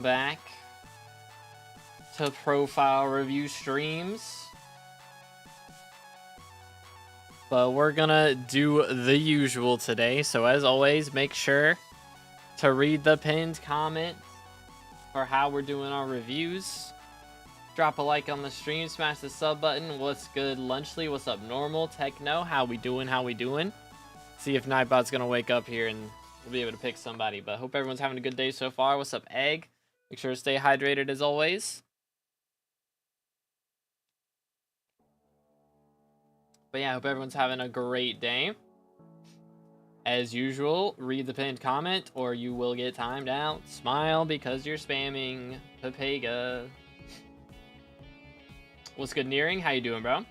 Back to profile review streams, but we're gonna do the usual today. So as always, make sure to read the pinned comment for how we're doing our reviews. Drop a like on the stream, smash the sub button. What's good, Lunchley? What's up, Normal? Techno, how we doing? See if Nightbot's gonna wake up here and we'll be able to pick somebody. But hope everyone's having a good day so far. What's up, Egg? Make sure to stay hydrated as always. But yeah, I hope everyone's having a great day. As usual, read the pinned comment or you will get timed out. Smile because you're spamming. Papega. What's good, Nearing? How you doing, bro?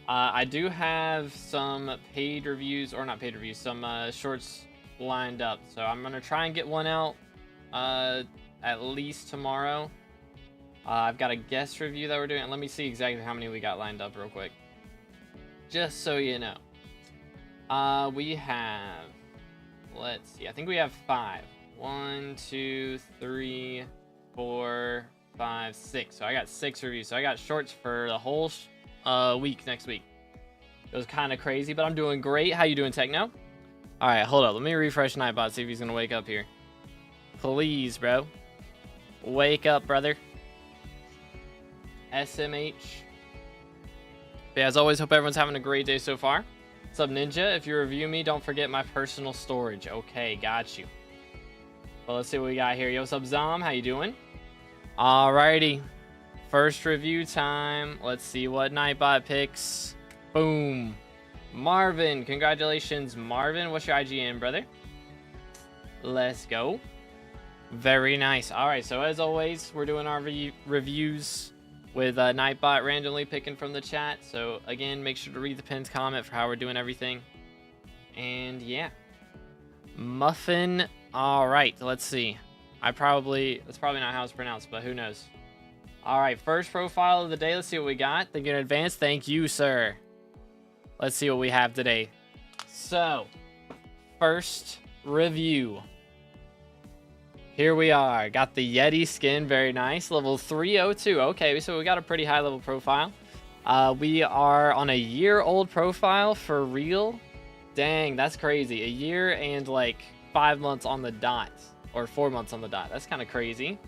I do have some paid reviews, or not paid reviews, some shorts lined up. So I'm going to try and get one out at least tomorrow. I've got a guest review that we're doing. Let me see exactly how many we got lined up real quick, just so you know. We have, let's see, I think we have 5. 1, 2, 3, 4, 5, 6. So I got 6 reviews. So I got shorts for the whole week next week. It was kind of crazy, but I'm doing great. How you doing, Techno? All right, hold up. Let me refresh Nightbot, see if he's gonna wake up here. Please, bro. Wake up, brother. SMH. But yeah, as always, hope everyone's having a great day so far. What's up, Ninja? If you review me, don't forget my personal storage. Okay, got you. Well, let's see what we got here. Yo, what's up, Zom? How you doing? Alrighty. First review time. Let's see what Nightbot picks. Boom. Marvin. Congratulations, Marvin. What's your IGN, brother? Let's go. Very nice. Alright, so as always, we're doing our reviews with Nightbot randomly picking from the chat. So again, make sure to read the pinned comment for how we're doing everything. And yeah. Muffin. Alright, let's see. That's probably not how it's pronounced, but who knows. Alright, first profile of the day. Let's see what we got. Thank you in advance. Thank you, sir. Let's see what we have today. So, first review. Here we are. Got the Yeti skin. Very nice. Level 302. Okay, so we got a pretty high level profile. We are on a year-old profile for real. Dang, that's crazy. A year and like 5 months on the dot. Or 4 months on the dot. That's kind of crazy.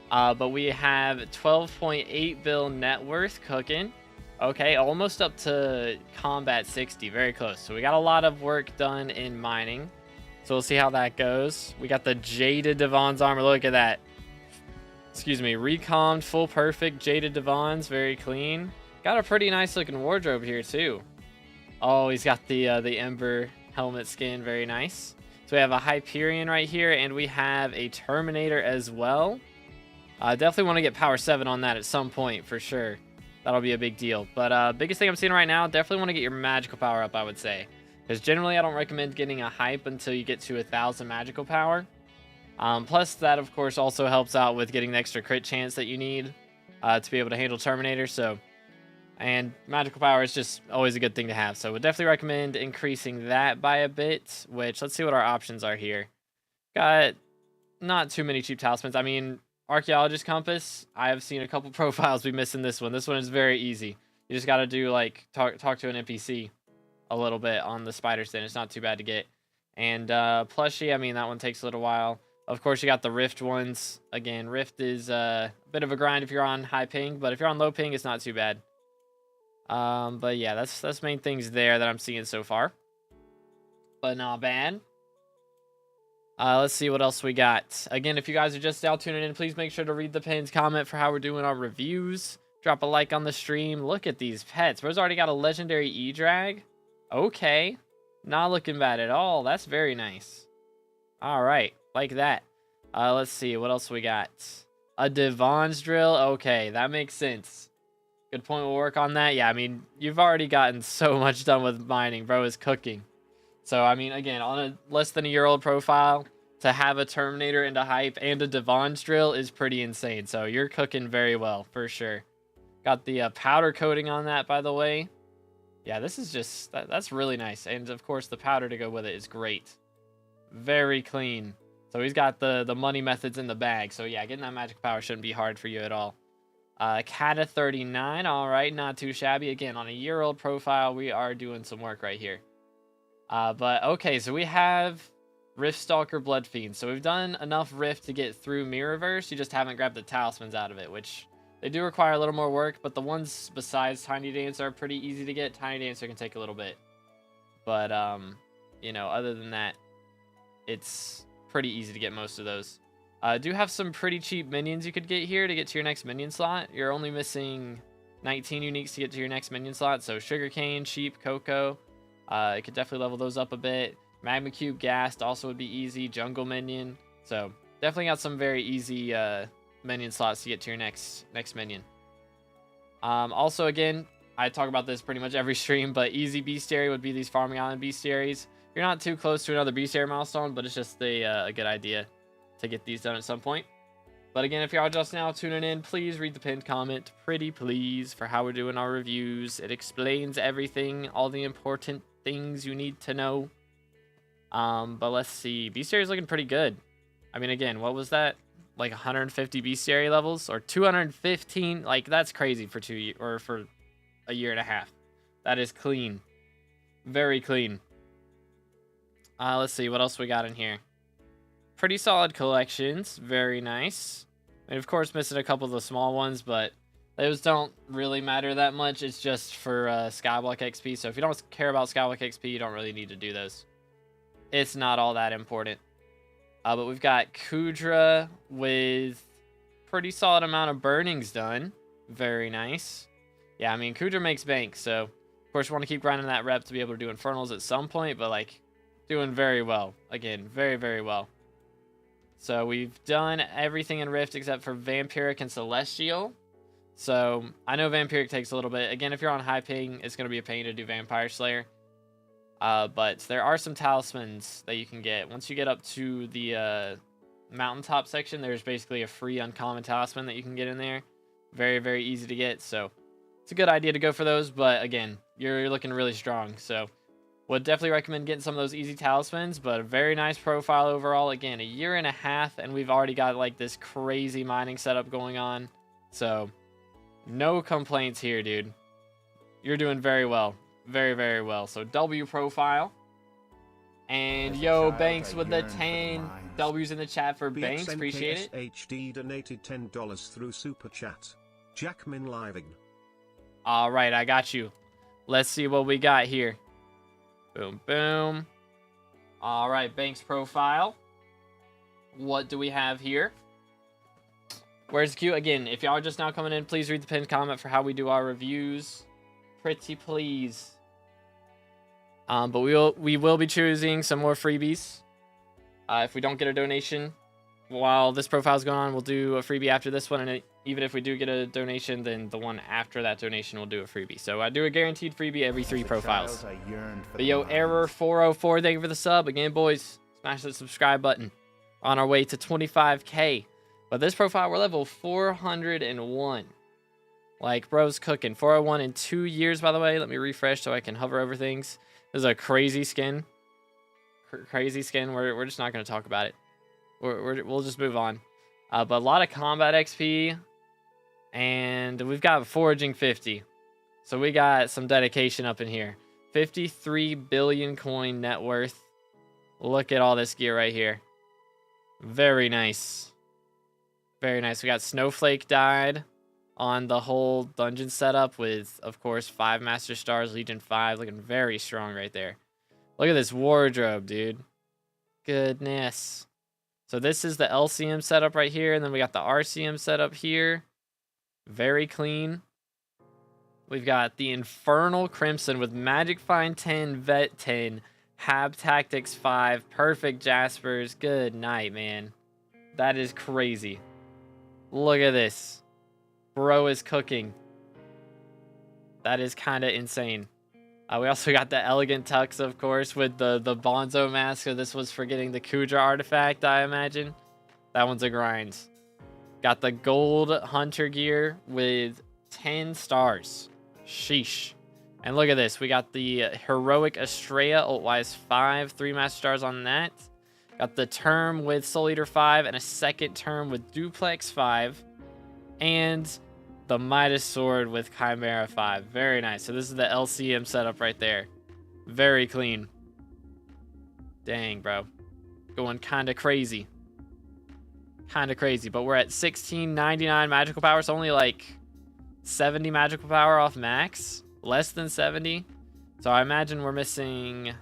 But we have 12.8 bill net worth cooking. Okay, almost up to combat 60. Very close. So we got a lot of work done in mining. So we'll see how that goes. We got the Jaded Devon's armor. Look at that. Excuse me. Recommed, full perfect. Jaded Devon's. Very clean. Got a pretty nice looking wardrobe here too. Oh, he's got the Ember helmet skin. Very nice. So we have a Hyperion right here. And we have a Terminator as well. Definitely want to get power 7 on that at some point for sure. That'll be a big deal. But biggest thing I'm seeing right now, definitely want to get your magical power up, I would say. Because generally I don't recommend getting a hype until you get to 1,000 magical power. Plus that, of course, also helps out with getting the extra crit chance that you need to be able to handle Terminator. And magical power is just always a good thing to have. So would definitely recommend increasing that by a bit. Which, let's see what our options are here. Got not too many cheap talismans. I mean, Archaeologist Compass, I have seen a couple profiles be missing this one. This one is very easy. You just got to do, like, talk to an NPC a little bit on the spider stand. It's not too bad to get. And Plushie, I mean, that one takes a little while. Of course, you got the Rift ones. Again, Rift is a bit of a grind if you're on high ping, but if you're on low ping, it's not too bad. But yeah, that's main things there that I'm seeing so far. But not bad. Let's see what else we got. Again, if you guys are just now tuning in, please make sure to read the pinned comment for how we're doing our reviews. Drop a like on the stream. Look at these pets. Bro's already got a legendary E-Drag. Okay. Not looking bad at all. That's very nice. All right. Like that. Let's see. What else we got? A Devon's Drill. Okay. That makes sense. Good point. We'll work on that. Yeah, I mean, you've already gotten so much done with mining. Bro is cooking. So, I mean, again, on a less than a year-old profile, to have a Terminator and a hype and a Devon's Drill is pretty insane. So, you're cooking very well, for sure. Got the powder coating on that, by the way. Yeah, this is just, that's really nice. And, of course, the powder to go with it is great. Very clean. So he's got the money methods in the bag. So yeah, getting that magic power shouldn't be hard for you at all. Kata 39, all right, not too shabby. Again, on a year-old profile, we are doing some work right here. But okay, so we have Rift Stalker Blood Fiend. So we've done enough Rift to get through Mirrorverse. You just haven't grabbed the talismans out of it, which they do require a little more work. But the ones besides Tiny Dancer are pretty easy to get. Tiny Dancer can take a little bit. But, you know, other than that, it's pretty easy to get most of those. Do have some pretty cheap minions you could get here to get to your next minion slot. You're only missing 19 uniques to get to your next minion slot. So Sugarcane, Sheep, Cocoa. It could definitely level those up a bit. Magma Cube, Ghast also would be easy. Jungle Minion. So definitely got some very easy minion slots to get to your next minion. Also, again, I talk about this pretty much every stream, but easy bestiary would be these Farming Island bestiaries. You're not too close to another bestiary milestone, but it's just a good idea to get these done at some point. But again, if y'all just now tuning in, please read the pinned comment, pretty please, for how we're doing our reviews. It explains everything, all the important things you need to know. But let's see, bestiary is looking pretty good. I mean, again, what was that? Like 150 bestiary levels or 215? Like, that's crazy for for a year and a half. That is clean, very clean. Let's see what else we got in here. Pretty solid collections, very nice. And of course, missing a couple of the small ones, but those don't really matter that much. It's just for SkyBlock XP. So if you don't care about SkyBlock XP, you don't really need to do those. It's not all that important. But we've got Kudra with pretty solid amount of burnings done. Very nice. Yeah, I mean, Kudra makes bank, so of course you want to keep grinding that rep to be able to do Infernals at some point, but like doing very well. Again, very, very well. So we've done everything in Rift except for Vampiric and Celestial. So I know Vampiric takes a little bit. Again, if you're on high ping, it's going to be a pain to do Vampire Slayer. But there are some talismans that you can get. Once you get up to the mountaintop section, there's basically a free uncommon talisman that you can get in there. Very, very easy to get. So it's a good idea to go for those. But again, you're looking really strong. So would definitely recommend getting some of those easy talismans, but a very nice profile overall. Again, a year and a half, and we've already got like this crazy mining setup going on. So no complaints here, dude. You're doing very well. Very, very well. So W profile. And yo, Banks with the 10 W's in the chat for Banks. Appreciate it. HD donated $10 through Super Chat. Jackmin living. All right, I got you. Let's see what we got here. Boom, boom. All right, Banks profile. What do we have here? Where's the queue? Again, if y'all are just now coming in, please read the pinned comment for how we do our reviews. Pretty please. But we will be choosing some more freebies. If we don't get a donation while this profile is going on, we'll do a freebie after this one. And even if we do get a donation, then the one after that donation will do a freebie. So I do a guaranteed freebie every 3 profiles. But yo, Error 404, thank you for the sub. Again, boys, smash that subscribe button. On our way to 25K. But this profile, we're level 401. Like, bro's cooking. 401 in 2 years, by the way. Let me refresh so I can hover over things. This is a crazy skin. Crazy skin. We're just not going to talk about it. We'll just move on. But a lot of combat XP. And we've got foraging 50. So we got some dedication up in here. 53 billion coin net worth. Look at all this gear right here. Very nice. Very nice. We got Snowflake died on the whole dungeon setup with, of course, 5 Master Stars, Legion 5. Looking very strong right there. Look at this wardrobe, dude. Goodness. So this is the LCM setup right here, and then we got the RCM setup here. Very clean. We've got the Infernal Crimson with Magic Find 10, Vet 10, Hab Tactics 5, Perfect Jaspers. Good night, man. That is crazy. Look at this. Bro is cooking. That is kind of insane. We also got the Elegant Tux, of course, with the Bonzo mask. So this was for getting the Kudra artifact, I imagine. That one's a grind. Got the Gold Hunter gear with 10 stars. Sheesh. And look at this. We got the Heroic Estrella, ult-wise 5, 3 Master Stars on that. Got the term with Soul Eater 5 and a second term with Duplex 5. And the Midas Sword with Chimera 5. Very nice. So this is the LCM setup right there. Very clean. Dang, bro. Going kind of crazy. Kind of crazy. But we're at 1699 magical power. It's only like 70 magical power off max. Less than 70. So I imagine we're missing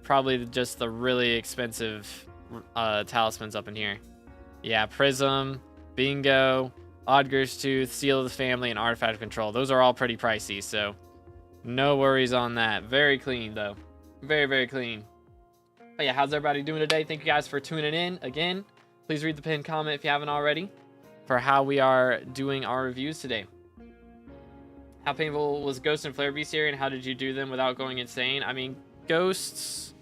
probably just the really expensive talismans up in here. Yeah, Prism, Bingo, Odger's Tooth, Seal of the Family, and Artifact of Control. Those are all pretty pricey, so no worries on that. Very clean, though. Very, very clean. But yeah, how's everybody doing today? Thank you guys for tuning in. Again, please read the pinned comment if you haven't already for how we are doing our reviews today. How painful was Ghost and Flare Bestiary, and how did you do them without going insane? I mean, Ghosts...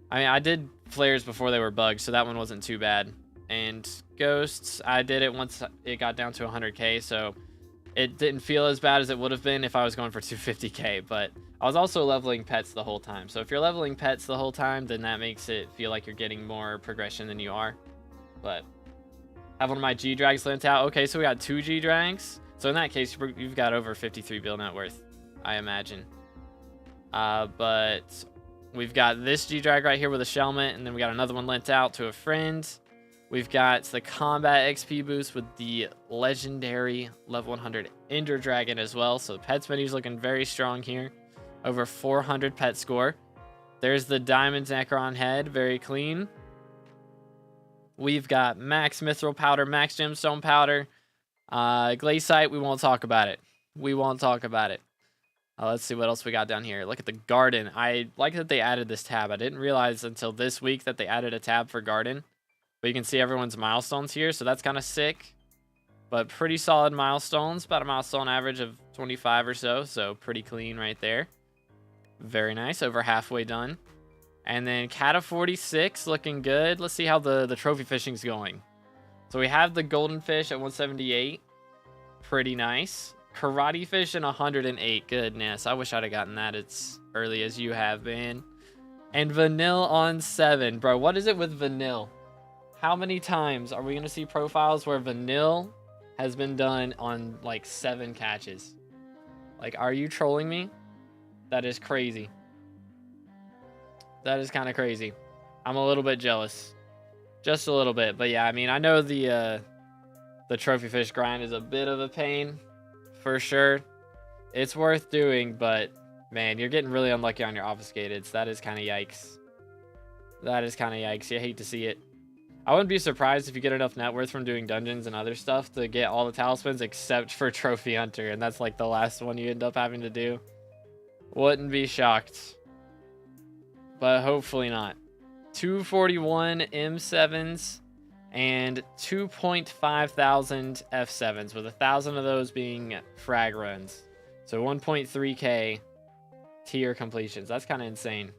I did Flares before they were bugged, so that one wasn't too bad. And Ghosts, I did it once it got down to 100k, so it didn't feel as bad as it would have been if I was going for 250k, but I was also leveling pets the whole time. So if you're leveling pets the whole time, then that makes it feel like you're getting more progression than you are. But I have one of my G-Drags lent out. Okay, so we got 2 G-Drags. So in that case, you've got over 53 bill net worth, I imagine. But we've got this G-Drag right here with a Shelmet, and then we got another one lent out to a friend. We've got the combat XP boost with the legendary level 100 Ender Dragon as well. So the pets menu's looking very strong here. Over 400 pet score. There's the Diamond Necron head, very clean. We've got max Mithril Powder, max Gemstone Powder. Glaciite, we won't talk about it. We won't talk about it. Let's see what else we got down here. Look at the garden. I like that they added this tab. I didn't realize until this week that they added a tab for garden. But you can see everyone's milestones here, so that's kind of sick. But pretty solid milestones. About a milestone average of 25 or so. So pretty clean right there. Very nice. Over halfway done. And then Cata 46 looking good. Let's see how the trophy fishing's going. So we have the golden fish at 178. Pretty nice. Karate fish in 108. Goodness. I wish I'd have gotten that as early as you have, man. And Vanille on 7. Bro, what is it with Vanille? How many times are we going to see profiles where Vanille has been done on like 7 catches? Like, are you trolling me? That is crazy. That is kind of crazy. I'm a little bit jealous. Just a little bit. But yeah, I mean, I know the trophy fish grind is a bit of a pain. For sure. It's worth doing, but man, you're getting really unlucky on your obfuscated. So that is kind of yikes. That is kind of yikes. You hate to see it. I wouldn't be surprised if you get enough net worth from doing dungeons and other stuff to get all the talismans except for Trophy Hunter, and that's like the last one you end up having to do. Wouldn't be shocked. But hopefully not. 241 M7s and 2.5 thousand F7s, with 1,000 of those being frag runs. So 1.3k tier completions. That's kind of insane.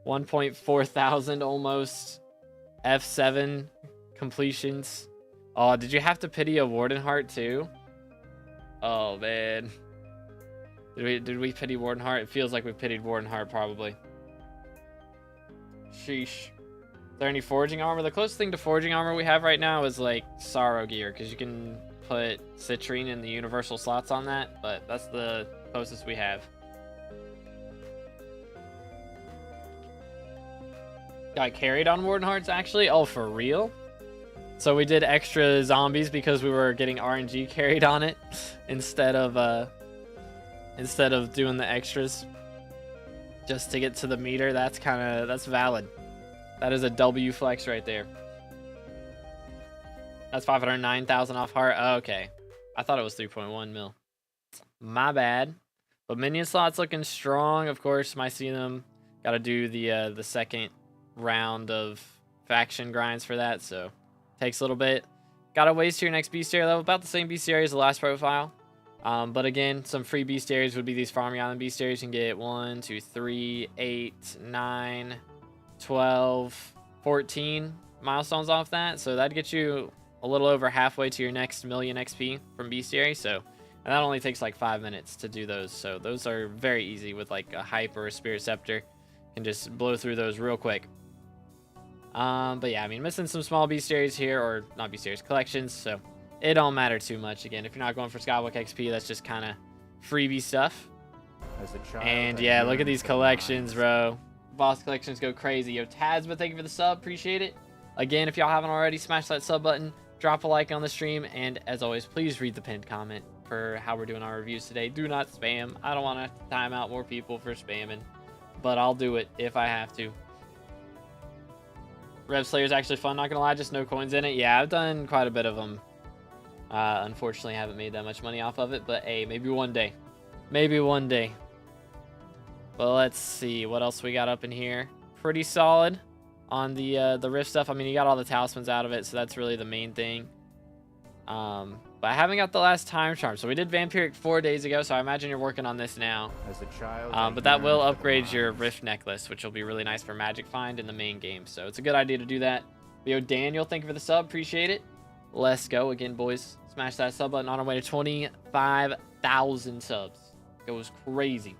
1.4 thousand almost F7 completions. Oh, did you have to pity a Warden Heart too? Oh man. Did we pity Warden Heart? It feels like we pitied Warden Heart probably. Sheesh. Is there any foraging armor? The closest thing to foraging armor we have right now is like Sorrow Gear, because you can put citrine in the universal slots on that, but that's the closest we have. Got carried on Warden Hearts actually? Oh, for real? So we did extra zombies because we were getting RNG carried on it instead of doing the extras just to get to the meter. That's valid. That is a W flex right there. That's 509,000 off heart. Oh, okay. I thought it was 3.1 mil. My bad. But minion slots looking strong. Of course, Mycelium got to do the second round of faction grinds for that, so takes a little bit. Gotta waste your next bestiary level, about the same bestiary as the last profile. But again, some free bestiaries would be these farming island bestiaries. You can get 1, 2, 3, 8, 9, 12, 14 milestones off that. So that'd get you a little over halfway to your next million XP from bestiary. So, and that only takes like 5 minutes to do those. So those are very easy with like a hype or a spirit scepter. You can just blow through those real quick. But yeah, I mean, missing some small bestiaries here, or not bestiaries, collections, so it don't matter too much. Again, if you're not going for SkyBlock XP, that's just kind of freebie stuff. And yeah, look at these collections, bro. Boss collections go crazy. Yo, Tazma, thank you for the sub. Appreciate it. Again, if y'all haven't already, smash that sub button, drop a like on the stream, and as always, please read the pinned comment for how we're doing our reviews today. Do not spam. I don't want to time out more people for spamming, but I'll do it if I have to. Rev Slayer's actually fun, not gonna lie, just no coins in it. Yeah, I've done quite a bit of them. Unfortunately, I haven't made that much money off of it, but hey, maybe one day. Maybe one day. Well, let's see what else we got up in here. Pretty solid on the Rift stuff. I mean, you got all the talismans out of it, so that's really the main thing. But I haven't got the last time charm. So we did Vampiric 4 days ago, so I imagine you're working on this now. As a child, but that will upgrade your Rift necklace, which will be really nice for Magic Find in the main game. So it's a good idea to do that. Yo, Daniel, thank you for the sub. Appreciate it. Let's go. Again, boys, smash that sub button on our way to 25,000 subs. It was crazy.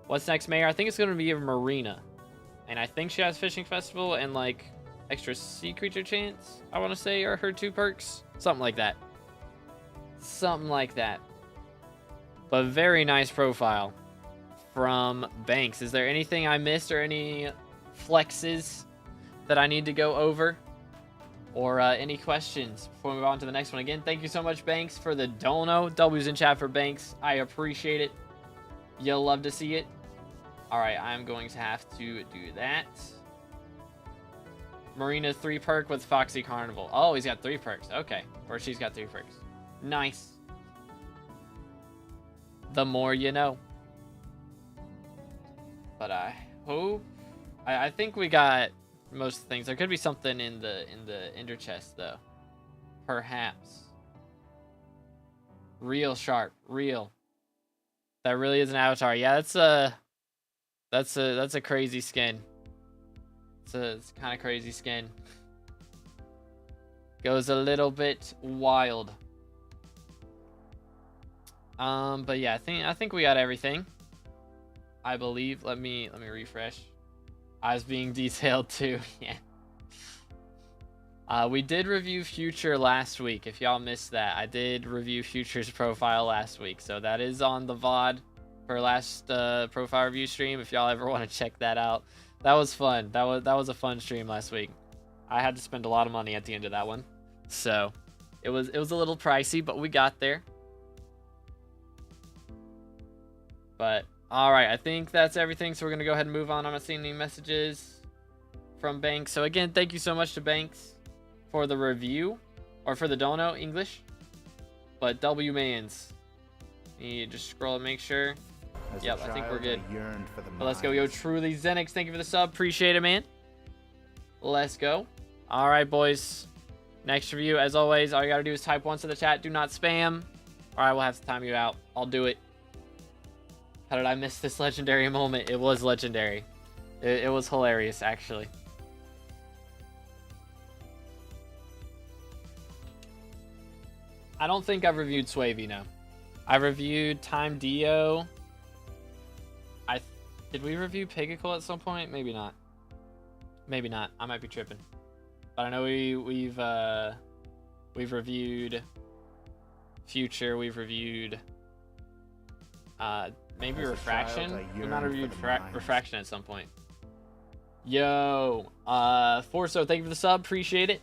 What's next, Mayor? I think it's going to be a Marina. And I think she has Fishing Festival and, like, extra sea creature chance, I want to say, are her 2 perks. Something like that. Something like that. But very nice profile from Banks. Is there anything I missed or any flexes that I need to go over? Or any questions before we move on to the next one? Again, thank you so much, Banks, for the dono. W's in chat for Banks. I appreciate it. You'll love to see it. All right, I'm going to have to do that. Marina 3 perk with Foxy Carnival. Oh, he's got 3 perks. Okay. Or she's got 3 perks. Nice. The more you know. But I hope... I think we got most things. There could be something in the ender chest, though. Perhaps. Real sharp. Real. That really is an avatar. Yeah, that's a crazy skin. It's kind of crazy skin. Goes a little bit wild. But yeah, I think we got everything. I believe. Let me refresh. I was being detailed too. Yeah. We did review Future last week. If y'all missed that, I did review Future's profile last week, so that is on the VOD for last profile review stream. If y'all ever want to check that out, that was fun. That was a fun stream last week. I had to spend a lot of money at the end of that one, so it was a little pricey, but we got there. But all right, I think that's everything. So we're gonna go ahead and move on. I'm not seeing any messages from Banks. So again, thank you so much to Banks for the review, or for the dono English. But W Mans, you just scroll and make sure. Yep, I think we're good. But let's go, yo, Truly Zenix. Thank you for the sub. Appreciate it, man. Let's go. All right, boys. Next review, as always, all you gotta do is type once in the chat. Do not spam. All right, we'll have to time you out. I'll do it. How did I miss this legendary moment? It was legendary. It was hilarious, actually. I don't think I've reviewed Swavey, no. I reviewed Time Dio. Did we review Pigicle at some point? Maybe not. Maybe not. I might be tripping. But I know we've reviewed Future. We've reviewed maybe Refraction. We might have reviewed Refraction at some point. Yo, Forso, thank you for the sub. Appreciate it.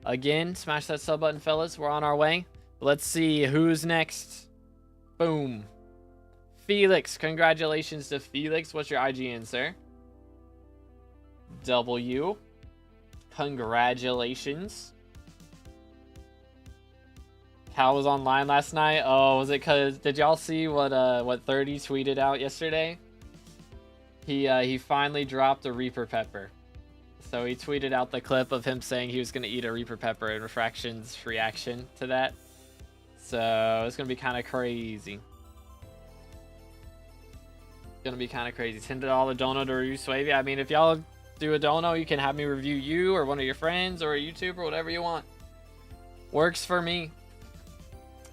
Again, smash that sub button, fellas. We're on our way. Let's see who's next. Boom. Felix. Congratulations to Felix. What's your IGN, sir? W. Congratulations. Cal was online last night. Oh, was it because... Did y'all see what 30 tweeted out yesterday? He finally dropped a Reaper Pepper. So he tweeted out the clip of him saying he was going to eat a Reaper Pepper and Refraction's reaction to that. So it's going to be kind of crazy. It's going to be kind of crazy. $10 dono to review Swavey. I mean, if y'all do a dono, you can have me review you or one of your friends or a YouTuber, whatever you want. Works for me.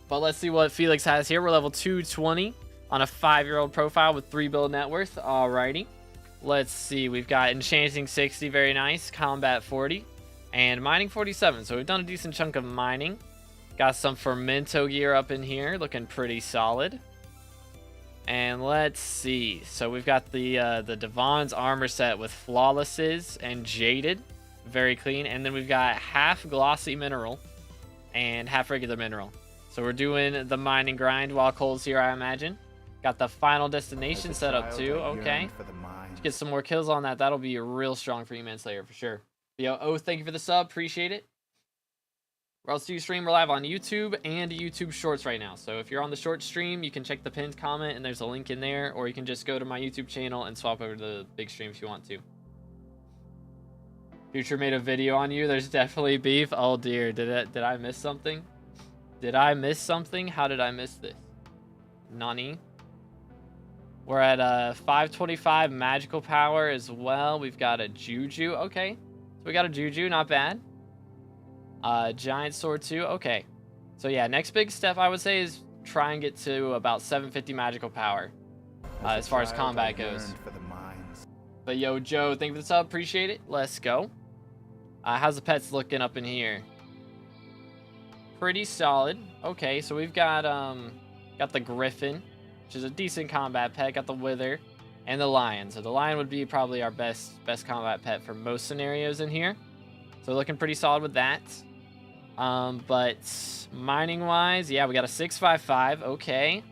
But let's see what Felix has here. We're level 220 on a 5-year-old profile with 3 build net worth. Alrighty. let's see. We've got Enchanting 60, very nice. Combat 40. And Mining 47. So we've done a decent chunk of mining. Got some Fermento gear up in here. Looking pretty solid. And let's see. So we've got the Devon's armor set with Flawlesses and Jaded. Very clean. And then we've got half Glossy Mineral and half regular Mineral. So we're doing the mining grind while Cole's here, I imagine. Got the Final Destination set up too. Okay. Let's get some more kills on that. That'll be real strong for you, Manslayer, for sure. Yo, thank you for the sub. Appreciate it. Where else do you stream? We're live on YouTube and YouTube Shorts right now. So if you're on the short stream, you can check the pinned comment and there's a link in there. Or you can just go to my YouTube channel and swap over to the big stream if you want to. Future made a video on you. There's definitely beef. Oh dear. Did I miss something? Did I miss something? How did I miss this? Nani? We're at 525 magical power as well. We've got a Juju. Okay. So we got a Juju. Not bad. Giant sword too. Okay. So yeah, next big step I would say is try and get to about 750 magical power as far as combat goes. But yo, Joe, thank you for the sub. Appreciate it. Let's go. How's the pets looking up in here? Pretty solid. Okay, so we've got the Griffin, which is a decent combat pet. Got the Wither and the Lion. So the Lion would be probably our best combat pet for most scenarios in here. So looking pretty solid with that. But mining wise, yeah, we got a 655. Okay.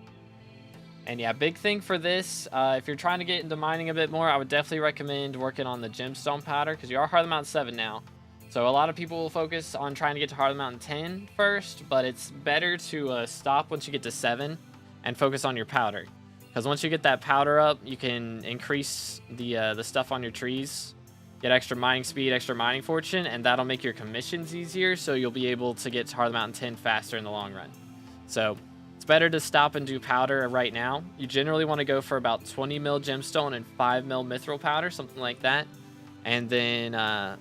And yeah, big thing for this, if you're trying to get into mining a bit more, I would definitely recommend working on the gemstone powder because you are Heart of the Mountain 7 now. So a lot of people will focus on trying to get to Heart of the Mountain 10 first, but it's better to stop once you get to 7 and focus on your powder. Because once you get that powder up, you can increase the stuff on your trees, get extra mining speed, extra mining fortune, and that'll make your commissions easier, so you'll be able to get to Heart of the Mountain 10 faster in the long run. So it's better to stop and do powder right now. You generally want to go for about 20 mil gemstone and 5 mil mithril powder, something like that. And then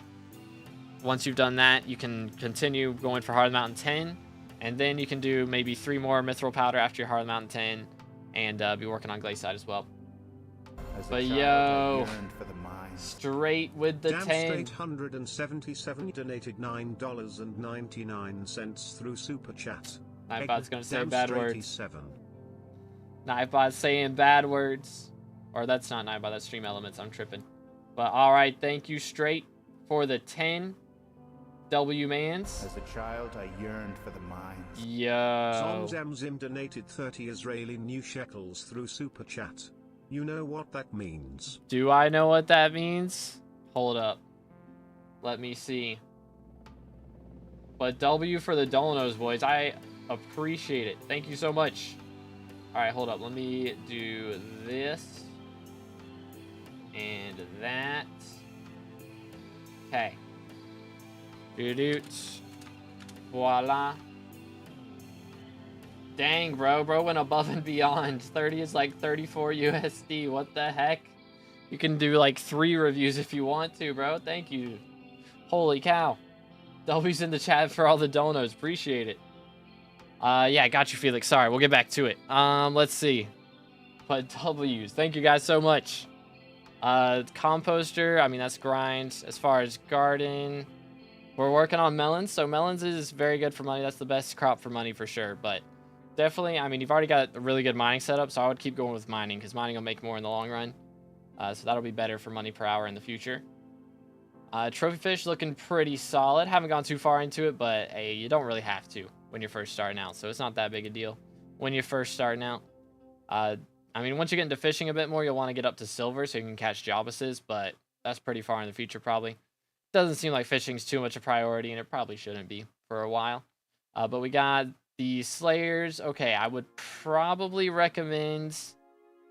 once you've done that, you can continue going for Heart of the Mountain 10, and then you can do maybe 3 more mithril powder after your Heart of the Mountain 10, and be working on Glacier as well. But yo, straight with the 10. Straight 177 donated $9.99 through Super Chat. Knifebot's gonna say bad words. Knifebot's saying bad words. Or that's not Knifebot, that's Stream Elements. I'm tripping. But alright, thank you, Straight, for the 10 W mans. As a child, I yearned for the mines. Yo. Zomzamzim donated 30 Israeli new shekels through Super Chat. You know what that means. Do I know what that means? Hold up. Let me see. But W for the Dolonos, boys. I appreciate it. Thank you so much. Alright, hold up. Let me do this. And that. Okay. Doot. Voila. Dang, bro went above and beyond. 30 is like 34 USD. What the heck? You can do like 3 reviews if you want to, bro. Thank you. Holy cow. W's in the chat for all the donos. Appreciate it. Yeah, got you, Felix. Sorry, we'll get back to it. Let's see. But W's. Thank you guys so much. Composter, I mean, that's grind. As far as garden, we're working on melons. So melons is very good for money. That's the best crop for money for sure. But definitely, I mean, you've already got a really good mining setup, so I would keep going with mining because mining will make more in the long run. So that'll be better for money per hour in the future. Trophy fish looking pretty solid. Haven't gone too far into it, but hey, you don't really have to when you're first starting out. So it's not that big a deal when you're first starting out. I mean, once you get into fishing a bit more, you'll want to get up to silver so you can catch jobuses, but that's pretty far in the future probably. Doesn't seem like fishing's too much a priority, and it probably shouldn't be for a while. But we got the Slayers. Okay, I would probably recommend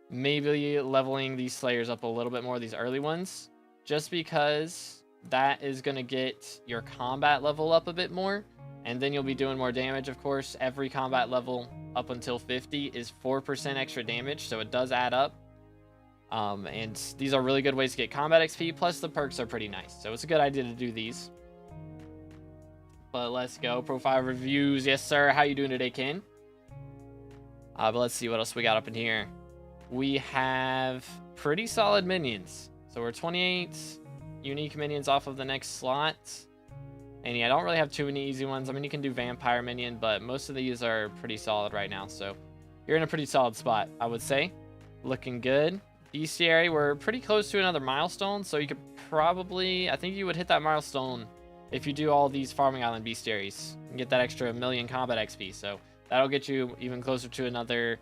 maybe leveling these Slayers up a little bit more, these early ones, just because that is going to get your combat level up a bit more, and then you'll be doing more damage, of course. Every combat level up until 50 is 4% extra damage, so it does add up. And these are really good ways to get combat XP, plus the perks are pretty nice, so it's a good idea to do these. But let's go. Profile reviews. Yes, sir. How you doing today, Ken? But let's see what else we got up in here. We have pretty solid minions. So we're 28 unique minions off of the next slot. And yeah, I don't really have too many easy ones. I mean, you can do vampire minion, but most of these are pretty solid right now. So you're in a pretty solid spot, I would say. Looking good. Bestiary, we're pretty close to another milestone. So you could probably, I think you would hit that milestone if you do all these Farming Island Bestiaries and get that extra 1,000,000 combat XP. So that'll get you even closer to another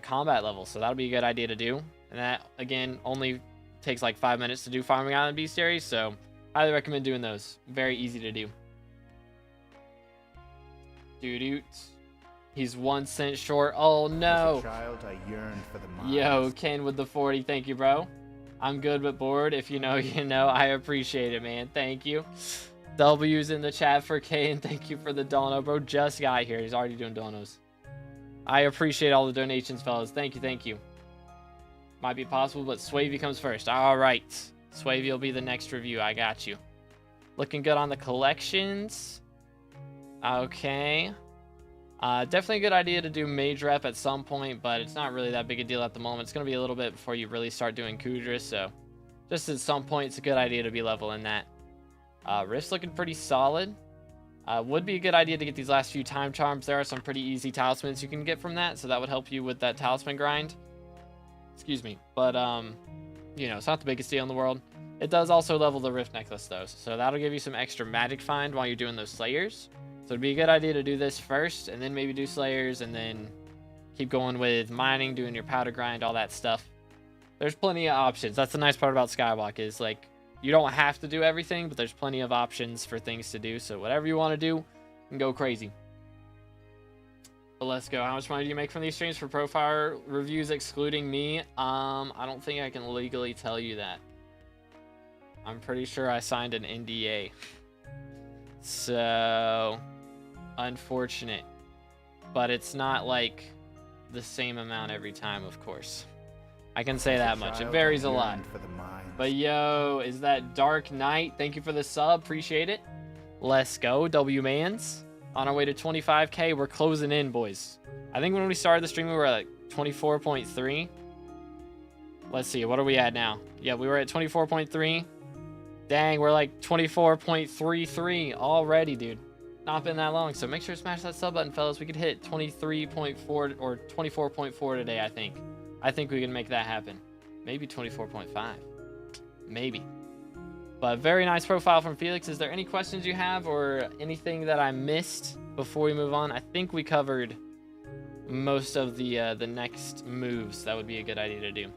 combat level. So that'll be a good idea to do. And that, again, only takes like 5 minutes to do Farming Island Bestiaries. So highly recommend doing those. Very easy to do. Doot. He's 1 cent short. Oh no. As a child, I yearned for the mines. Yo, Ken with the 40. Thank you, bro. I'm good but bored. If you know, you know. I appreciate it, man. Thank you. W's in the chat for K, and thank you for the dono. Bro just got here. He's already doing donos. I appreciate all the donations, fellas. Thank you, thank you. Might be possible, but Swavey comes first. All right. Swavey will be the next review. I got you. Looking good on the collections. Okay. Definitely a good idea to do mage rep at some point, but it's not really that big a deal at the moment. It's going to be a little bit before you really start doing Kudra, so just at some point, it's a good idea to be leveling that. Rift's looking pretty solid. Would be a good idea to get these last few time charms. There are some pretty easy talismans you can get from that, so that would help you with that talisman grind. Excuse me, but you know, it's not the biggest deal in the world. It does also level the Rift necklace though, so that'll give you some extra magic find while you're doing those Slayers. So it'd be a good idea to do this first, and then maybe do Slayers, and then keep going with mining, doing your powder grind, all that stuff. There's plenty of options. That's the nice part about SkyBlock is, like, you don't have to do everything, but there's plenty of options for things to do. So whatever you want to do, you can go crazy. But let's go. How much money do you make from these streams for profile reviews excluding me? I don't think I can legally tell you that. I'm pretty sure I signed an NDA. So, unfortunate. But it's not like the same amount every time, of course. I can say that much. It varies a lot. But yo, is that Dark Knight? Thank you for the sub. Appreciate it. Let's go. W-Mans. On our way to 25K. We're closing in, boys. I think when we started the stream, we were at like 24.3. Let's see. What are we at now? Yeah, we were at 24.3. Dang, we're like 24.33 already, dude. Not been that long. So make sure to smash that sub button, fellas. We could hit 23.4 or 24.4 today, I think. I think we can make that happen. Maybe 24.5. Maybe. But very nice profile from Felix. Is there any questions you have or anything that I missed before we move on? I think we covered most of the next moves. That would be a good idea to do.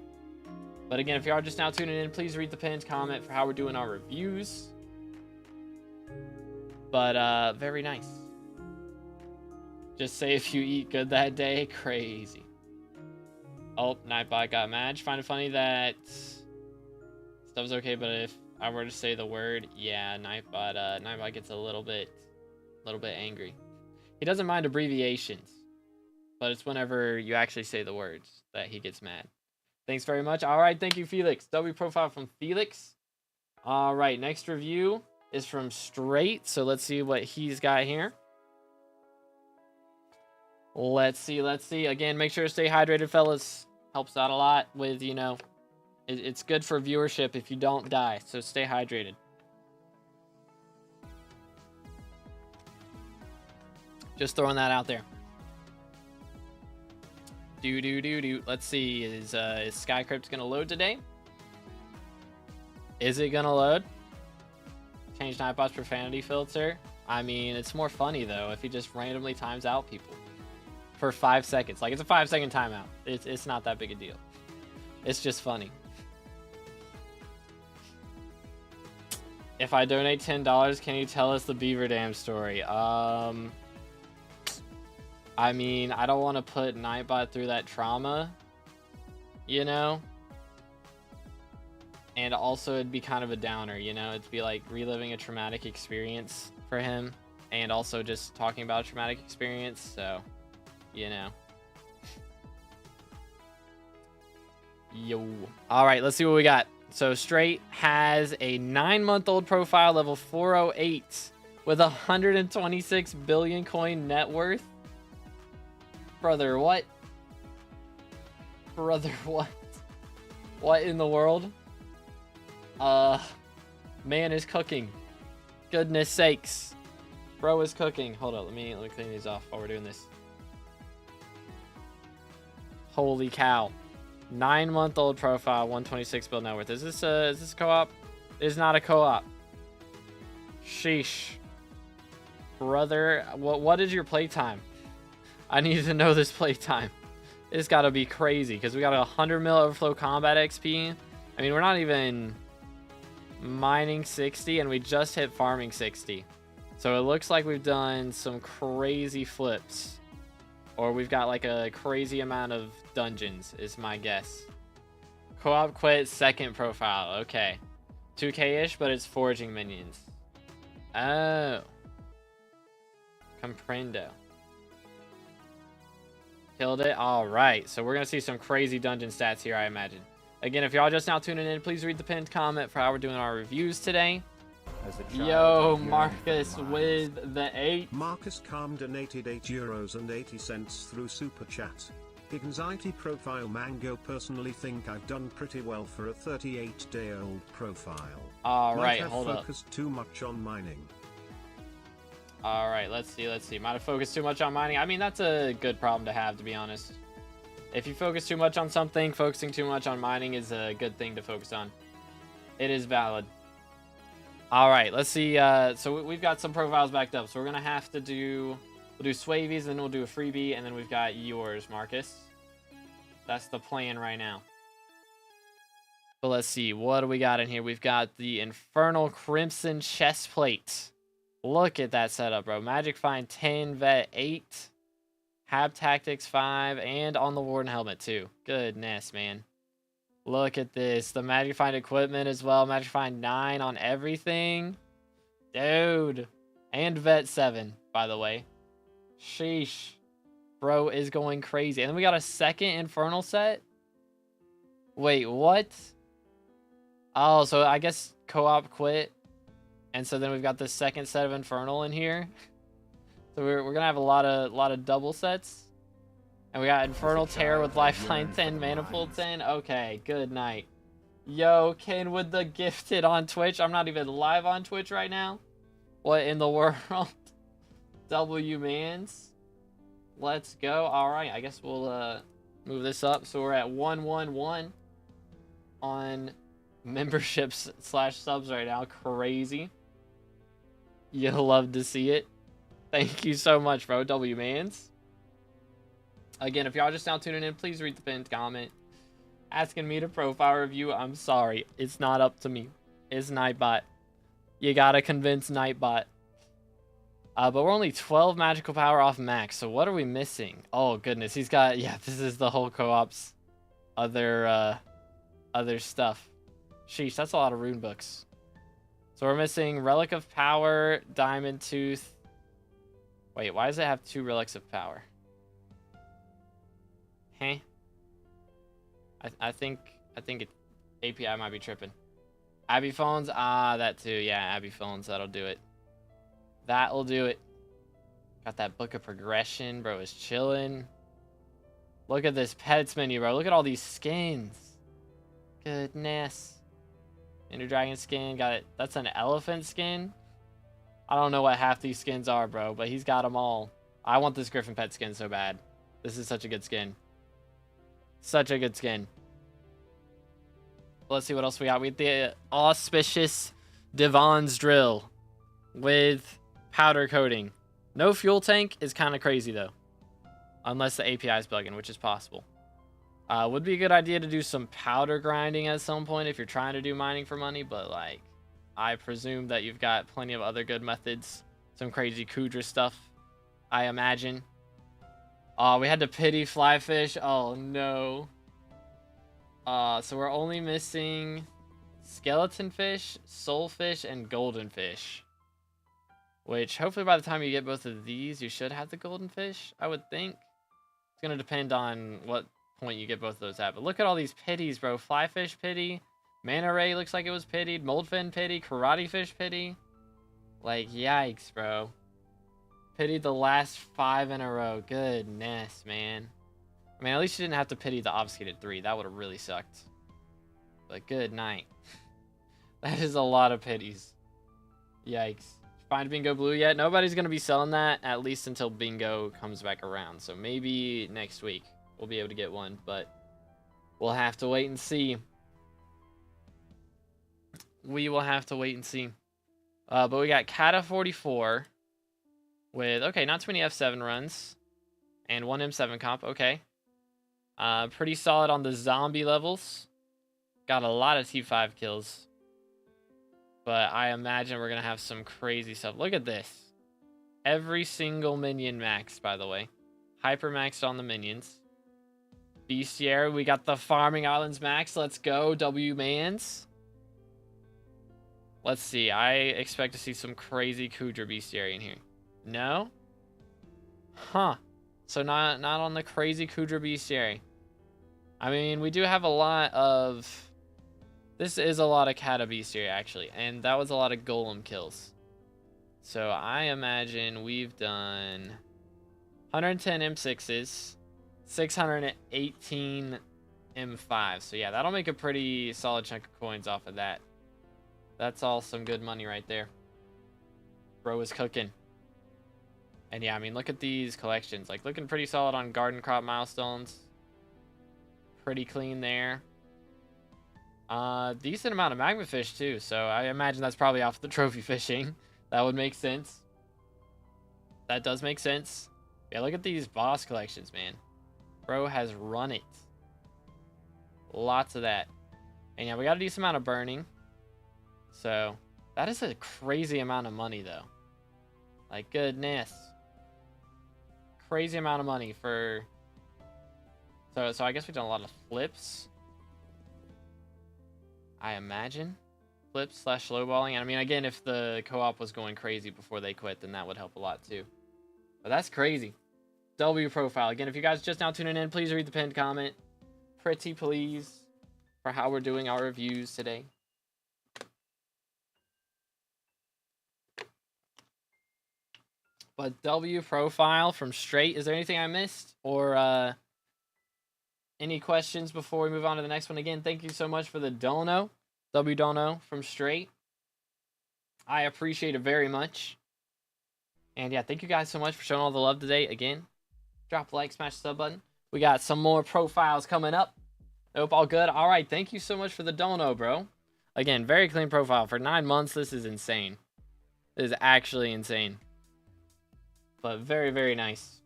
But again, if you are just now tuning in, please read the pinned comment for how we're doing our reviews. But very nice. Just say if you eat good that day. Crazy. Oh, Nightbot got mad. Find it funny that stuff's okay, but if I were to say the word, yeah, Nightbot gets a little bit angry. He doesn't mind abbreviations, but it's whenever you actually say the words that he gets mad. Thanks very much. All right, thank you, Felix. W profile from Felix. All right, next review is from Straight, so let's see what he's got here. Let's see. Again, make sure to stay hydrated, fellas. Helps out a lot with, you know, it's good for viewership if you don't die, so stay hydrated. Just throwing that out there. Let's see. Is Skycrypt gonna load today? Is it gonna load? Change Nightbot's profanity filter. I mean, it's more funny though if he just randomly times out people for 5 seconds. Like, it's a 5-second timeout. It's not that big a deal. It's just funny. If I donate $10, can you tell us the Beaver Dam story? I mean, I don't want to put Nightbot through that trauma, you know? And also, it'd be kind of a downer, you know? It'd be like reliving a traumatic experience for him, and also just talking about a traumatic experience, so, you know. Yo. All right, let's see what we got. So Straight has a 9-month-old profile, level 408, with 126 billion coin net worth. Brother, what? Brother, what? What in the world? Man is cooking. Goodness sakes. Bro is cooking. Hold up, let me clean these off while we're doing this. Holy cow. 9-month-old profile, 126 build net worth. Is this a co-op? It is not a co-op. Sheesh. Brother, what is your playtime? I need to know this playtime. It's got to be crazy because we got a 100 mil overflow combat XP. I mean, we're not even mining 60 and we just hit farming 60. So it looks like we've done some crazy flips. Or we've got like a crazy amount of dungeons is my guess. Co-op quit, second profile. Okay. 2K-ish, but it's foraging minions. Oh. Comprendo. Killed it. All right. So we're going to see some crazy dungeon stats here, I imagine. Again, if y'all just now tuning in, please read the pinned comment for how we're doing our reviews today. Yo, Marcus with the 8. Marcus Calm donated €8.80 through Super Chat. Anxiety profile Mango personally think I've done pretty well for a 38-day-old profile. Alright, hold up. Might have focused too much on mining. Alright, let's see. Might have focused too much on mining. I mean, that's a good problem to have, to be honest. If you focus too much on something, focusing too much on mining is a good thing to focus on. It is valid. Alright, let's see. So we've got some profiles backed up. So we're going to have to do... We'll do Swavy's, then we'll do a freebie, and then we've got yours, Marcus. That's the plan right now. But let's see. What do we got in here? We've got the Infernal Crimson Chestplate. Look at that setup, bro. Magic Find 10, Vet 8, Hab Tactics 5, and on the Warden Helmet too. Goodness, man. Look at this. The Magic Find equipment as well. Magic Find 9 on everything. Dude. And Vet 7, by the way. Sheesh. Bro is going crazy. And then we got a second Infernal set. Wait, what? Oh, so I guess co-op quit. And so then we've got the second set of Infernal in here. So we're gonna have a lot of double sets. And we got Infernal Terror with Lifeline 10, Manifold 10. Okay, good night. Yo, Ken with the gifted on Twitch. I'm not even live on Twitch right now. What in the world? W-Mans. Let's go. Alright, I guess we'll move this up. So we're at 111 on memberships / subs right now. Crazy. You'll love to see it. Thank you so much, bro. W-Mans. Again, if y'all just now tuning in, please read the pinned comment. Asking me to profile review. I'm sorry. It's not up to me. It's Nightbot. You gotta convince Nightbot. But we're only 12 magical power off max. So what are we missing? Oh, goodness. He's got... Yeah, this is the whole co-op's other stuff. Sheesh, that's a lot of rune books. So we're missing Relic of Power, Diamond Tooth. Wait, why does it have 2 Relics of Power? Huh? I think API might be tripping. Abbey Phones? Ah, that too. Yeah, Abbey Phones. That'll do it. That'll do it. Got that Book of Progression. Bro is chilling. Look at this pets menu, bro. Look at all these skins. Goodness. Ender Dragon skin. Got it. That's an elephant skin. I don't know what half these skins are, bro, but he's got them all. I want this Griffin pet skin so bad. This is such a good skin. Such a good skin. Let's see what else we got. We have the auspicious Devon's Drill with powder coating. No fuel tank is kind of crazy, though. Unless the API is bugging, which is possible. Would be a good idea to do some powder grinding at some point if you're trying to do mining for money, but, like, I presume that you've got plenty of other good methods. Some crazy Kudra stuff, I imagine. Oh, we had to pity Flyfish. Oh, no. So we're only missing Skeleton Fish, Soulfish, and Golden Fish. Which, hopefully by the time you get both of these, you should have the Golden Fish, I would think. It's going to depend on what point you get both of those at. But look at all these pities, bro. Flyfish pity. Manta Ray looks like it was pitied. Moldfin pity. Karate Fish pity. Like, yikes, bro. Pitied the last 5 in a row. Goodness, man. I mean, at least you didn't have to pity the obfuscated 3. That would have really sucked. But good night. That is a lot of pities. Yikes. Find Bingo Blue yet? Nobody's going to be selling that, at least until Bingo comes back around. So maybe next week we'll be able to get one, but we'll have to wait and see. We will have to wait and see. But we got Kata 44 with, okay, not too many F7 runs. And one M7 comp, okay. Pretty solid on the zombie levels. Got a lot of T5 kills. But I imagine we're going to have some crazy stuff. Look at this. Every single minion maxed, by the way. Hyper maxed on the minions. Bestiary, we got the Farming Islands max. Let's go, W-Mans. Let's see. I expect to see some crazy Kudra Bestiary in here. No? Huh. So not on the crazy Kudra Bestiary. I mean, we do have a lot of... This is a lot of Kata Bestiary, actually. And that was a lot of Golem kills. So I imagine we've done 110 M6s, 618 M5s. So yeah, that'll make a pretty solid chunk of coins off of that. That's all some good money right there. Bro is cooking. And yeah, I mean, look at these collections. Like, looking pretty solid on Garden Crop Milestones. Pretty clean there. Decent amount of magma fish too, so I imagine that's probably off the trophy fishing. That would make sense. That does make sense. Yeah, look at these boss collections, man. Bro has run it. Lots of that. And yeah, we got a decent amount of burning. So that is a crazy amount of money though. Like, goodness. Crazy amount of money for... So I guess we've done a lot of flips. I imagine. Flips / lowballing. I mean, again, if the co-op was going crazy before they quit, then that would help a lot too. But that's crazy. W profile. Again, if you guys just now tuning in, please read the pinned comment. Pretty please. For how we're doing our reviews today. But W profile from Straight. Is there anything I missed? Or any questions before we move on to the next one? Again, thank you so much for the dono. W dono from Straight. I appreciate it very much. And yeah, thank you guys so much for showing all the love today. Again, drop a like, smash the sub button. We got some more profiles coming up. I hope all good. All right, thank you so much for the dono, bro. Again, very clean profile. For 9 months, this is insane. This is actually insane. But very, very nice.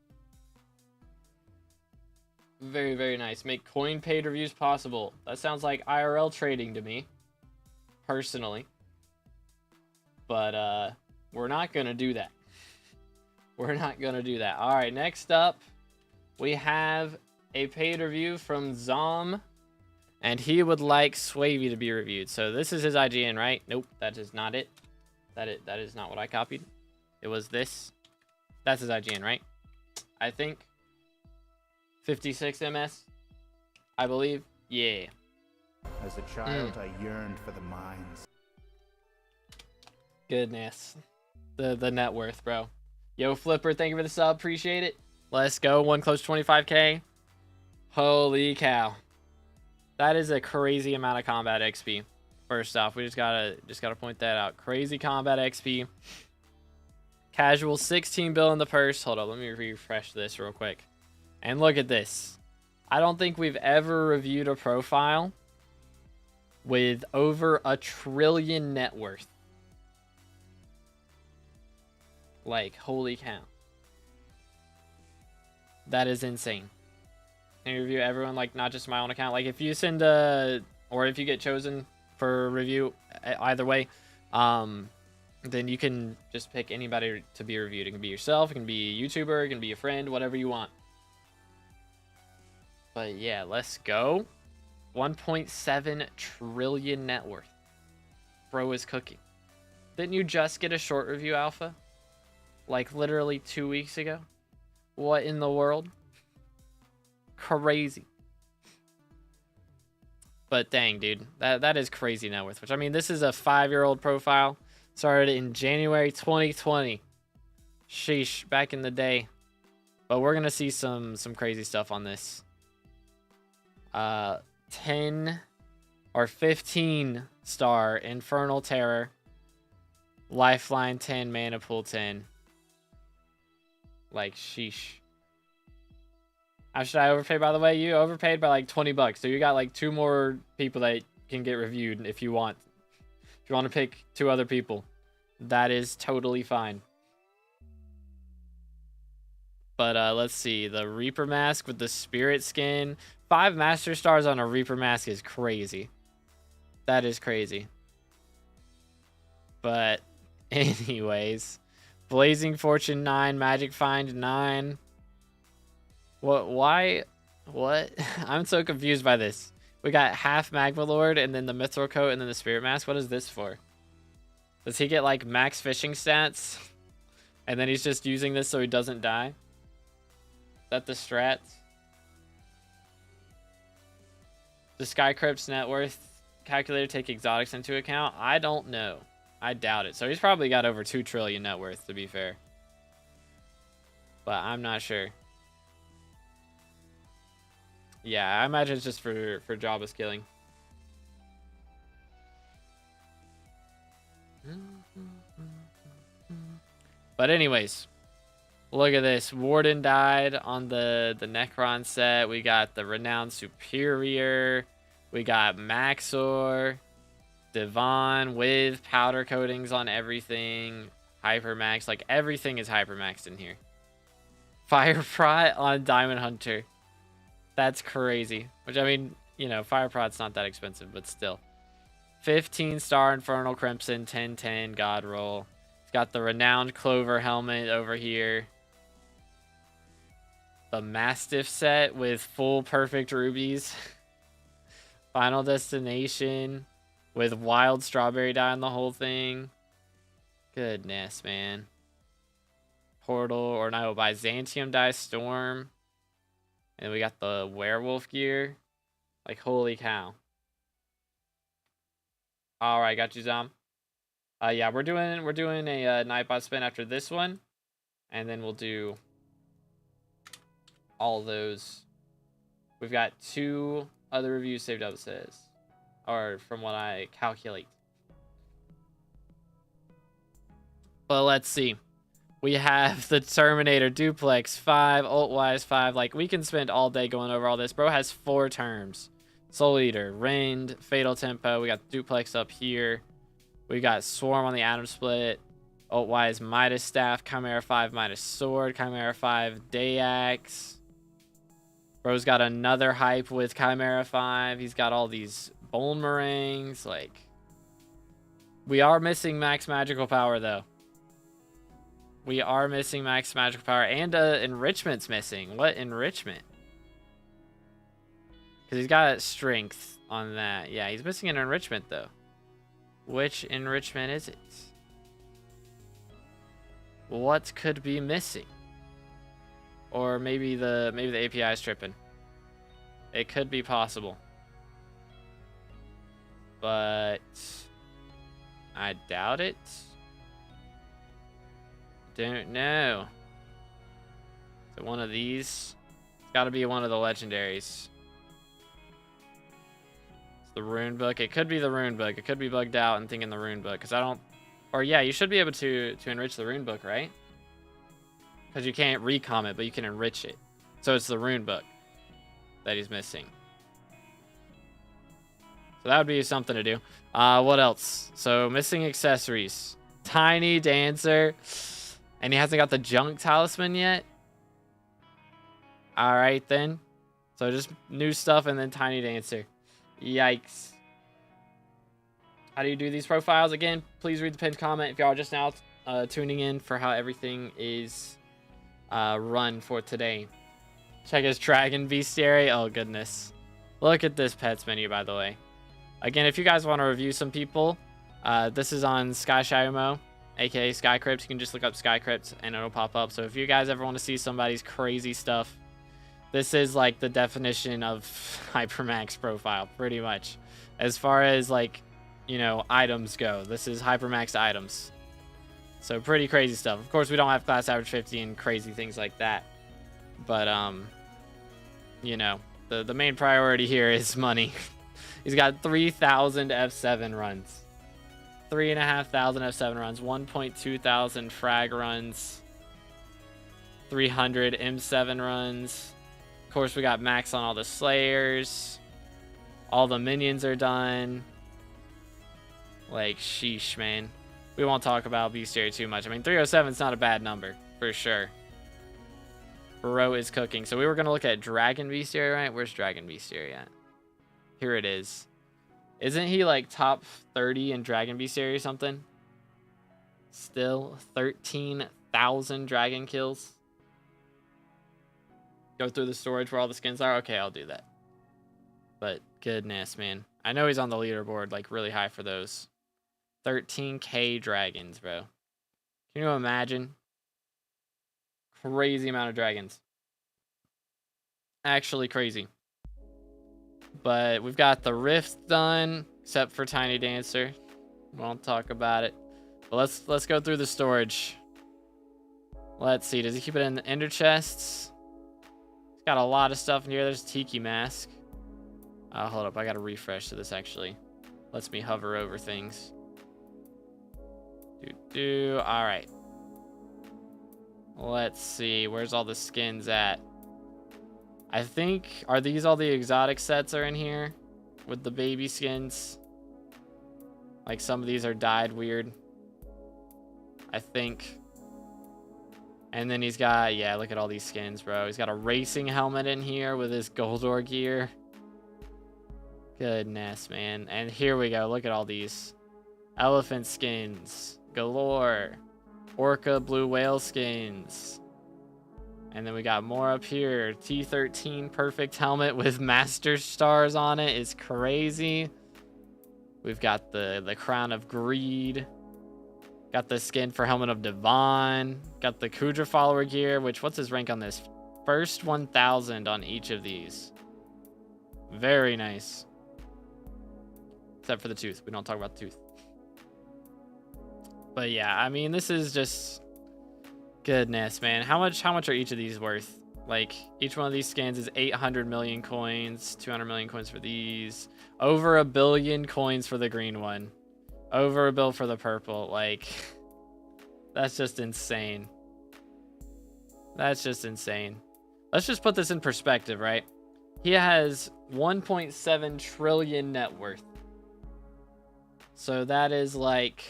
Very, very nice. Make coin paid reviews possible. That sounds like IRL trading to me. Personally. But, we're not going to do that. We're not going to do that. Alright, next up, we have a paid review from Zom. And he would like Swavy to be reviewed. So this is his IGN, right? Nope, that is not it. That is not what I copied. It was this. That's his IGN, right? I think. 56 MS, I believe. Yeah. As a child, I yearned for the mines. Goodness. The net worth, bro. Yo, Flipper, thank you for the sub. Appreciate it. Let's go. One close 25K. Holy cow. That is a crazy amount of combat XP. First off, we just gotta point that out. Crazy combat XP. Casual 16 bill in the purse. Hold on, let me refresh this real quick. And look at this. I don't think we've ever reviewed a profile with over 1 trillion net worth. Like, holy cow. That is insane. Can you review everyone, like, not just my own account? Like, if you send a... Or if you get chosen for review, either way, then you can just pick anybody to be reviewed. It can be yourself, it can be a YouTuber, it can be a friend, whatever you want. But yeah, let's go. 1.7 trillion net worth. Bro is cooking. Didn't you just get a short review alpha? Like literally 2 weeks ago? What in the world? Crazy. But dang, dude. That is crazy net worth. Which, I mean, this is a 5-year-old profile. Started in January 2020. Sheesh, back in the day. But we're going to see some crazy stuff on this. 10 or 15 star, Infernal Terror, Lifeline 10, Mana Pool 10. Like, sheesh. How should I overpay, by the way? You overpaid by like 20 bucks. So you got like 2 more people that can get reviewed if you want. If you want to pick 2 other people, that is totally fine. But let's see. The Reaper Mask with the Spirit Skin. 5 Master Stars on a Reaper Mask is crazy. That is crazy. But anyways. Blazing Fortune 9. Magic Find 9. What? Why? What? I'm so confused by this. We got half Magma Lord and then the Mithril Coat and then the Spirit Mask. What is this for? Does he get like max fishing stats? And then he's just using this so he doesn't die? Is that the strats? Does Skycrypt's net worth calculator take exotics into account? I don't know. I doubt it. So he's probably got over 2 trillion net worth, to be fair. But I'm not sure. Yeah, I imagine it's just for Jabba skilling. But anyways, look at this. Warden died on the Necron set. We got the Renowned Superior. We got Maxor. Devon with powder coatings on everything. Hypermax. Like, everything is hypermaxed in here. Fire Prot on Diamond Hunter. That's crazy. Which, I mean, you know, Fire Prot's not that expensive, but still. 15-star Infernal Crimson, 10-10 God Roll. It's got the Renowned Clover helmet over here. The Mastiff set with full perfect rubies. Final Destination with wild strawberry dye on the whole thing. Goodness, man. Portal, or no, Byzantium dye Storm. And we got the werewolf gear. Like, holy cow. Alright, got you, Zom. Yeah, we're doing a Nightbot spin after this one. And then we'll do all those. We've got 2 other reviews saved up, it says. Or from what I calculate. Well, let's see. We have the Terminator Duplex 5, Ultwise 5. Like, we can spend all day going over all this. Bro has 4 terms. Soul Eater, Rend, Fatal Tempo. We got Duplex up here. We got Swarm on the Atom Split. Ultwise Midas Staff, Chimera 5 Midas Sword, Chimera 5 Dayax. Bro's got another hype with Chimera 5. He's got all these Bone Meringues. Like, we are missing max magical power, though. We are missing max magical power. And enrichment's missing. What enrichment? Because he's got strength on that. Yeah, he's missing an enrichment, though. Which enrichment is it? What could be missing? Or maybe the API is tripping. It could be possible. But I doubt it. Don't know. Is it one of these? It's got to be one of the legendaries. It's the Rune Book. It could be the Rune Book. It could be bugged out and thinking the Rune Book. Because I don't... Or yeah, you should be able to enrich the Rune Book, right? Because you can't recom it, but you can enrich it. So it's the Rune Book that he's missing. So that would be something to do. What else? So missing accessories. Tiny Dancer. And he hasn't got the Junk Talisman yet. Alright then. So just new stuff and then Tiny Dancer. Yikes. How do you do these profiles? Again, please read the pinned comment if y'all are just now tuning in for how everything is run for today. Check his Dragon Bestiary. Oh, goodness. Look at this pets menu, by the way. Again, if you guys want to review some people, this is on Sky Shayumo, aka Skycrypt. You can just look up Skycrypt and it'll pop up. So if you guys ever want to see somebody's crazy stuff, this is like the definition of Hypermax profile, pretty much. As far as like, you know, items go, this is Hypermax items. So pretty crazy stuff. Of course, we don't have class average 50 and crazy things like that. But, you know, the main priority here is money. He's got 3,000 F7 runs. 3,500 F7 runs. 1.2 thousand frag runs. 300 M7 runs. Of course, we got max on all the Slayers. All the minions are done. Like, sheesh, man. We won't talk about Bestiary too much. I mean, 307 is not a bad number, for sure. Bro is cooking. So we were going to look at Dragon Bestiary, right? Where's Dragon Bestiary at? Here it is. Isn't he, like, top 30 in Dragon Bestiary or something? Still 13,000 dragon kills. Go through the storage where all the skins are? Okay, I'll do that. But goodness, man. I know he's on the leaderboard, like, really high for those. 13k dragons, bro. Can you imagine? Crazy amount of dragons. Actually crazy. But we've got the Rift done, except for Tiny Dancer. Won't talk about it. But let's go through the storage. Let's see. Does he keep it in the ender chests? He's got a lot of stuff in here. There's Tiki Mask. Hold up. I got to refresh to this, actually. Lets me hover over things. All right. Let's see. Where's all the skins at? I think, are these all the exotic sets are in here? With the baby skins? Like, some of these are dyed weird. I think. And then he's got, yeah, look at all these skins, bro. He's got a racing helmet in here with his Goldor gear. Goodness, man. And here we go. Look at all these. Elephant skins. Galore. Orca blue whale skins. And then we got more up here. T13 perfect helmet with master stars on it is crazy. We've got the crown of greed. Got the skin for helmet of Devon. Got the Kudra follower gear, which, what's his rank on this? First 1,000 on each of these. Very nice. Except for the tooth. We don't talk about the tooth. But yeah, I mean, this is just goodness, man. How much are each of these worth? Like, each one of these skins is 800 million coins, 200 million coins for these, over 1 billion coins for the green one, over 1 bill for the purple. Like, that's just insane. That's just insane. Let's just put this in perspective, right? He has 1.7 trillion net worth. So that is like,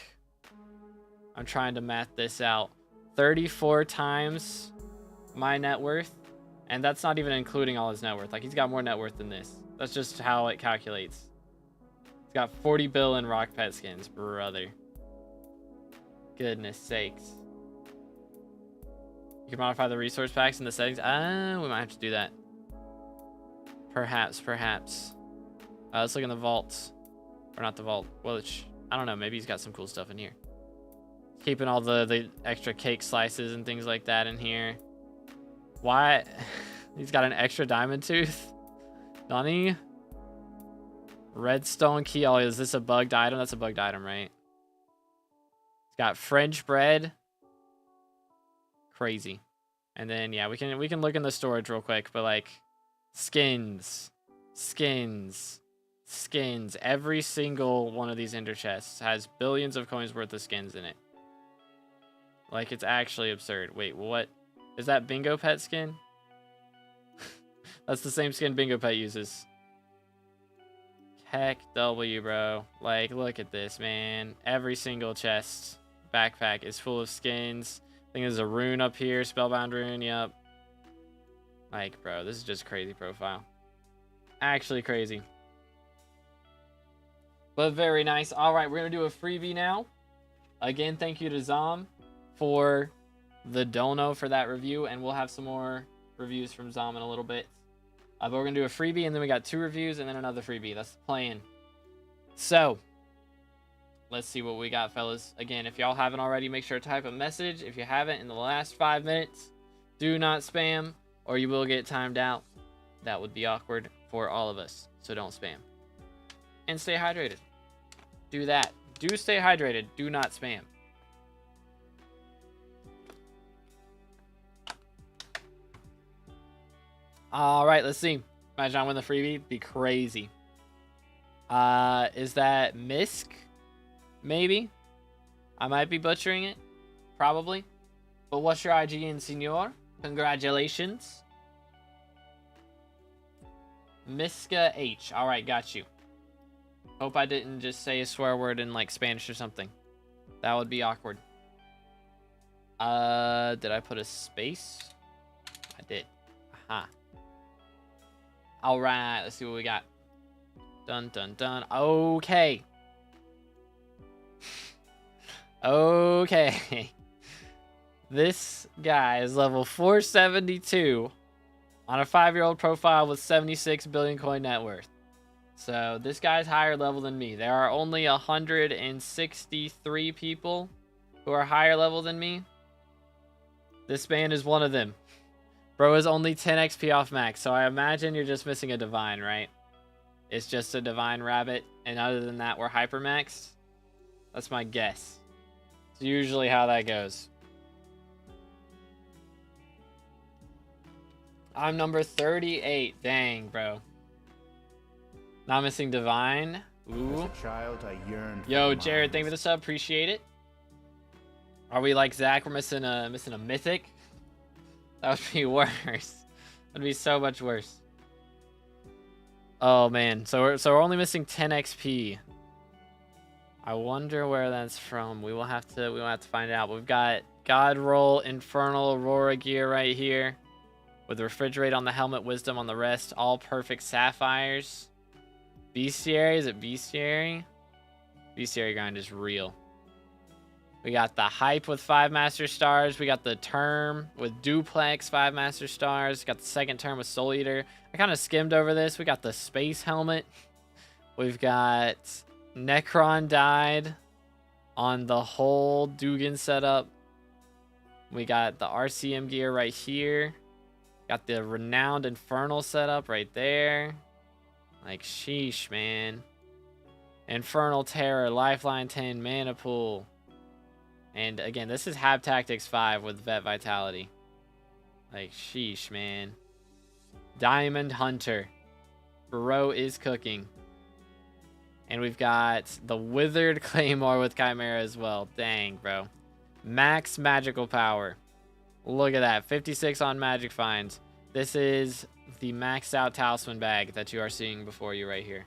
I'm trying to math this out, 34 times my net worth. And that's not even including all his net worth. Like, he's got more net worth than this. That's just how it calculates. He's got 40 bill in rock pet skins, brother. Goodness sakes. You can modify the resource packs in the settings. We might have to do that. Perhaps. Let's look in the vault. Or not the vault. Well, I don't know. Maybe he's got some cool stuff in here. Keeping all the extra cake slices and things like that in here. Why? He's got an extra diamond tooth. Donnie. Redstone key. Oh, is this a bugged item? That's a bugged item, right? He's got French bread. Crazy. And then, yeah, we can look in the storage real quick. But, like, skins. Every single one of these ender chests has billions of coins worth of skins in it. Like, it's actually absurd. Wait, what? Is that Bingo Pet skin? That's the same skin Bingo Pet uses. Heck W, bro. Like, look at this, man. Every single chest backpack is full of skins. I think there's a rune up here. Spellbound rune, yep. Like, bro, this is just crazy profile. Actually crazy. But very nice. All right, we're going to do a freebie now. Again, thank you to Zom for the dono for that review, and we'll have some more reviews from Zom in a little bit. But we're gonna do a freebie, and then we got 2 reviews and then another freebie. That's the plan. So let's see what we got, fellas. Again, if y'all haven't already, make sure to type a message. If you haven't in the last 5 minutes, do not spam or you will get timed out. That would be awkward for all of us, so don't spam. And stay hydrated. Do that. Do stay hydrated. Do not spam. All right, let's see. Imagine I win the freebie. Be crazy. Is that Misk? Maybe. I might be butchering it. Probably. But what's your IGN, senor? Congratulations. Miska H. Alright, got you. Hope I didn't just say a swear word in like Spanish or something. That would be awkward. Did I put a space? I did. Aha. Alright, let's see what we got. Dun dun dun. Okay. Okay. This guy is level 472 on a 5-year-old profile with 76 billion coin net worth. So this guy's higher level than me. There are only 163 people who are higher level than me. This man is one of them. Bro is only 10 XP off max, so I imagine you're just missing a divine, right? It's just a divine rabbit, and other than that, we're hyper maxed. That's my guess. It's usually how that goes. I'm number 38. Dang, bro. Not missing divine. Ooh. As a child, I yearned for Yo, the Jared, thank you for mines. the sub. Appreciate it. Are we like Zach? We're missing a mythic. That would be worse. That'd be so much worse. Oh man, so we're only missing 10 XP. I wonder where that's from. We will have to find out. But we've got God Roll, Infernal Aurora gear right here, with Refrigerate on the helmet, Wisdom on the rest, all perfect sapphires. Bestiary, is it Bestiary? Bestiary grind is real. We got the Hype with 5 Master Stars. We got the Term with Duplex, 5 Master Stars. Got the second Term with Soul Eater. I kind of skimmed over this. We got the Space Helmet. We've got Necron died on the whole Dugan setup. We got the RCM gear right here. Got the Renowned Infernal setup right there. Like, sheesh, man. Infernal Terror, Lifeline 10, Mana Pool. And again, this is Hab Tactics 5 with Vet Vitality. Like, sheesh, man. Diamond Hunter. Bro is cooking. And we've got the Withered Claymore with Chimera as well. Dang, bro. Max magical power. Look at that. 56 on magic finds. This is the maxed out talisman bag that you are seeing before you right here.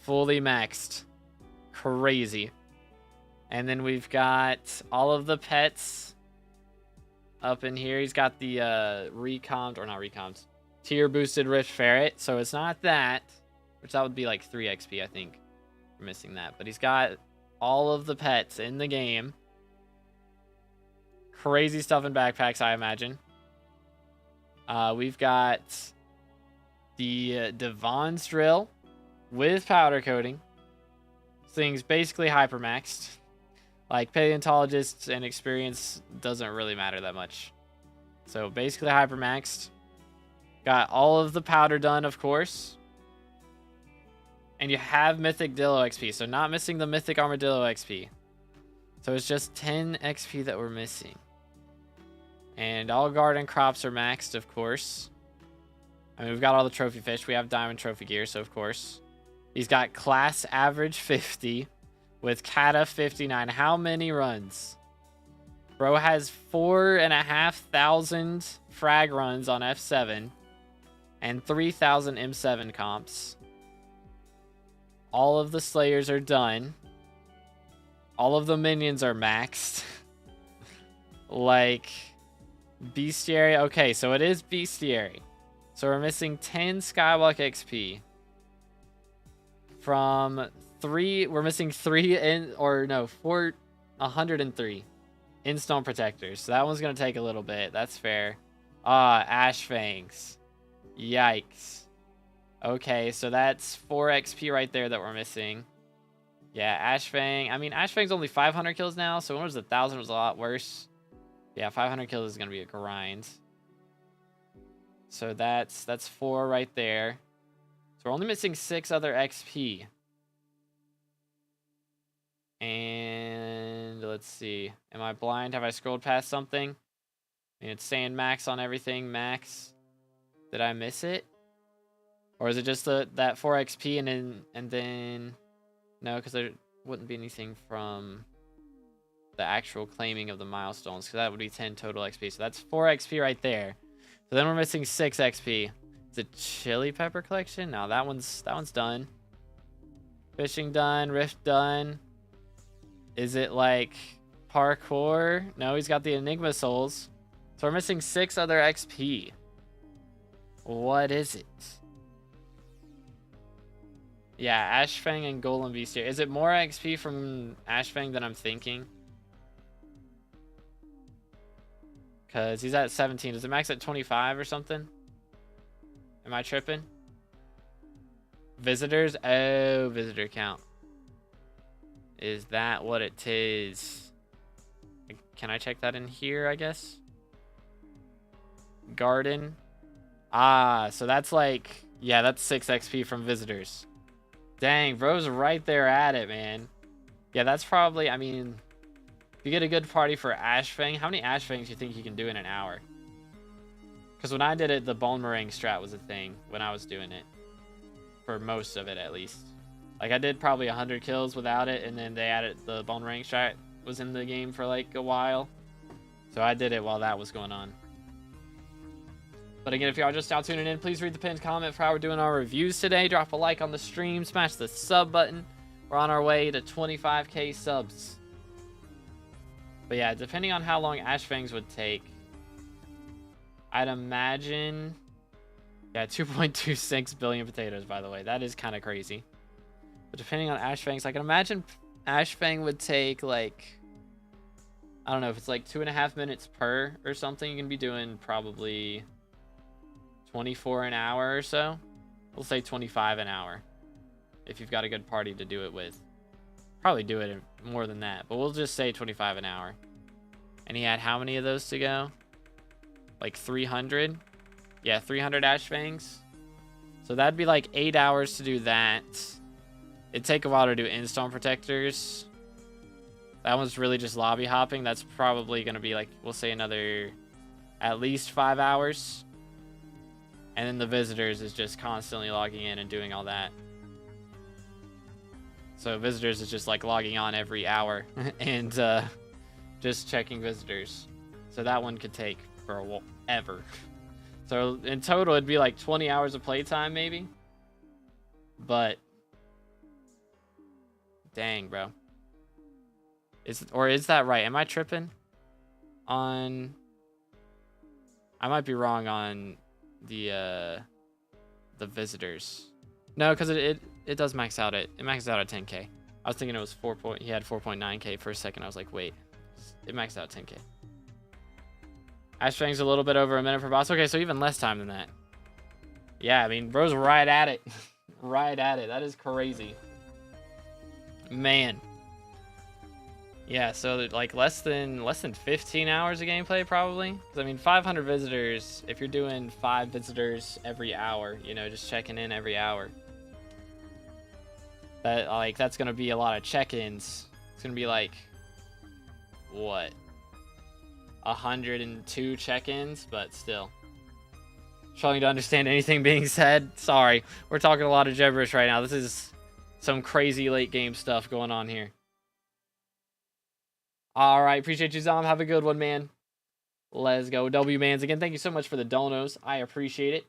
Fully maxed. Crazy. And then we've got all of the pets up in here. He's got the recomped, or not recomped, tier boosted Rift Ferret. So it's not that, which that would be like 3 XP, I think. We're missing that. But he's got all of the pets in the game. Crazy stuff in backpacks, I imagine. We've got the Devon's Drill with powder coating. This thing's basically hypermaxed. Like, paleontologists and experience doesn't really matter that much. So basically hypermaxed. Got all of the powder done, of course. And you have Mythic Dillo XP, so not missing the Mythic Armadillo XP. So it's just 10 XP that we're missing. And all garden crops are maxed, of course. I mean, we've got all the trophy fish. We have diamond trophy gear, so of course. He's got class average 50 with kata 59. How many runs? Bro has 4,500 frag runs on F7 and 3,000 M7 comps. All of the slayers are done. All of the minions are maxed. Like, bestiary. Okay, so it is bestiary. So we're missing 10 Skyblock XP. From 3, we're missing 103 in-stone protectors. So that one's going to take a little bit. That's fair. Ash Fangs. Yikes. Okay, so that's 4 XP right there that we're missing. Yeah, Ash Fang. I mean, Ash Fang's only 500 kills now, so when it was 1,000, it was a lot worse. Yeah, 500 kills is going to be a grind. So that's 4 right there. So we're only missing 6 other XP. And let's see. Am I blind? Have I scrolled past something? I mean, it's saying max on everything. Max. Did I miss it? Or is it just that 4 XP and then no, because there wouldn't be anything from the actual claiming of the milestones, because that would be 10 total XP. So that's 4 XP right there. So then we're missing 6 XP. Is it chili pepper collection? No, that one's done. Fishing done, rift done. Is it like parkour? No, he's got the Enigma souls. So we're missing 6 other XP. What is it? Yeah, Ashfang and Golem Beast here. Is it more XP from Ashfang than I'm thinking? Because he's at 17. Does it max at 25 or something? Am I tripping? Visitors? Oh, visitor count. Is that what it is? Can I check that in here, I guess? Garden. Ah, so that's like... Yeah, that's 6 XP from visitors. Dang, bro's right there at it, man. Yeah, that's probably... I mean... If you get a good party for Ashfang, how many Ashfangs do you think you can do in an hour? Because when I did it, the Bone Meringue strat was a thing when I was doing it. For most of it, at least. Like, I did probably 100 kills without it, and then they added the Bone Meringue strat was in the game for, like, a while. So I did it while that was going on. But again, if y'all just now tuning in, please read the pinned comment for how we're doing our reviews today. Drop a like on the stream, smash the sub button. We're on our way to 25k subs. But yeah, depending on how long Ashfangs would take, I'd imagine... Yeah, 2.26 billion potatoes, by the way. That is kind of crazy. But depending on Ashfangs, I can imagine Ashfang would take, like... I don't know, if it's like 2.5 minutes per or something, you can be doing probably 24 an hour or so. We'll say 25 an hour. If you've got a good party to do it with. Probably do it more than that, but we'll just say 25 an hour. And he had how many of those to go? Like 300? Yeah, 300 Ashfangs. So that'd be like 8 hours to do that. It'd take a while to do Endstone Protectors. That one's really just lobby hopping. That's probably going to be like, we'll say another at least 5 hours. And then the visitors is just constantly logging in and doing all that. So visitors is just like logging on every hour and just checking visitors. So that one could take forever. So in total, it'd be like 20 hours of playtime maybe. But dang, bro. Is that right? Am I tripping on... I might be wrong on the visitors. No, because it does max out at 10k. I was thinking it was he had 4.9k for a second. I was like, wait, it maxed out at 10k. Ashfang's a little bit over a minute per boss. Okay, so even less time than that. Yeah, I mean, bro's right at it. Right at it. That is crazy. Man. Yeah, so like less than 15 hours of gameplay probably. 'Cause I mean, 500 visitors, if you're doing 5 visitors every hour, you know, just checking in every hour. That's gonna be a lot of check-ins. It's gonna be like, what? 102 check-ins, but still. Struggling to understand anything being said. Sorry, we're talking a lot of gibberish right now. This is some crazy late game stuff going on here. All right, appreciate you, Zom. Have a good one, man. Let's go. W-Mans again. Thank you so much for the donos. I appreciate it.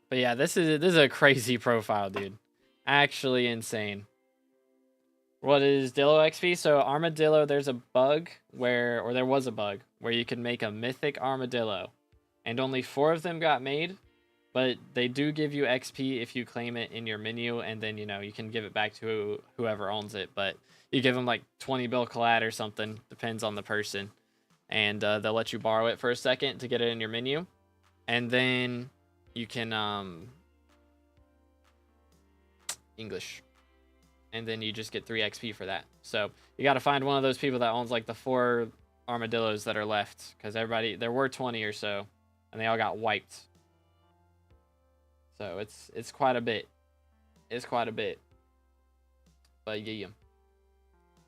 But yeah, this is a crazy profile, dude. Actually insane. What is Dillo XP? So Armadillo, there's a bug there was a bug where you can make a mythic Armadillo. And only 4 of them got made. But they do give you XP if you claim it in your menu, and then, you know, you can give it back to whoever owns it. But you give them like 20 bill collat or something, depends on the person. And they'll let you borrow it for a second to get it in your menu. And then you can, English. And then you just get 3 XP for that. So you got to find one of those people that owns like the 4 armadillos that are left. Because there were 20 or so, and they all got wiped. So it's quite a bit. It's quite a bit. But yeah.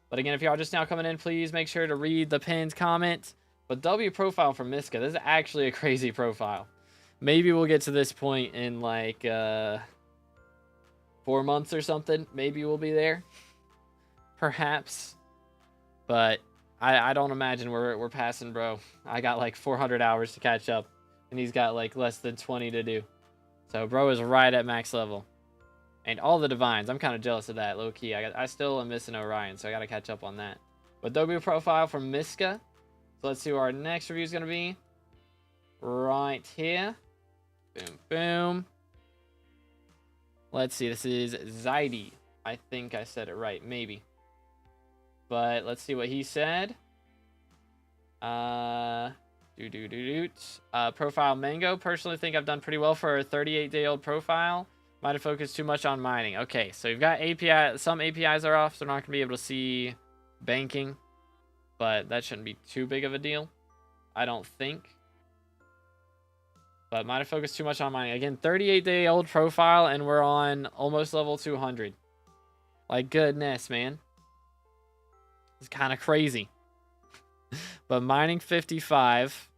But again, if y'all just now coming in, please make sure to read the pinned comment. But W profile from Miska. This is actually a crazy profile. Maybe we'll get to this point in like 4 months or something. Maybe we'll be there. Perhaps. But I don't imagine we're passing bro. I got like 400 hours to catch up. And he's got like less than 20 to do. So bro is right at max level. And all the divines. I'm kind of jealous of that, low key. I still am missing Orion, so I got to catch up on that. Adobe profile from Miska. So let's see where our next review is going to be. Right here. Boom, boom. Let's see. This is Zaidi. I think I said it right. Maybe. But let's see what he said. Profile Mango. Personally think I've done pretty well for a 38-day-old profile. Might have focused too much on mining. Okay, so you've got API. Some APIs are off, so we're not going to be able to see banking. But that shouldn't be too big of a deal, I don't think. But might have focused too much on mining. Again, 38-day-old profile, and we're on almost level 200. Like, goodness, man. It's kind of crazy. But mining 55.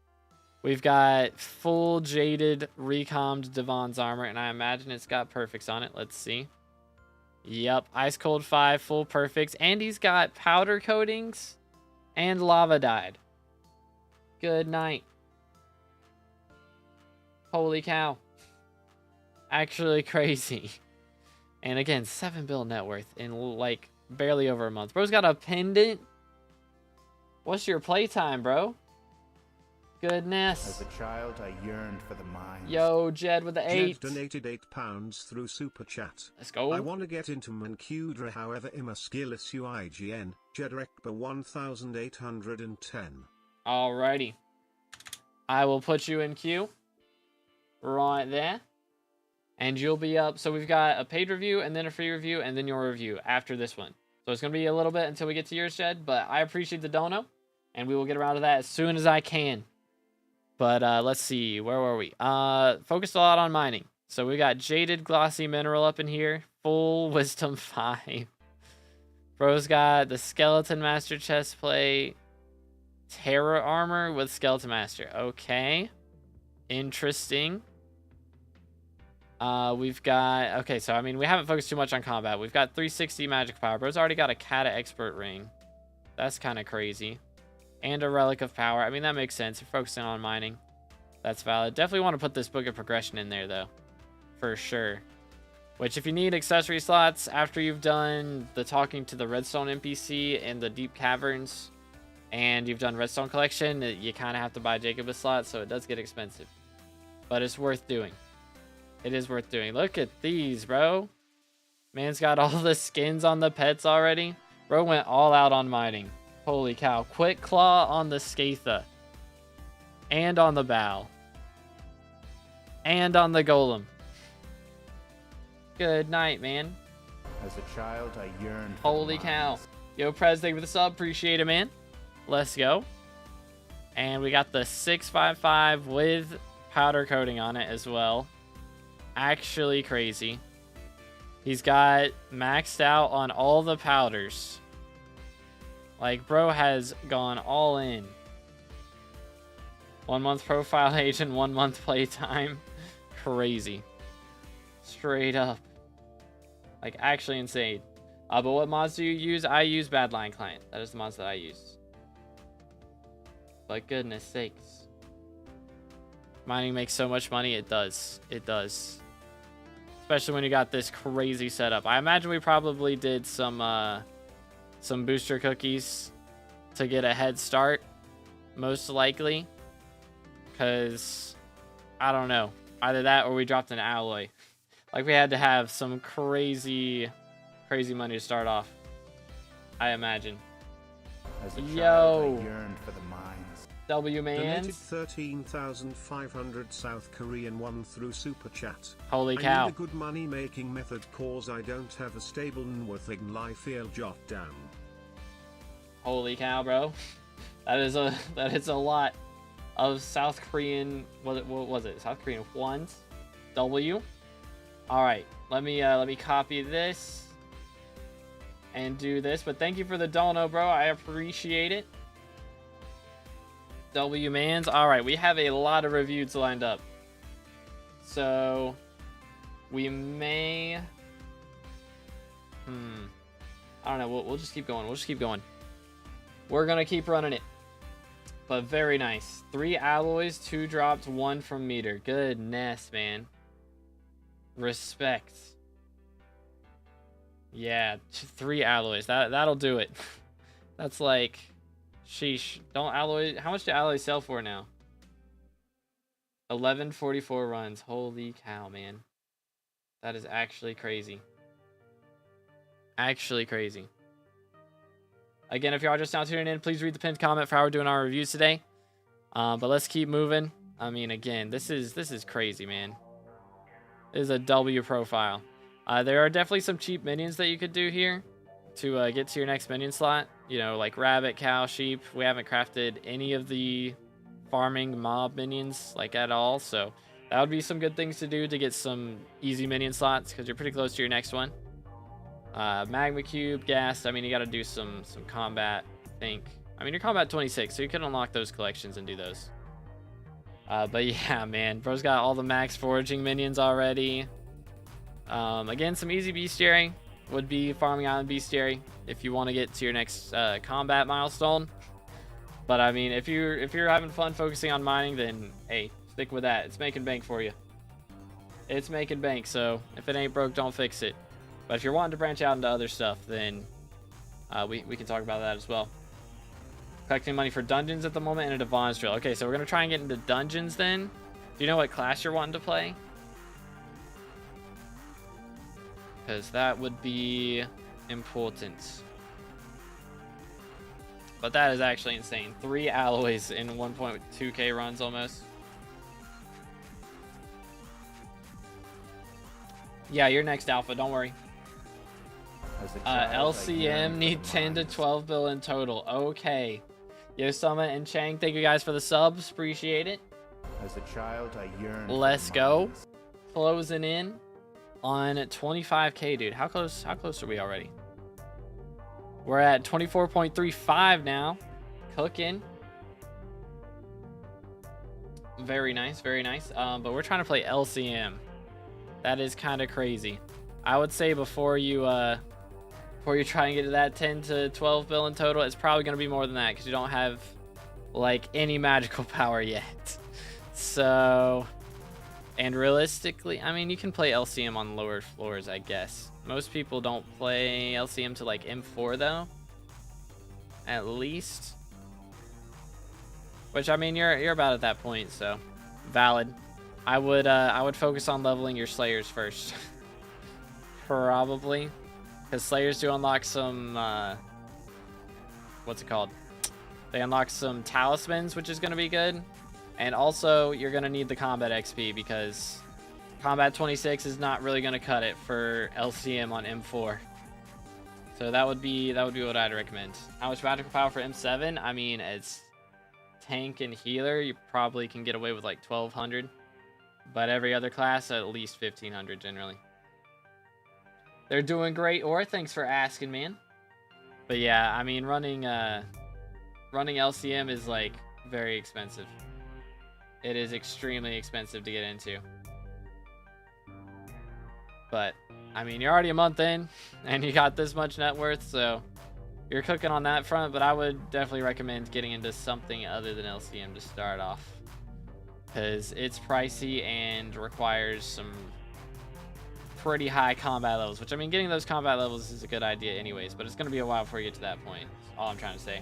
We've got full jaded recommed Devon's armor, and I imagine it's got perfects on it. Let's see. Yep, ice cold 5, full perfects, and he's got powder coatings and lava dyed. Good night. Holy cow. Actually crazy. And again, 7 bill net worth in like barely over a month. Bro's got a pendant. What's your playtime, bro? Goodness. As a child, I yearned for the mines. Yo, Jed with the 8. Jed donated £8 through Super Chat. Let's go. I want to get into Mancudra, however, I'm a skillless UIGN. Jedrekba 1810. Alrighty. I will put you in queue. Right there. And you'll be up. So we've got a paid review, and then a free review, and then your review after this one. So it's going to be a little bit until we get to yours, Jed. But I appreciate the dono. And we will get around to that as soon as I can. But let's see, where were we? Focused a lot on mining. So we got Jaded Glossy Mineral up in here. Full Wisdom 5. Bro's got the Skeleton Master Chestplate. Terra Armor with Skeleton Master. Okay. Interesting. We've got... Okay, so I mean, we haven't focused too much on combat. We've got 360 Magic Power. Bro's already got a Kata Expert Ring. That's kind of crazy. And a Relic of Power. I mean, that makes sense. You're focusing on mining. That's valid. Definitely want to put this Book of Progression in there, though. For sure. Which, if you need accessory slots after you've done the talking to the Redstone NPC and the Deep Caverns, and you've done Redstone Collection, you kind of have to buy Jacobus slots, so it does get expensive. But it's worth doing. It is worth doing. Look at these, bro. Man's got all the skins on the pets already. Bro went all out on mining. Holy cow. Quick Claw on the Skatha. And on the Bow. And on the Golem. Good night, man. As a child, I yearned for Holy the cow. mines. Yo, Prez, thank you for the sub. Appreciate it, man. Let's go. And we got the 655 with powder coating on it as well. Actually crazy. He's got maxed out on all the powders. Like, bro has gone all in. 1 month profile age and 1 month playtime. Crazy. Straight up. Like, actually insane. But what mods do you use? I use Badline Client. That is the mods that I use. But goodness sakes. Mining makes so much money. It does. It does. Especially when you got this crazy setup. I imagine we probably did some booster cookies to get a head start. Most likely. Because, I don't know. Either that or we dropped an alloy. Like, we had to have some crazy money to start off. I imagine. As a Yo. child, I yearned for the mines. W Donated man. 13,500 South Korean won through Super Chat. Holy I cow. need a good money making method cause I don't have a stable worthing life jot down. Holy cow, bro. That is a lot of South Korean, what was it? South Korean ones? W. All right, let me copy this and do this. But thank you for the dono, bro. I appreciate it. W mans. All right, we have a lot of reviews lined up. So we may, I don't know. We'll just keep going. We'll just keep going. We're gonna keep running it. But very nice. 3 alloys, 2 dropped, 1 from meter. Goodness, man. Respect. Yeah, 3 alloys. That'll do it. That's like, sheesh. Don't alloy. How much do alloys sell for now? 1144 runs. Holy cow, man. That is actually crazy. Actually crazy. Again, if y'all are just now tuning in, please read the pinned comment for how we're doing our reviews today. But let's keep moving. I mean, again, this is crazy, man. This is a W profile. There are definitely some cheap minions that you could do here to get to your next minion slot. You know, like rabbit, cow, sheep. We haven't crafted any of the farming mob minions like at all, so that would be some good things to do to get some easy minion slots because you're pretty close to your next one. Magma cube, gas. I mean, you got to do some combat, I think. I mean, you're combat 26, so you could unlock those collections and do those. But yeah, man, bro's got all the max foraging minions already. Again, some easy bestiary would be farming island bestiary if you want to get to your next combat milestone. But I mean, if you're having fun focusing on mining, then hey, stick with that. It's making bank for you. It's making bank, so if it ain't broke, don't fix it. But if you're wanting to branch out into other stuff, then we can talk about that as well. Collecting money for dungeons at the moment and a Devon's drill. Okay, so we're going to try and get into dungeons then. Do you know what class you're wanting to play? Because that would be important. But that is actually insane. 3 alloys in 1.2k runs almost. Yeah, you're next, Alpha. Don't worry. LCM need 10 to 12 bill in total. Okay. Yosama and Chang, thank you guys for the subs. Appreciate it. As a child, I yearned. Let's go. Closing in on 25k, dude. How close are we already? We're at 24.35 now. Cooking. Very nice, very nice. But we're trying to play LCM. That is kind of crazy. I would say before you try and get to that 10 to 12 bill in total, it's probably going to be more than that because you don't have like any magical power yet. So, and realistically, I mean, you can play LCM on lower floors, I guess. Most people don't play LCM to like M4 though. At least. Which, I mean, you're about at that point, so valid. I would focus on leveling your Slayers first. Probably. Because Slayers do unlock some, what's it called? They unlock some talismans, which is going to be good. And also, you're going to need the combat XP because combat 26 is not really going to cut it for LCM on M4. So that would be what I'd recommend. How much magical power for M7? I mean, as tank and healer, you probably can get away with like 1200. But every other class, at least 1500 generally. They're doing great, or thanks for asking, man. But yeah, I mean, running LCM is like very expensive. It is extremely expensive to get into. But I mean, you're already a month in, and you got this much net worth, so you're cooking on that front. But I would definitely recommend getting into something other than LCM to start off, because it's pricey and requires some pretty high combat levels, which I mean, getting those combat levels is a good idea anyways, but it's going to be a while before you get to that point. That's all I'm trying to say.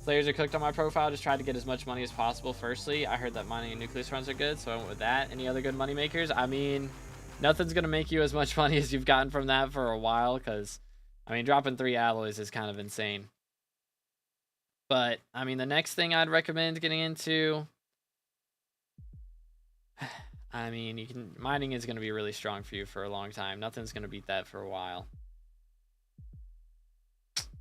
Slayers are cooked on my profile. Just try to get as much money as possible. Firstly, I heard that mining and nucleus runs are good, so I went with that. Any other good money makers? I mean, nothing's going to make you as much money as you've gotten from that for a while, because I mean, dropping 3 alloys is kind of insane. But I mean, the next thing I'd recommend getting into, I mean, mining is going to be really strong for you for a long time. Nothing's going to beat that for a while.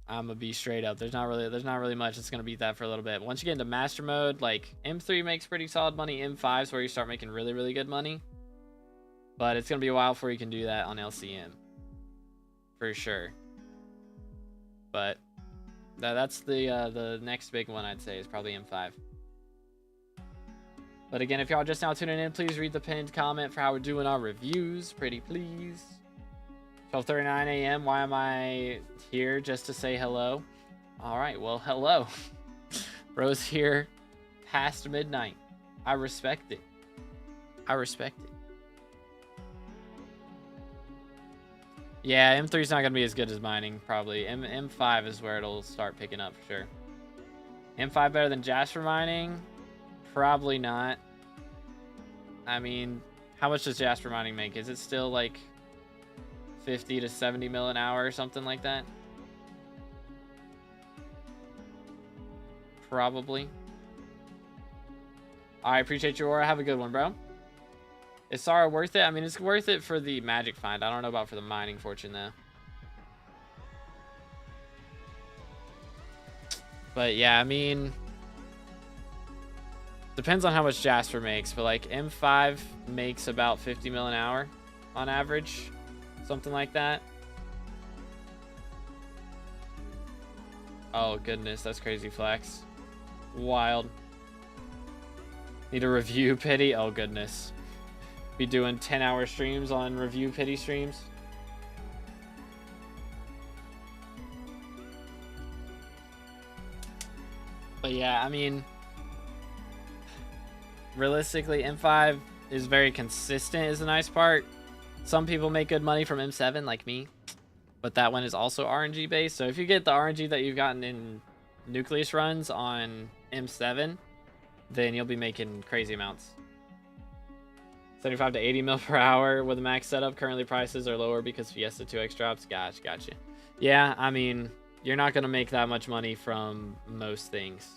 I'm gonna be straight up. There's not really much that's gonna beat that for a little bit. Once you get into master mode, like M3 makes pretty solid money. M5 is where you start making really, really good money. But it's gonna be a while before you can do that on LCM, for sure. But that's the next big one I'd say is probably M5. But again, if y'all just now tuning in, please read the pinned comment for how we're doing our reviews. Pretty please. 12:39 a.m. Why am I here? Just to say hello? Alright, well, hello. Bro's here past midnight. I respect it. I respect it. Yeah, M3's not going to be as good as mining, probably. M5 is where it'll start picking up, for sure. M5 better than Jasper mining? Probably not. I mean, how much does Jasper mining make? Is it still like 50 to 70 mil an hour or something like that? Probably. I appreciate your aura. Have a good one, bro. Is Sara worth it? I mean, it's worth it for the magic find. I don't know about for the mining fortune, though. But yeah, I mean, depends on how much Jasper makes. But like M5 makes about 50 mil an hour on average. Something like that. Oh, goodness. That's crazy flex. Wild. Need a review pity? Oh, goodness. Be doing 10-hour streams on review pity streams. But yeah, I mean, realistically, M5 is very consistent is the nice part. Some people make good money from M7 like me, but that one is also RNG based. So if you get the RNG that you've gotten in Nucleus runs on M7, then you'll be making crazy amounts. 75 to 80 mil per hour with a max setup. Currently prices are lower because Fiesta 2X drops. Gotcha. Yeah, I mean, you're not going to make that much money from most things.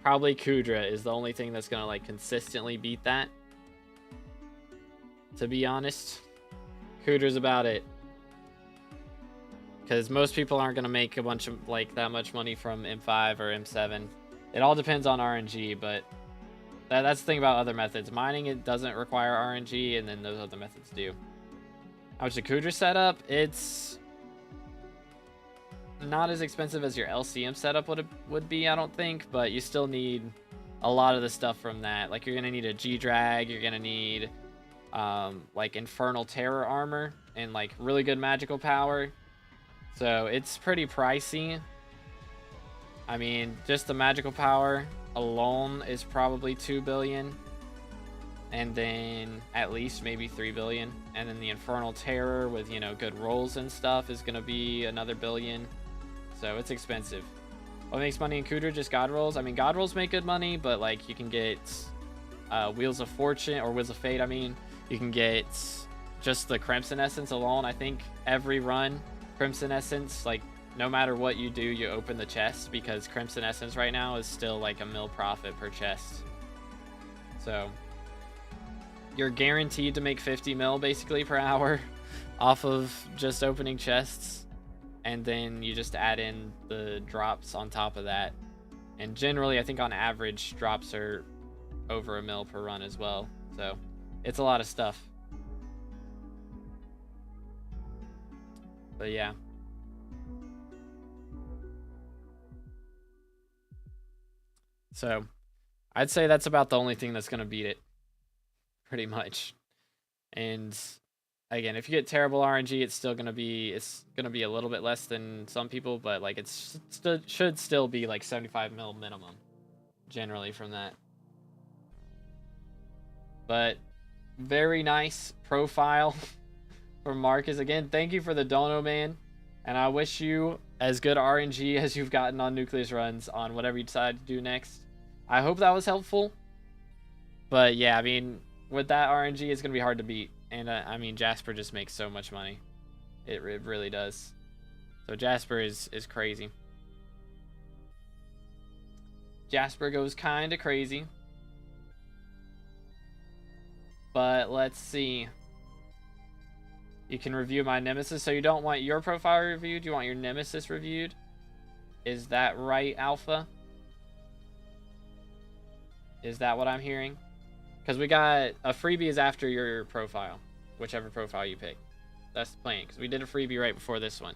Probably Kudra is the only thing that's going to like consistently beat that. To be honest, Kudra's about it. Because most people aren't going to make a bunch of like that much money from M5 or M7. It all depends on RNG, but that's the thing about other methods. Mining, it doesn't require RNG, and then those other methods do. How much the Kudra setup? It's not as expensive as your LCM setup would be, I don't think, but you still need a lot of the stuff from that. Like, you're going to need a G-Drag, you're going to need like Infernal Terror armor, and like really good magical power. So it's pretty pricey. I mean, just the magical power alone is probably 2 billion, and then at least maybe 3 billion, and then the Infernal Terror with, you know, good rolls and stuff is gonna be another billion. So it's expensive. What makes money in Kudra? Just god rolls. I mean, god rolls make good money, but like you can get Wheels of Fortune, or Wheels of Fate, I mean. You can get just the Crimson Essence alone. I think every run Crimson Essence, like, no matter what you do, you open the chest, because Crimson Essence right now is still like a mil profit per chest. So you're guaranteed to make 50 mil basically per hour off of just opening chests, and then you just add in the drops on top of that. And generally, I think on average, drops are over a mil per run as well. So it's a lot of stuff. But yeah. So I'd say that's about the only thing that's going to beat it, pretty much. And again, if you get terrible RNG, it's going to be a little bit less than some people, but like should still be like 75 mil minimum generally from that. But very nice profile from Marcus. Again, thank you for the dono, man. And I wish you as good RNG as you've gotten on Nucleus runs on whatever you decide to do next. I hope that was helpful. But yeah, I mean, with that RNG, it's going to be hard to beat. And I mean, Jasper just makes so much money. It really does. So Jasper is crazy. Jasper goes kind of crazy. But let's see. You can review my Nemesis. So you don't want your profile reviewed, you want your Nemesis reviewed? Is that right, Alpha? Is that what I'm hearing? Because we got a freebie is after your profile, whichever profile you pick. That's the plan, because we did a freebie right before this one.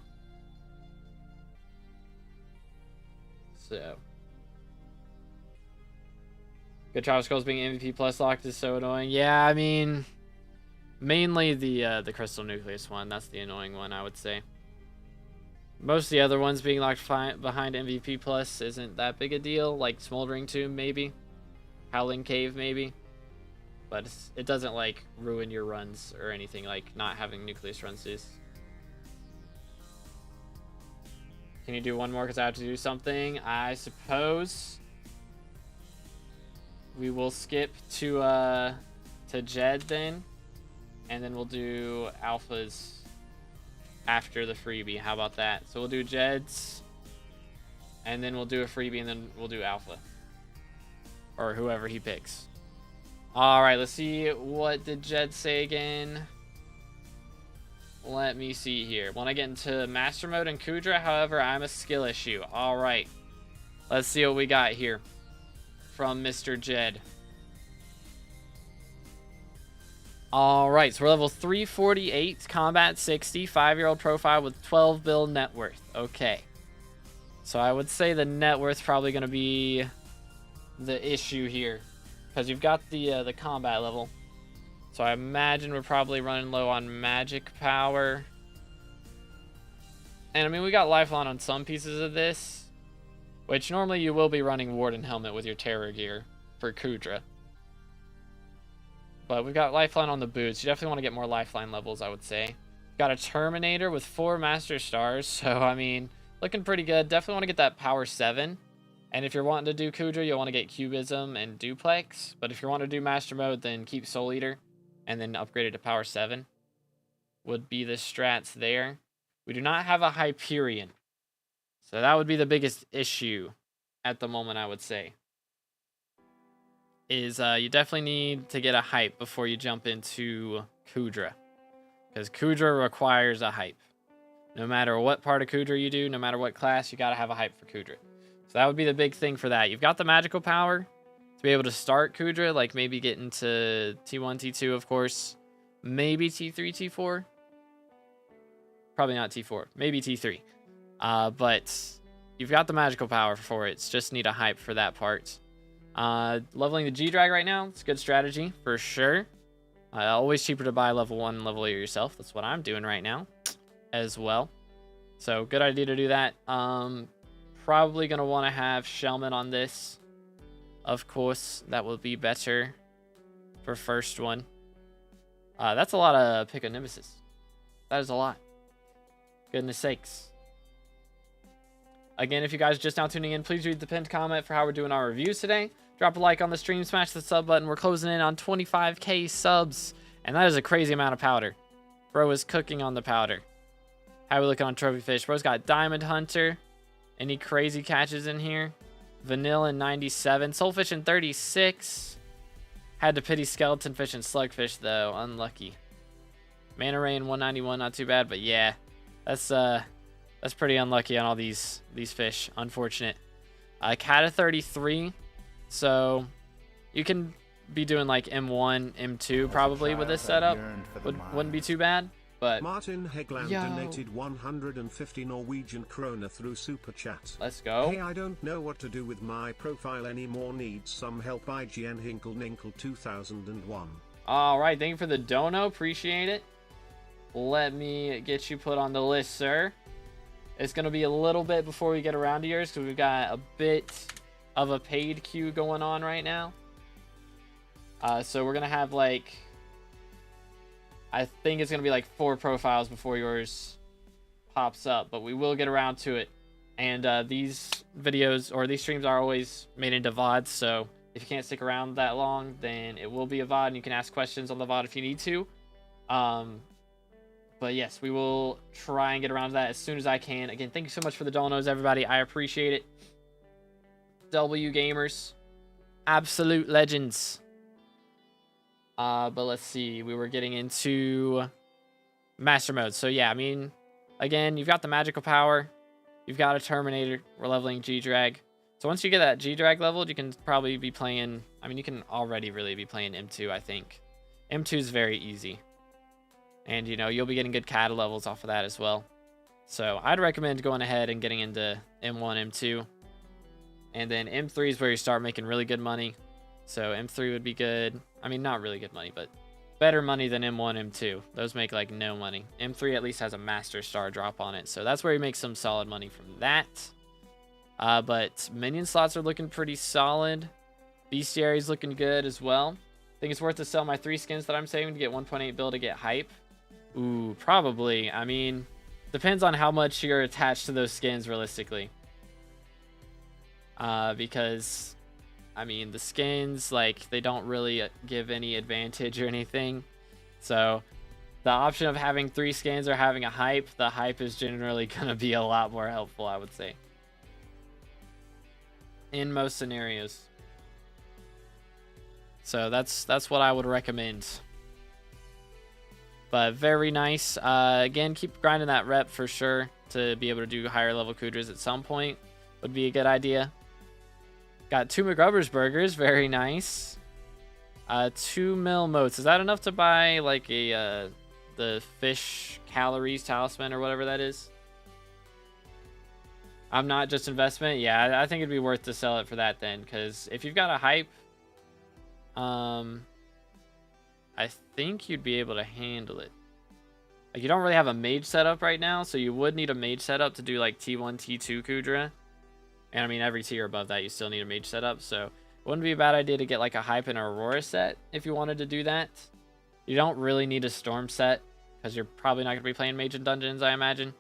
So Good Travel Scrolls being MVP plus locked is so annoying. Yeah, I mean, mainly the Crystal Nucleus one. That's the annoying one, I would say. Most of the other ones being locked behind MVP plus isn't that big a deal. Like Smoldering Tomb, maybe. Howling Cave, maybe. But it doesn't, like, ruin your runs or anything like not having Nucleus runs is. Can you do one more because I have to do something? I suppose we will skip to Jed then, and then we'll do alphas after the freebie. How about that? So we'll do Jed's, and then we'll do a freebie, and then we'll do alpha, or whoever he picks. All right, let's see. What did Jed say again? Let me see here. When I get into Master Mode and Kudra, however, I'm a skill issue. All right. Let's see what we got here from Mr. Jed. All right, so we're level 348, combat 60, 5-year-old profile with 12 bill net worth. Okay. So I would say the net worth's probably going to be the issue here, because you've got the combat level. So I imagine we're probably running low on magic power. And I mean, we got lifeline on some pieces of this, which normally you will be running Warden Helmet with your Terror gear for Kudra. But we've got lifeline on the boots. You definitely want to get more lifeline levels, I would say. Got a Terminator with 4 Master Stars. So, I mean, looking pretty good. Definitely want to get that power 7. And if you're wanting to do Kudra, you'll want to get Cubism and Duplex. But if you want to do Master Mode, then keep Soul Eater and then upgrade it to power 7. Would be the strats there. We do not have a Hyperion. So that would be the biggest issue at the moment, I would say. Is you definitely need to get a hype before you jump into Kudra. Because Kudra requires a hype. No matter what part of Kudra you do, no matter what class, you got to have a hype for Kudra. So that would be the big thing for that. You've got the magical power to be able to start Kudra, like maybe get into T1, T2, of course. Maybe T3, T4. Probably not T4. Maybe T3. But you've got the magical power for it. Just need a hype for that part. Leveling the G-Drag right now. It's a good strategy for sure. Always cheaper to buy level 1 level yourself. That's what I'm doing right now as well. So good idea to do that. Probably going to want to have Shellman on this. Of course, that will be better for first one. That's a lot of pick a Nemesis. That is a lot. Goodness sakes. Again, if you guys are just now tuning in, please read the pinned comment for how we're doing our reviews today. Drop a like on the stream, smash the sub button. We're closing in on 25k subs, and that is a crazy amount of powder. Bro is cooking on the powder. How we looking on Trophy Fish? Bro's got Diamond Hunter. Any crazy catches in here? Vanilla in 97. Soulfish in 36. Had to pity Skeleton Fish and Slugfish, though. Unlucky. Manta Ray in 191. Not too bad, but yeah. That's pretty unlucky on all these fish. Unfortunate. Cat 33. So you can be doing like M1, M2 probably with this setup. Wouldn't be too bad. But Martin Hegland donated 150 Norwegian kroner through Super Chat. Let's go. Hey, I don't know what to do with my profile anymore. Needs some help. IGN Hinkle Ninkle 2001. Alright, thank you for the dono. Appreciate it. Let me get you put on the list, sir. It's going to be a little bit before we get around to yours because we've got a bit of a paid queue going on right now. So we're going to have like... I think it's going to be like 4 profiles before yours pops up, but we will get around to it. And these videos or these streams are always made into VODs, so if you can't stick around that long, then it will be a VOD, and you can ask questions on the VOD if you need to. But yes, we will try and get around to that as soon as I can. Again, thank you so much for the donos, everybody. I appreciate it. W Gamers. Absolute legends. But let's see. We were getting into Master Mode. So yeah, I mean, again, you've got the magical power. You've got a Terminator. We're leveling G-Drag. So once you get that G-Drag leveled, you can probably be playing... I mean, you can already really be playing M2, I think. M2 is very easy. And, you know, you'll be getting good CAD levels off of that as well. So I'd recommend going ahead and getting into M1, M2. And then M3 is where you start making really good money. So M3 would be good. I mean, not really good money, but better money than M1, M2. Those make like no money. M3 at least has a Master Star drop on it, so that's where you make some solid money from that. But minion slots are looking pretty solid. Bestiary's looking good as well. I think it's worth to sell my 3 skins that I'm saving to get 1.8 bill to get hype. Ooh, probably. I mean, depends on how much you're attached to those skins realistically. Because, I mean, the skins, like, they don't really give any advantage or anything. So, the option of having 3 skins or having a hype, the hype is generally going to be a lot more helpful, I would say. In most scenarios. So that's what I would recommend. But very nice. Again, keep grinding that rep for sure to be able to do higher level Kudras at some point. Would be a good idea. Got 2 McGrubbers burgers. Very nice. 2 mil motes. Is that enough to buy like a the fish calories talisman or whatever that is? I'm not just investment. Yeah, I think it'd be worth to sell it for that then. Because if you've got a hype, I think you'd be able to handle it. Like, you don't really have a mage setup right now, so you would need a mage setup to do like T1, T2 Kudra. And I mean, every tier above that, you still need a mage setup. So it wouldn't be a bad idea to get like a hype and Aurora set if you wanted to do that. You don't really need a storm set because you're probably not going to be playing mage in dungeons, I imagine.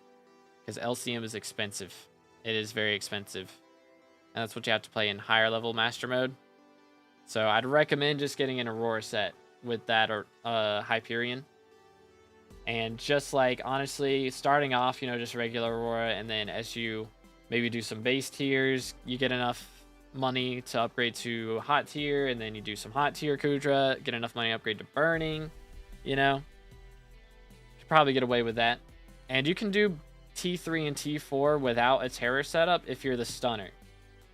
Because LCM is expensive. It is very expensive. And that's what you have to play in higher level master mode. So I'd recommend just getting an Aurora set with that or Hyperion. And just like, honestly, starting off, you know, just regular Aurora, and then as you maybe do some base tiers, you get enough money to upgrade to hot tier, and then you do some hot tier Kudra, get enough money to upgrade to burning, you know. You could probably get away with that. And you can do T3 and T4 without a terror setup if you're the stunner.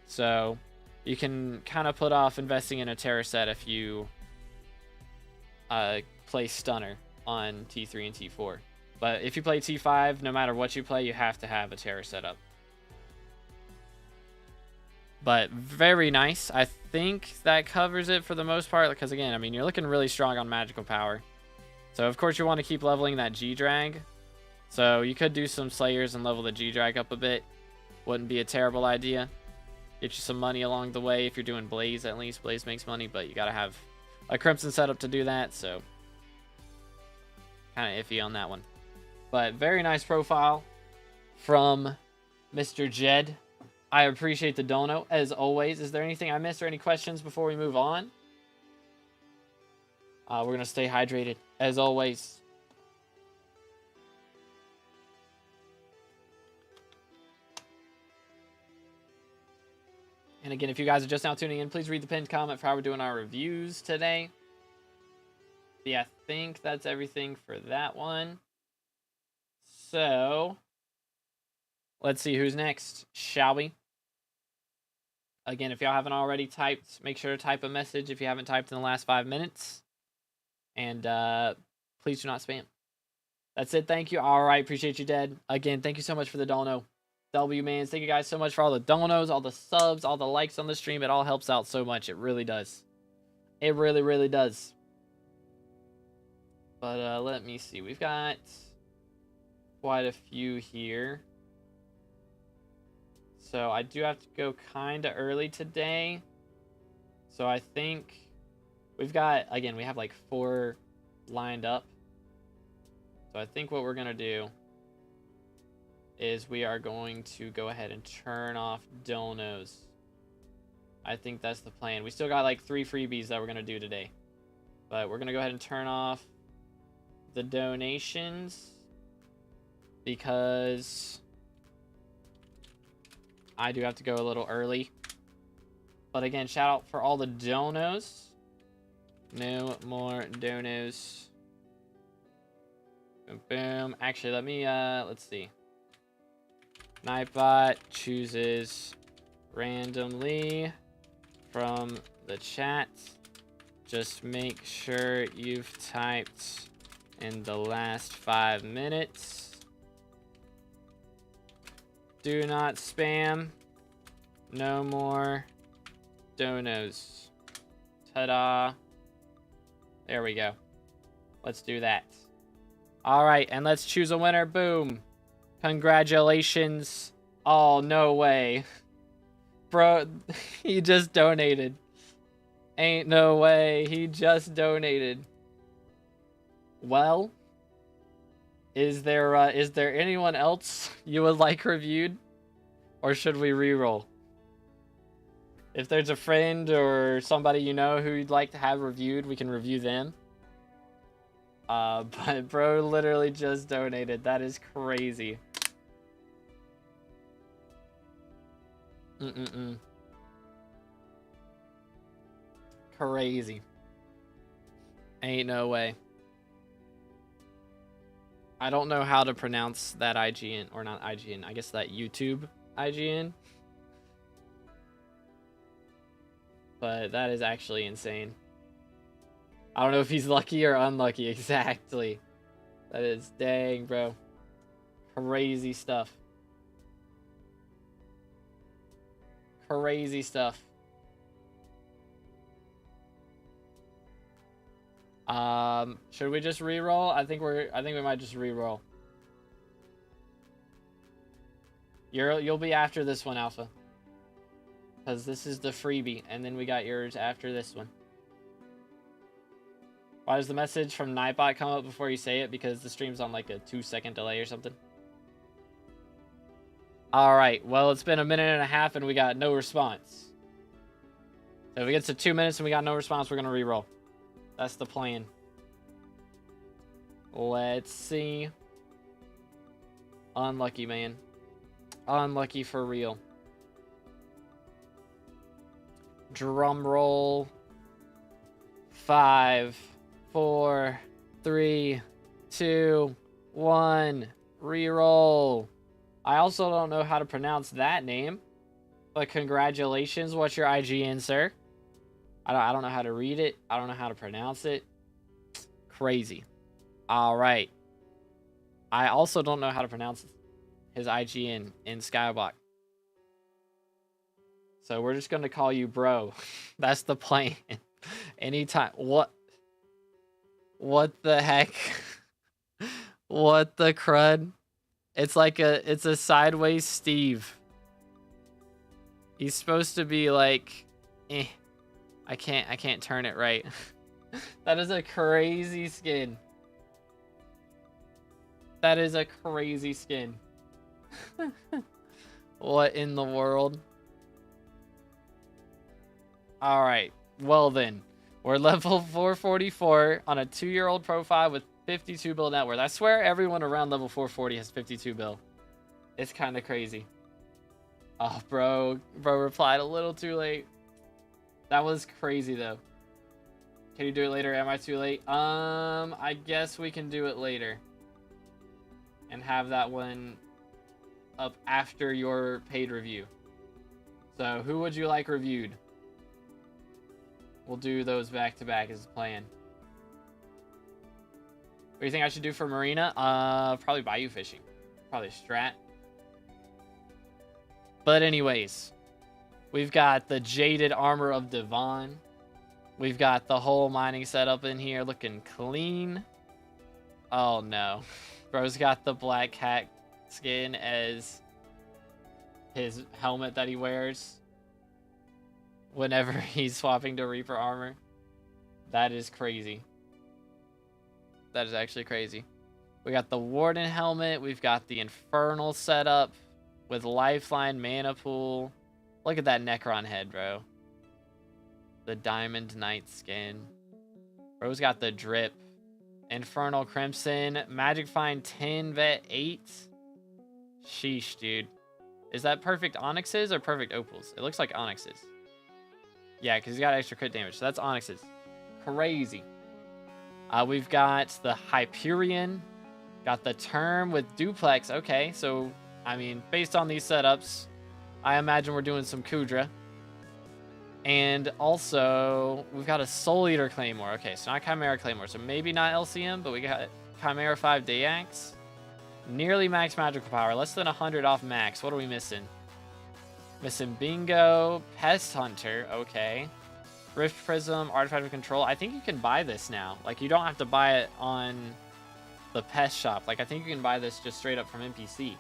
So you can kind of put off investing in a terror set if you play stunner on T3 and T4. But if you play T5, no matter what you play, you have to have a terror setup. But very nice. I think that covers it for the most part. Because again, I mean, you're looking really strong on magical power. So of course you want to keep leveling that G-Drag. So you could do some Slayers and level the G-Drag up a bit. Wouldn't be a terrible idea. Get you some money along the way if you're doing Blaze at least. Blaze makes money, but you gotta have a Crimson setup to do that, so kind of iffy on that one. But very nice profile from Mr. Jed. I appreciate the dono, as always. Is there anything I missed or any questions before we move on? We're going to stay hydrated, as always. And again, if you guys are just now tuning in, please read the pinned comment for how we're doing our reviews today. Yeah, I think that's everything for that one. So, let's see who's next, shall we? Again, if y'all haven't already typed, make sure to type a message if you haven't typed in the last 5 minutes. And please do not spam. That's it. Thank you. All right. Appreciate you, Dad. Again, thank you so much for the dono. W-Mans, thank you guys so much for all the donos, all the subs, all the likes on the stream. It all helps out so much. It really does. It really, really does. But let me see. We've got quite a few here. So I do have to go kind of early today. So I think we've got, again, we have like 4 lined up. So I think what we're going to do is we are going to go ahead and turn off donos. I think that's the plan. We still got like 3 freebies that we're going to do today. But we're going to go ahead and turn off the donations because I do have to go a little early. But again, shout out for all the donos. No more donos. Boom, boom. Actually, let me, let's see. Nightbot chooses randomly from the chat. Just make sure you've typed in the last 5 minutes. Do not spam. No more donos. Ta-da. There we go. Let's do that. All right, and let's choose a winner. Boom. Congratulations. Oh, no way. Bro, he just donated. Ain't no way. He just donated. Well, is there anyone else you would like reviewed? Or should we reroll? If there's a friend or somebody you know who you'd like to have reviewed, we can review them. But bro literally just donated. That is crazy. Crazy. Ain't no way. I don't know how to pronounce that IGN, or not IGN, I guess that YouTube IGN. But that is actually insane. I don't know if he's lucky or unlucky exactly. That is dang, bro. Crazy stuff. Crazy stuff. Should we just re-roll? I think we might just re-roll. You'll be after this one, Alpha. Because this is the freebie, and then we got yours after this one. Why does the message from Nightbot come up before you say it? Because the stream's on like a 2-second delay or something. Alright, well, it's been a minute and a half and we got no response. So if it gets to 2 minutes and we got no response, we're going to re-roll. That's the plan. Let's see. Unlucky, man. Unlucky for real. Drum roll. 5, 4, 3, 2, 1. Reroll. I also don't know how to pronounce that name. But congratulations. What's your IGN, sir? I don't know how to read it. I don't know how to pronounce it. Crazy. All right. I also don't know how to pronounce his IGN in SkyBlock. So we're just going to call you bro. That's the plan. Anytime. What the heck? What the crud? It's like it's a sideways Steve. He's supposed to be like, eh. I can't turn it right. That is a crazy skin. That is a crazy skin. What in the world? Alright, well then. We're level 444 on a 2-year-old profile with 52 bill net worth. I swear everyone around level 440 has 52 bill. It's kind of crazy. Oh, bro replied a little too late. That was crazy though. Can you do it later? Am I too late? I guess we can do it later. And have that one up after your paid review. So, who would you like reviewed? We'll do those back to back as a plan. What do you think I should do for Marina? Probably Bayou Fishing. Probably Strat. But anyways, we've got the Jaded Armor of Devon. We've got the whole mining setup in here looking clean. Oh no. Bro's got the black cat skin as his helmet that he wears whenever he's swapping to Reaper armor. That is crazy. That is actually crazy. We got the Warden helmet. We've got the Infernal setup with Lifeline, Mana Pool. Look at that Necron head, bro. The Diamond Knight skin. Bro's got the Drip. Infernal Crimson. Magic Find 10 Vet 8. Sheesh, dude. Is that perfect Onyxes or perfect Opals? It looks like Onyxes. Yeah, because he's got extra crit damage. So that's Onyxes. Crazy. We've got the Hyperion. Got the Term with Duplex. Okay, so, I mean, based on these setups, I imagine we're doing some Kudra. And also, we've got a Soul Eater Claymore. Okay, so not Chimera Claymore. So maybe not LCM, but we got Chimera 5 Day Axe. Nearly max magical power. Less than 100 off max. What are we missing? Missing Bingo. Pest Hunter. Okay. Rift Prism, Artifact of Control. I think you can buy this now. Like, you don't have to buy it on the pest shop. Like, I think you can buy this just straight up from NPC.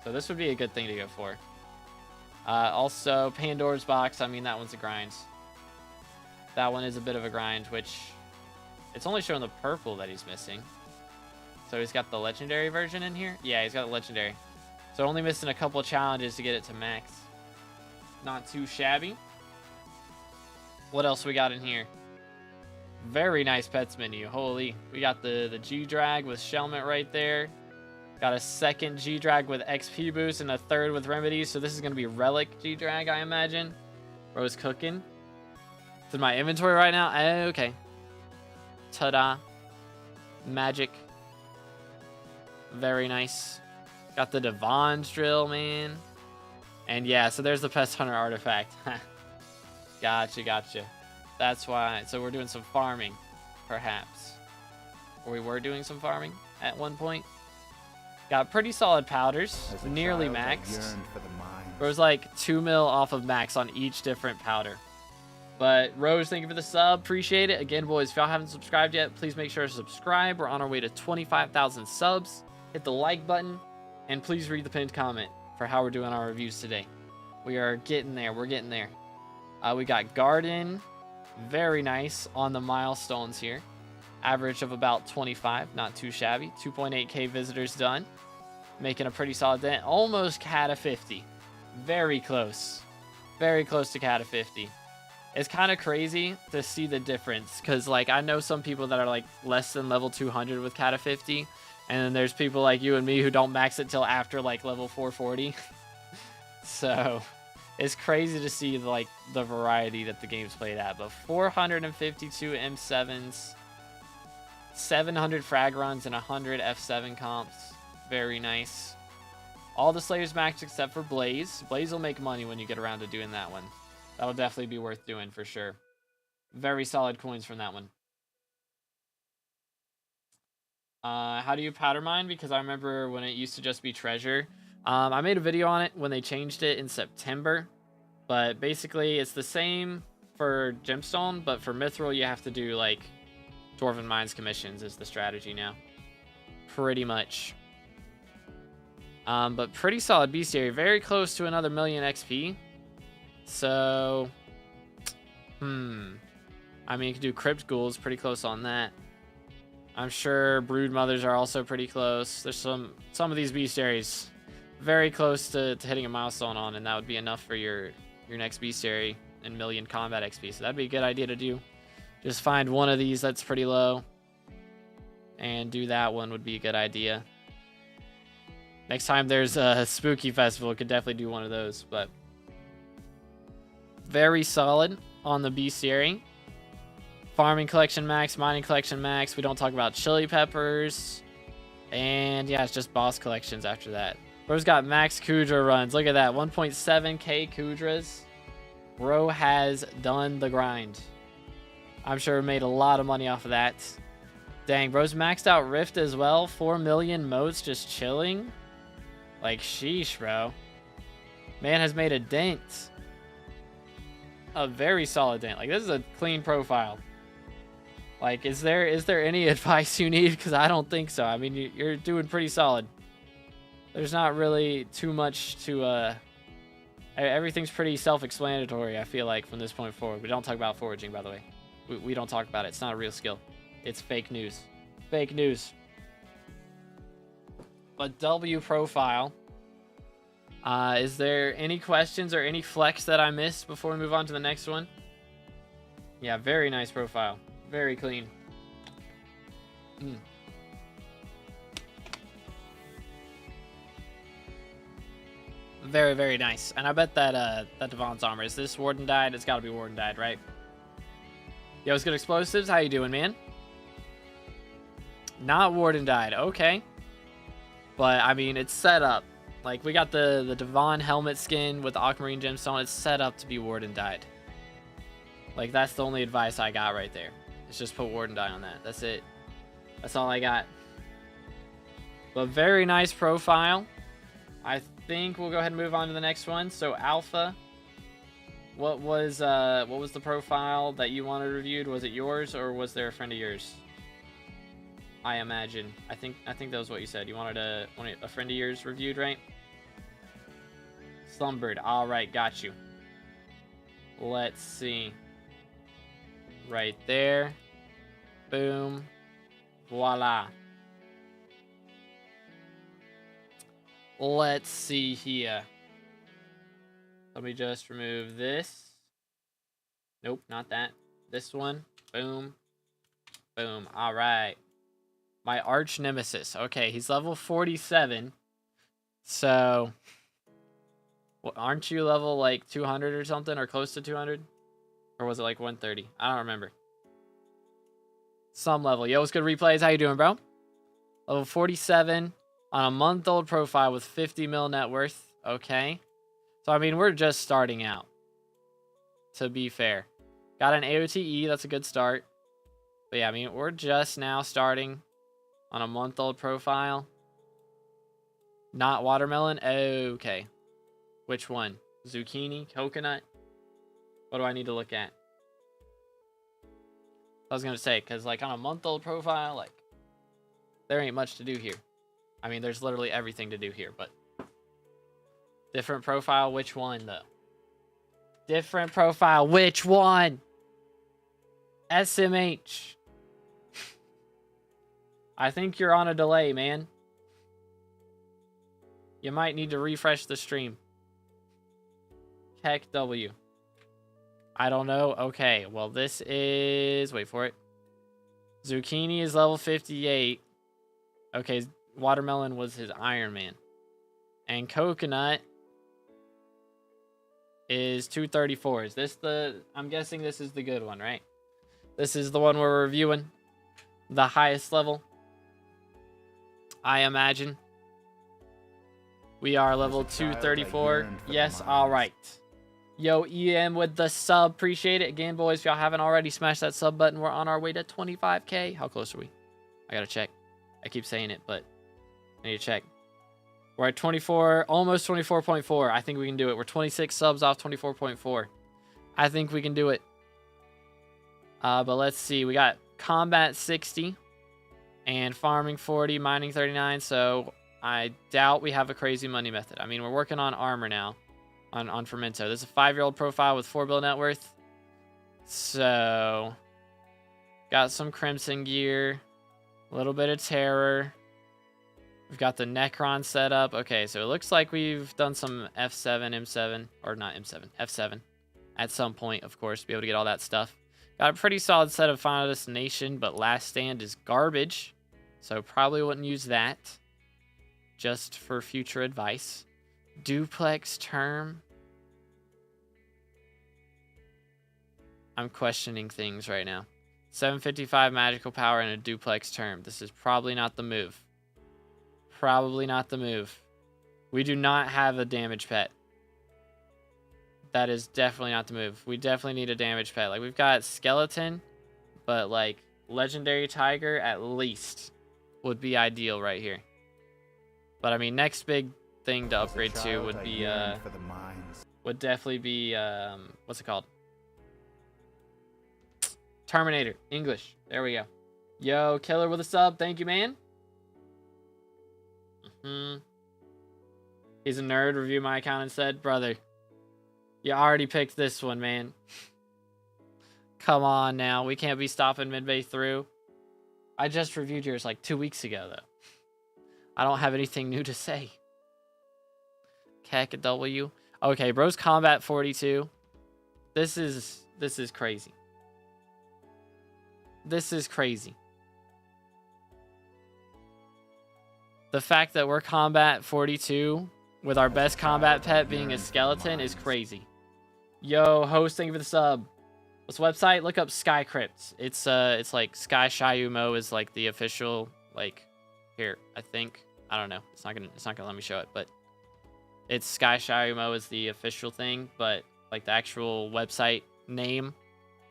So this would be a good thing to go for. Also, Pandora's Box. I mean, that one's a grind. That one is a bit of a grind, which it's only showing the purple that he's missing. So he's got the legendary version in here? Yeah, he's got the legendary. So only missing a couple challenges to get it to max. Not too shabby. What else we got in here? Very nice pets menu. Holy. We got the G-Drag with Shelmet right there. Got a second G-Drag with XP boost and a third with remedies. So this is going to be Relic G-Drag, I imagine. Bro's cooking. It's in my inventory right now. Okay. Ta-da. Magic. Very nice. Got the Devon's drill, man. And yeah, so there's the Pest Hunter artifact. Gotcha. That's why. So we're doing some farming, perhaps. Or we were doing some farming at one point. Got pretty solid powders. Nearly max. There was like 2 mil off of max on each different powder. But Rose, thank you for the sub. Appreciate it. Again, boys, if y'all haven't subscribed yet, please make sure to subscribe. We're on our way to 25,000 subs. Hit the like button. And please read the pinned comment for how we're doing our reviews today. We are getting there. We're getting there. We got Garden. Very nice on the milestones here. Average of about 25. Not too shabby. 2.8k visitors done. Making a pretty solid dent. Almost cat of 50. Very close. Very close to cat of 50. It's kind of crazy to see the difference. Because, like, I know some people that are, like, less than level 200 with cat of 50. And then there's people like you and me who don't max it till after, like, level 440. So it's crazy to see, like, the variety that the game's played at. But 452 M7s, 700 frag runs, and 100 F7 comps. Very nice. All the Slayers maxed except for Blaze. Blaze will make money when you get around to doing that one. That'll definitely be worth doing for sure. Very solid coins from that one. How do you powder mine? Because I remember when it used to just be treasure. I made a video on it when they changed it in September. But basically, it's the same for gemstone, but for mithril, you have to do, like, Dwarven Mines commissions is the strategy now. Pretty much. But pretty solid bestiary. Very close to another million XP. So, I mean, you can do Crypt Ghouls, pretty close on that. I'm sure Brood Mothers are also pretty close. There's some of these bestiaries very close to hitting a milestone on, and that would be enough for your next bestiary and million combat XP. So that'd be a good idea to do. Just find one of these that's pretty low, and do that one would be a good idea. Next time there's a spooky festival, could definitely do one of those. But very solid on the bestiary. Farming collection max, mining collection max. We don't talk about chili peppers. And yeah, it's just boss collections after that. Bro's got max Kudra runs. Look at that. 1.7k Kudras. Bro has done the grind. I'm sure made a lot of money off of that. Dang, bro's maxed out Rift as well. 4 million motes just chilling. Like, sheesh, bro. Man has made a dent. A very solid dent. Like, this is a clean profile. Like, is there any advice you need? Because I don't think so. I mean, you're doing pretty solid. There's not really too much to... everything's pretty self-explanatory, I feel like, from this point forward. We don't talk about foraging, by the way. We don't talk about it. It's not a real skill. It's fake news. Fake news. But W profile. Is there any questions or any flex that I missed before we move on to the next one? Yeah, very nice profile. Very clean. Very, very nice. And I bet that that Devon's armor, is this Warden Dyed? It's got to be Warden Dyed, right? Yo, it's good explosives. How you doing, man? Not Warden Dyed. Okay. But, I mean, it's set up. Like, we got the Devon helmet skin with the Aquamarine Gemstone. It's set up to be Warden Dyed. Like, that's the only advice I got right there. It's just put Warden Dye on that. That's it. That's all I got. But very nice profile. I think we'll go ahead and move on to the next one. So, Alpha. what was the profile that you wanted reviewed? Was it yours or was there a friend of yours? I imagine. I think that was what you said. You wanted a friend of yours reviewed, right? Slumbered. All right, got you. Let's see. Right there. Boom. Voila. Let's see here. Let me just remove this. Nope, not that. This one. Boom. Boom. All right. My arch nemesis. Okay, he's level 47. So, well, aren't you level like 200 or something, or close to 200? Or was it like 130? I don't remember. Some level. Yo, what's good, Replays? How you doing, bro? Level 47 on a month-old profile with 50 mil net worth. Okay. So, I mean, we're just starting out, to be fair. Got an AOTE. That's a good start. But yeah, I mean, we're just now starting on a month-old profile. Not watermelon? Okay. Which one? Zucchini? Coconut? What do I need to look at? I was going to say, because like on a month-old profile, like there ain't much to do here. I mean, there's literally everything to do here, but different profile, which one though? Different profile, which one? SMH. I think you're on a delay, man. You might need to refresh the stream. Heck W. I don't know. Okay, well this is... Wait for it. Zucchini is level 58. Okay, watermelon was his Iron Man. And coconut is 234. Is this the... I'm guessing this is the good one, right? This is the one we're reviewing. The highest level. I imagine. We are level 234. Yes, alright. Yo, EM with the sub. Appreciate it. Again, boys, if y'all haven't already smashed that sub button, we're on our way to 25K. How close are we? I gotta check. I keep saying it, but I need to check. We're at 24, almost 24.4. I think we can do it. We're 26 subs off 24.4. I think we can do it. But let's see. We got combat 60 and farming 40, mining 39. So I doubt we have a crazy money method. I mean, we're working on armor now on Fermento. This is a 5-year-old profile with 4 bill net worth. So got some crimson gear, a little bit of terror. We've got the Necron set up. Okay, so it looks like we've done some F7, M7, or not M7, F7 at some point, of course, to be able to get all that stuff. Got a pretty solid set of Final Destination, but Last Stand is garbage, so probably wouldn't use that. Just for future advice. Duplex Term. I'm questioning things right now. 755 magical power and a duplex term. This is probably not the move. Probably not the move. We do not have a damage pet. That is definitely not the move. We definitely need a damage pet. Like, we've got skeleton, but like legendary tiger at least would be ideal right here. But I mean, next big thing to upgrade to would be would definitely be what's it called? Terminator. English. There we go. Yo, Killer with a sub. Thank you, man. He's a nerd. Review my account and said, brother, you already picked this one, man. Come on now. We can't be stopping midway through. I just reviewed yours like 2 weeks ago, though. I don't have anything new to say. Kek W. Okay, bro's combat 42. This is crazy. This is crazy. The fact that we're combat 42 with our best combat pet being a skeleton is crazy. Yo, host, thank you for the sub. What's the website? Look up Skycrypt. It's like Sky Shayumo is like the official, like, here, I think. I don't know. It's not gonna let me show it, but it's Sky Shayumo is the official thing, but like the actual website name.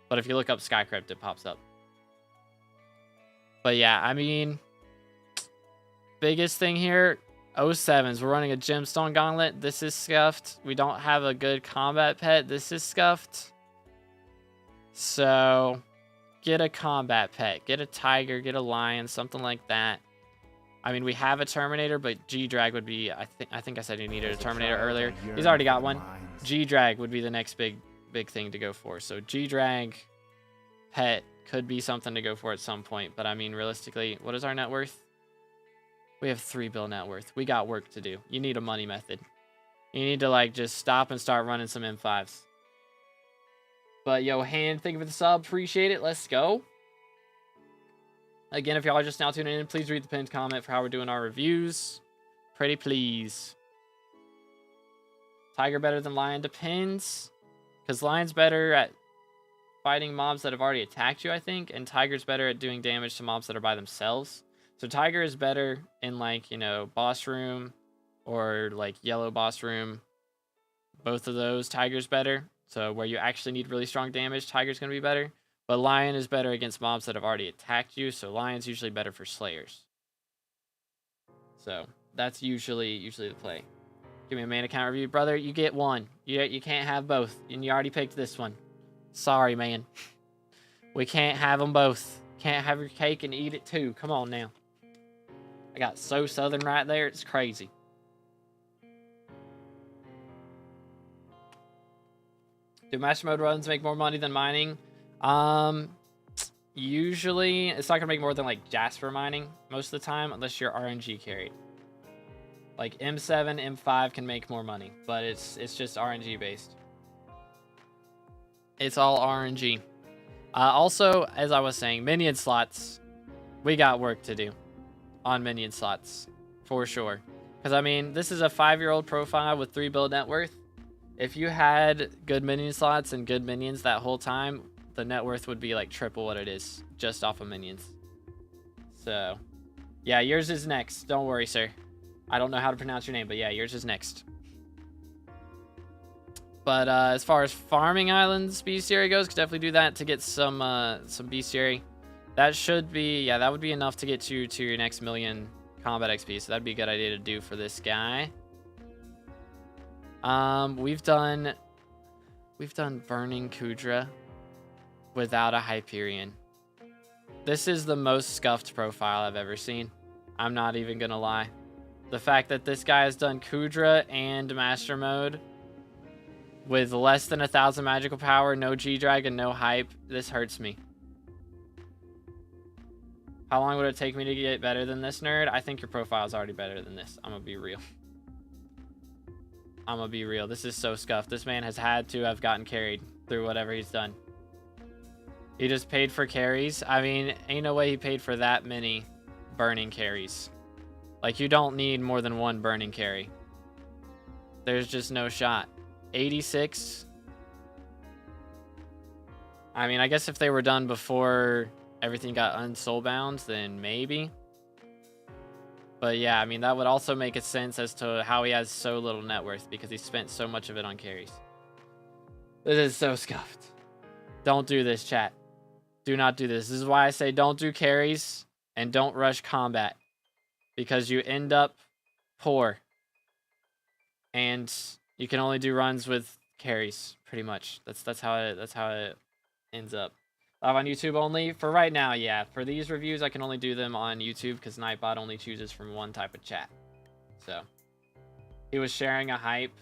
But if you look up Skycrypt, it pops up. But yeah, I mean, biggest thing here, 07s. We're running a gemstone gauntlet. This is scuffed. We don't have a good combat pet. This is scuffed. So get a combat pet. Get a tiger. Get a lion. Something like that. I mean, we have a Terminator, but G-Drag would be... I think I said you needed a Terminator earlier. He's already got one. G-Drag would be the next big thing to go for. So G-Drag pet could be something to go for at some point. But I mean, realistically, what is our net worth? We have 3 bill net worth. We got work to do. You need a money method. You need to, like, just stop and start running some M5s. But, yo, Hand, thank you for the sub. Appreciate it. Let's go. Again, if y'all are just now tuning in, please read the pinned comment for how we're doing our reviews. Pretty please. Tiger better than Lion? Depends. Because Lion's better at fighting mobs that have already attacked you, I think. And Tiger's better at doing damage to mobs that are by themselves. So Tiger is better in, like, you know, boss room or, like, yellow boss room. Both of those, Tiger's better. So where you actually need really strong damage, Tiger's going to be better. But Lion is better against mobs that have already attacked you, so Lion's usually better for Slayers. So that's usually the play. Give me a mana count review. Brother, you get one. You can't have both, and you already picked this one. Sorry, man. We can't have them both. Can't have your cake and eat it too. Come on now. I got so southern right there, it's crazy. Do master mode runs make more money than mining? Usually it's not gonna make more than like Jasper mining most of the time, unless you're RNG carried. Like M7, M5 can make more money, but it's just RNG based. It's all RNG. Also, as I was saying, minion slots, we got work to do on minion slots for sure. Because I mean, this is a 5-year-old profile with 3 build net worth. If you had good minion slots and good minions that whole time, the net worth would be like triple what it is just off of minions. So, yeah, yours is next. Don't worry, sir. I don't know how to pronounce your name, but yeah, yours is next. But as far as farming islands bestiary goes, could definitely do that to get some bestiary. That should be, yeah, that would be enough to get you to your next million combat XP. So that'd be a good idea to do for this guy. We've done Burning Kudra without a Hyperion. This is the most scuffed profile I've ever seen. I'm not even gonna lie. The fact that this guy has done Kudra and Master Mode with less than 1,000 magical power, no G-Drag, and no hype, this hurts me. How long would it take me to get better than this, nerd? I think your profile is already better than this. I'm gonna be real. I'm gonna be real. This is so scuffed. This man has had to have gotten carried through whatever he's done. He just paid for carries. I mean, ain't no way he paid for that many burning carries. Like, you don't need more than one burning carry. There's just no shot. 86. I mean, I guess if they were done before everything got unsoulbound, then maybe. But yeah, I mean, that would also make it sense as to how he has so little net worth, because he spent so much of it on carries. This is so scuffed. Don't do this, chat. Do not do this. This is why I say don't do carries and don't rush combat, because you end up poor. And you can only do runs with carries, pretty much. That's how it ends up. Live on YouTube only for right now. Yeah, for these reviews I can only do them on YouTube because Nightbot only chooses from one type of chat. So he was sharing a hype.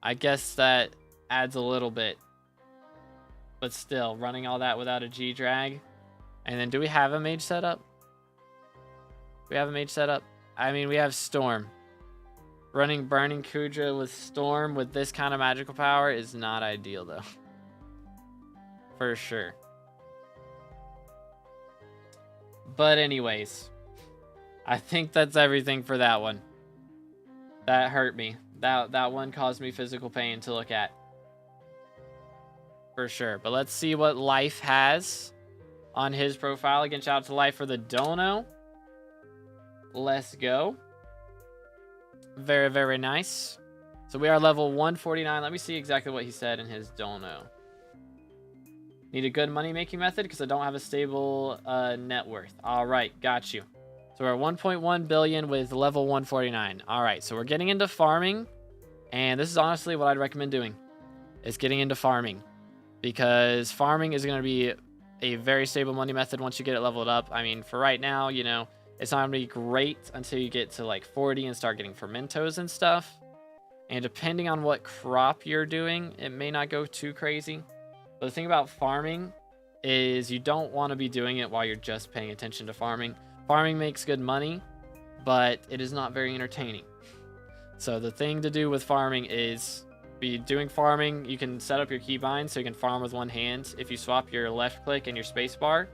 I guess that adds a little bit, but still running all that without a G drag. And then do we have a mage setup? We have a mage setup. I mean, we have Storm. Running Burning Kudra with Storm with this kind of magical power is not ideal though. For sure. But anyways, I think that's everything for that one. That hurt me. That one caused me physical pain to look at. For sure. But let's see what Life has on his profile. Again, shout out to Life for the dono. Let's go. Very, very nice. So we are level 149. Let me see exactly what he said in his dono. Need a good money making method because I don't have a stable net worth. All right, got you. So So we're at 1.1 billion with level 149. All right, so we're getting into farming. And this is honestly what I'd recommend doing, is getting into farming. Because farming is going to be a very stable money method once you get it leveled up. I mean, for right now, you know, it's not going to be great until you get to like 40 and start getting fermentos and stuff. And depending on what crop you're doing, it may not go too crazy. But the thing about farming is you don't want to be doing it while you're just paying attention to farming. Farming makes good money, but it is not very entertaining. So the thing to do with farming is be doing farming. You can set up your keybind so you can farm with one hand. If you swap your left click and your space bar,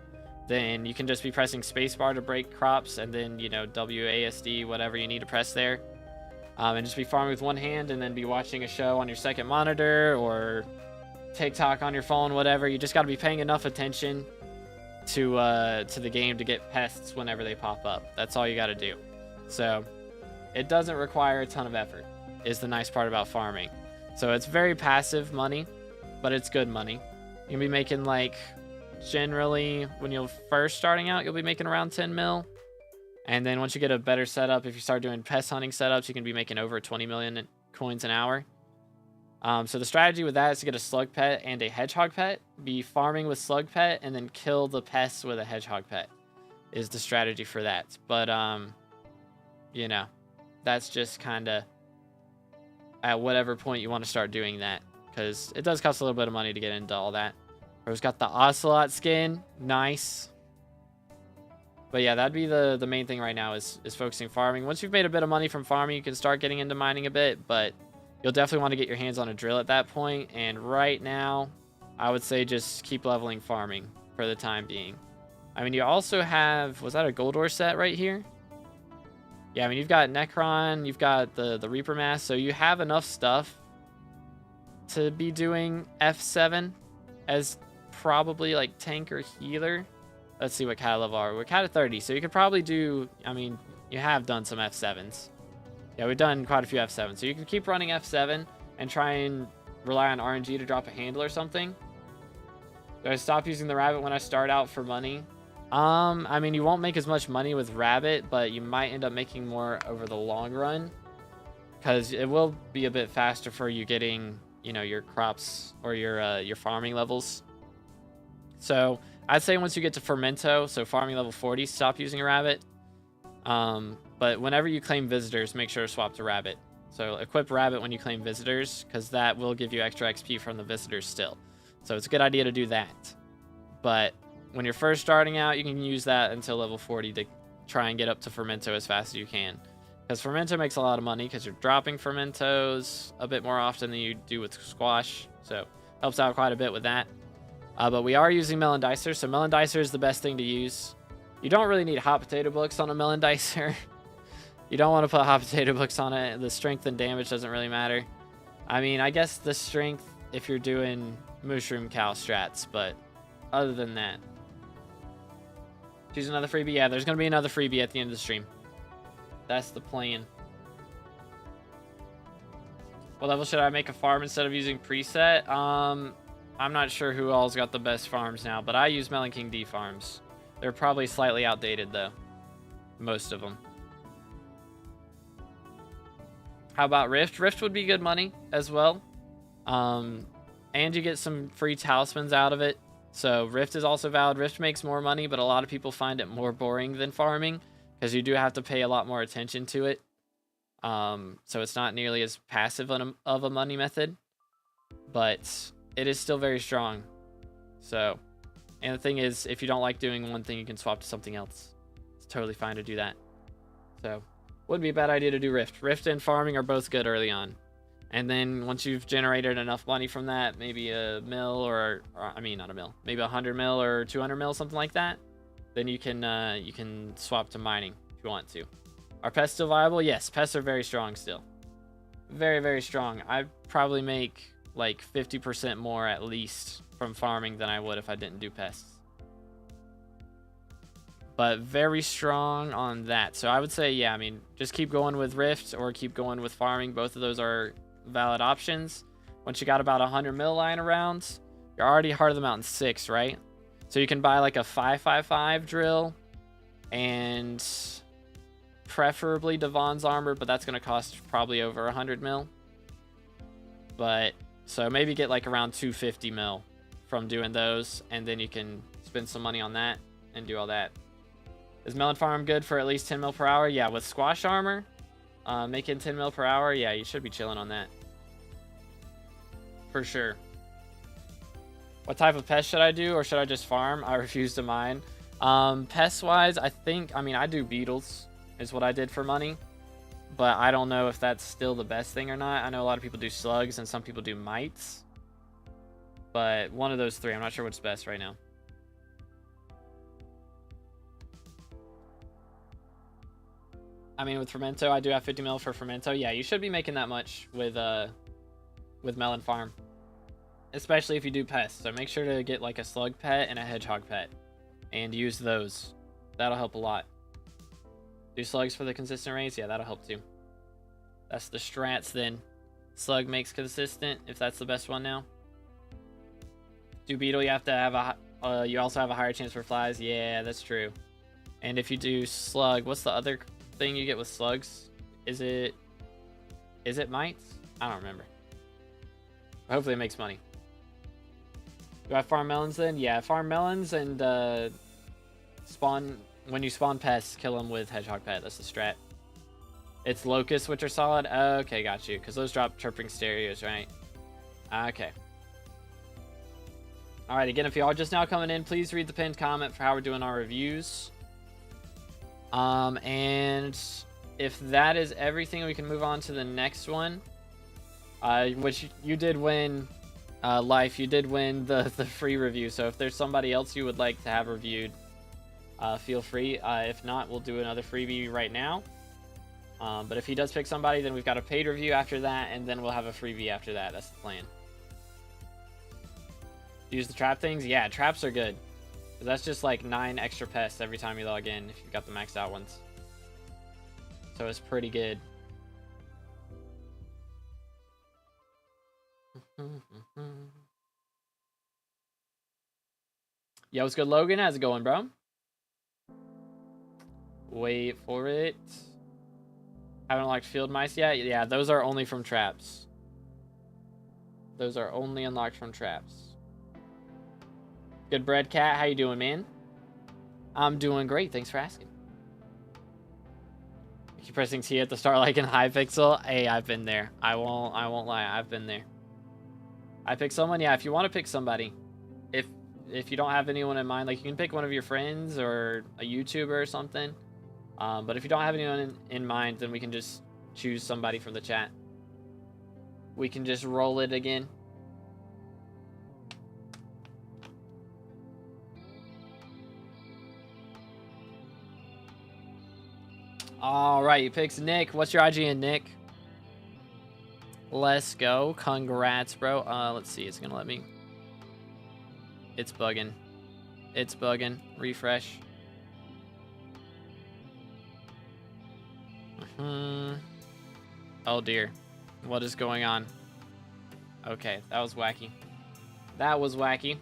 then you can just be pressing space bar to break crops, and then, you know, WASD, whatever you need to press there. And just be farming with one hand, and then be watching a show on your second monitor or TikTok on your phone, whatever. You just got to be paying enough attention to the game to get pests whenever they pop up. That's all you got to do. So it doesn't require a ton of effort, is the nice part about farming. So it's very passive money, but it's good money. You can be making, like, generally when you're first starting out, you'll be making around 10 mil. And then once you get a better setup, if you start doing pest hunting setups, you can be making over 20 million coins an hour. So the strategy with that is to get a slug pet and a hedgehog pet, be farming with slug pet, and then kill the pests with a hedgehog pet is the strategy for that. But, you know, that's just kind of at whatever point you want to start doing that, because it does cost a little bit of money to get into all that. Bro's got the ocelot skin. Nice. But yeah, that'd be the main thing right now is focusing farming. Once you've made a bit of money from farming, you can start getting into mining a bit, but you'll definitely want to get your hands on a drill at that point. And right now, I would say just keep leveling farming for the time being. I mean, you also have, was that a gold ore set right here? Yeah, I mean, you've got Necron, you've got the Reaper Mask, so you have enough stuff to be doing F7 as probably like tank or healer. Let's see what cat level are. We're cat at 30, so you could probably do, I mean, you have done some F7s. Yeah, we've done quite a few F7s. So you can keep running F7 and try and rely on RNG to drop a handle or something. Do I stop using the rabbit when I start out for money? I mean, you won't make as much money with rabbit, but you might end up making more over the long run, because it will be a bit faster for you getting, you know, your crops or your farming levels. So I'd say once you get to fermento, so farming level 40, stop using a rabbit. But whenever you claim visitors, make sure to swap to rabbit. So equip rabbit when you claim visitors, because that will give you extra XP from the visitors still. So it's a good idea to do that. But when you're first starting out, you can use that until level 40 to try and get up to fermento as fast as you can. Because fermento makes a lot of money, because you're dropping fermentos a bit more often than you do with squash. So helps out quite a bit with that. But we are using melon dicer, so melon dicer is the best thing to use. You don't really need hot potato books on a melon dicer. You don't want to put hot potato books on it. The strength and damage doesn't really matter. I mean, I guess the strength if you're doing mushroom cow strats, but other than that. Choose another freebie? Yeah, there's going to be another freebie at the end of the stream. That's the plan. What level should I make a farm instead of using preset? I'm not sure who all's got the best farms now, but I use Melon King D farms. They're probably slightly outdated, though. Most of them. How about Rift? Rift would be good money as well. And you get some free talismans out of it. So Rift is also valid. Rift makes more money, but a lot of people find it more boring than farming, because you do have to pay a lot more attention to it. So it's not nearly as passive of a money method, but it is still very strong. So, and the thing is, if you don't like doing one thing, you can swap to something else. It's totally fine to do that. So, wouldn't be a bad idea to do Rift. Rift and farming are both good early on. And then once you've generated enough money from that, maybe a mil or I mean, not a mil, maybe 100 mil or 200 mil, something like that, then you can swap to mining if you want to. Are pests still viable? Yes, pests are very strong still. Very, very strong. I'd probably make like 50% more at least from farming than I would if I didn't do pests. But very strong on that. So I would say, yeah, I mean, just keep going with Rift or keep going with farming. Both of those are valid options. Once you got about 100 mil lying around, you're already Heart of the Mountain 6, right? So you can buy like a 555 drill and preferably Devon's armor, but that's going to cost probably over 100 mil. But, so maybe get like around 250 mil from doing those, and then you can spend some money on that and do all that. Is Melon Farm good for at least 10 mil per hour? Yeah, with Squash armor, making 10 mil per hour, yeah, you should be chilling on that. For sure. What type of pest should I do, or should I just farm? I refuse to mine. Pest-wise, I mean, I do beetles, is what I did for money. But I don't know if that's still the best thing or not. I know a lot of people do slugs, and some people do mites. But one of those three, I'm not sure what's best right now. I mean, with Fermento, I do have 50 mil for Fermento. Yeah, you should be making that much with Melon Farm. Especially if you do pests. So make sure to get like a slug pet and a hedgehog pet. And use those. That'll help a lot. Do slugs for the consistent rates? Yeah, that'll help too. That's the strats then. Slug makes consistent, if that's the best one now. Do beetle, you have to have a... you also have a higher chance for flies. Yeah, that's true. And if you do slug, what's the other thing you get with slugs? Is it mites? I don't remember. Hopefully it makes money. Do I farm melons then? Yeah, farm melons and spawn... When you spawn pests, kill them with hedgehog pet. That's the strat. It's locusts, which are solid. Okay, got you. Because those drop chirping stereos, right? Okay. Alright, again, if you are just now coming in, please read the pinned comment for how we're doing our reviews. And if that is everything, we can move on to the next one. Which you did win... Life, you did win the free review, so if there's somebody else you would like to have reviewed, feel free. If not, we'll do another freebie right now. But if he does pick somebody, then we've got a paid review after that, and then we'll have a freebie after that. That's the plan. Use the trap things? Yeah, traps are good. That's just like 9 extra pests every time you log in if you've got the maxed out ones. So it's pretty good. Yo, what's good, Logan? How's it going, bro? Wait for it. Haven't unlocked field mice yet? Yeah, those are only from traps. Those are only unlocked from traps. Good bread cat, how you doing, man? I'm doing great, thanks for asking. Keep pressing T at the start like in Hypixel. Hey, I've been there. I won't lie, I've been there. I pick someone, yeah, if you want to pick somebody. If you don't have anyone in mind, like you can pick one of your friends or a YouTuber or something. But if you don't have anyone in mind, then we can just choose somebody from the chat. We can just roll it again. All right, he picks Nick. What's your IGN, Nick? Let's go. Congrats, bro. Let's see. It's going to let me. It's bugging. It's bugging. Refresh. Oh, dear. What is going on? Okay, that was wacky. That was wacky.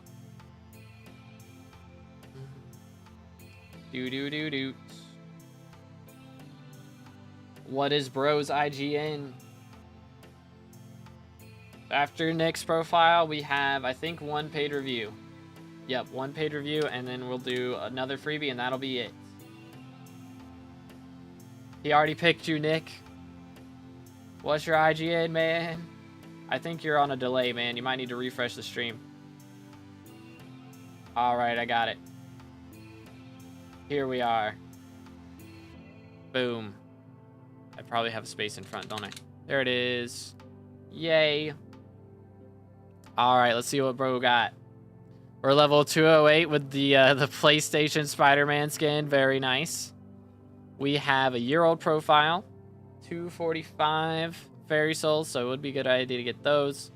Do. What is bro's IGN? After Nick's profile, we have, I think, 1 paid review. Yep, 1 paid review, and then we'll do another freebie, and that'll be it. He already picked you, Nick. What's your IGN, man? I think you're on a delay, man. You might need to refresh the stream. Alright, I got it. Here we are. Boom. I probably have a space in front, don't I? There it is. Yay. Alright, let's see what bro got. We're level 208 with the PlayStation Spider-Man skin. Very nice. We have a year-old profile. 245 fairy souls, so it would be a good idea to get those.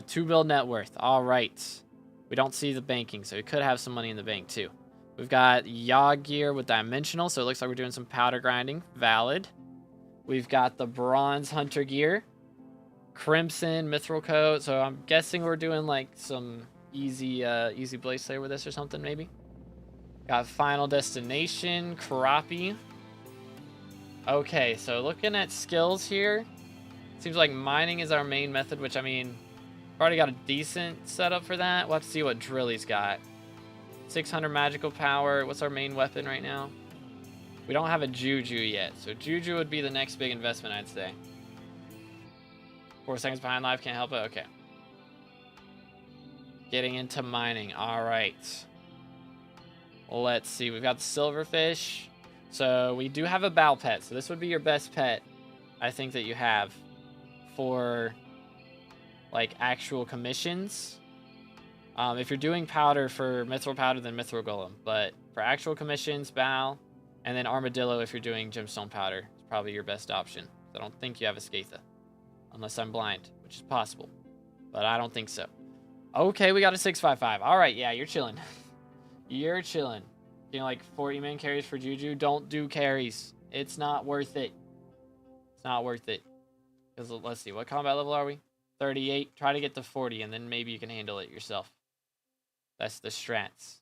2 bill net worth. Alright. We don't see the banking, so we could have some money in the bank too. We've got Yaw gear with dimensional, so it looks like we're doing some powder grinding. Valid. We've got the bronze hunter gear. Crimson mithril coat, so I'm guessing we're doing like some easy blaze slayer with this or something maybe. Got final destination, crappie. Okay, so looking at skills here, seems like mining is our main method, which I mean, we've already got a decent setup for that. We'll have to see what Drilly's got. 600 magical power. What's our main weapon right now? We don't have a Juju yet, so Juju would be the next big investment, I'd say. 4 seconds behind live, can't help it. Okay. Getting into mining. All right. Let's see. We've got the silverfish. So we do have a bow pet. So this would be your best pet, I think, that you have for like actual commissions. If you're doing powder for mithril powder, then mithril golem. But for actual commissions, bow, and then armadillo if you're doing gemstone powder, it's probably your best option. I don't think you have a Skatha, unless I'm blind, which is possible, but I don't think so. Okay, we got a 655. All right, yeah, you're chilling. You're chilling. You know, like 40 man carries for Juju. Don't do carries. It's not worth it. It's not worth it. Because let's see, what combat level are we? 38. Try to get to 40, and then maybe you can handle it yourself. That's the strats.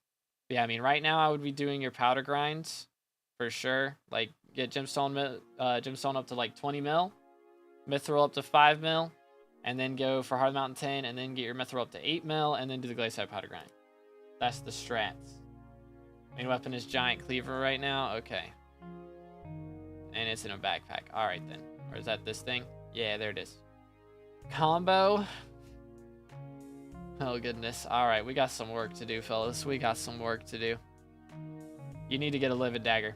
But yeah, I mean, right now I would be doing your powder grinds for sure. Like, get gemstone up to like 20 mil, mithril up to 5 mil, and then go for hard mountain 10, and then get your mithril up to 8 mil, and then do the glacier powder grind. That's the strats. Main weapon is giant cleaver right now. Okay. And it's in a backpack. All right, then. Or is that this thing? Yeah, there it is. Combo. Oh, goodness. All right, we got some work to do, fellas. We got some work to do. You need to get a livid dagger.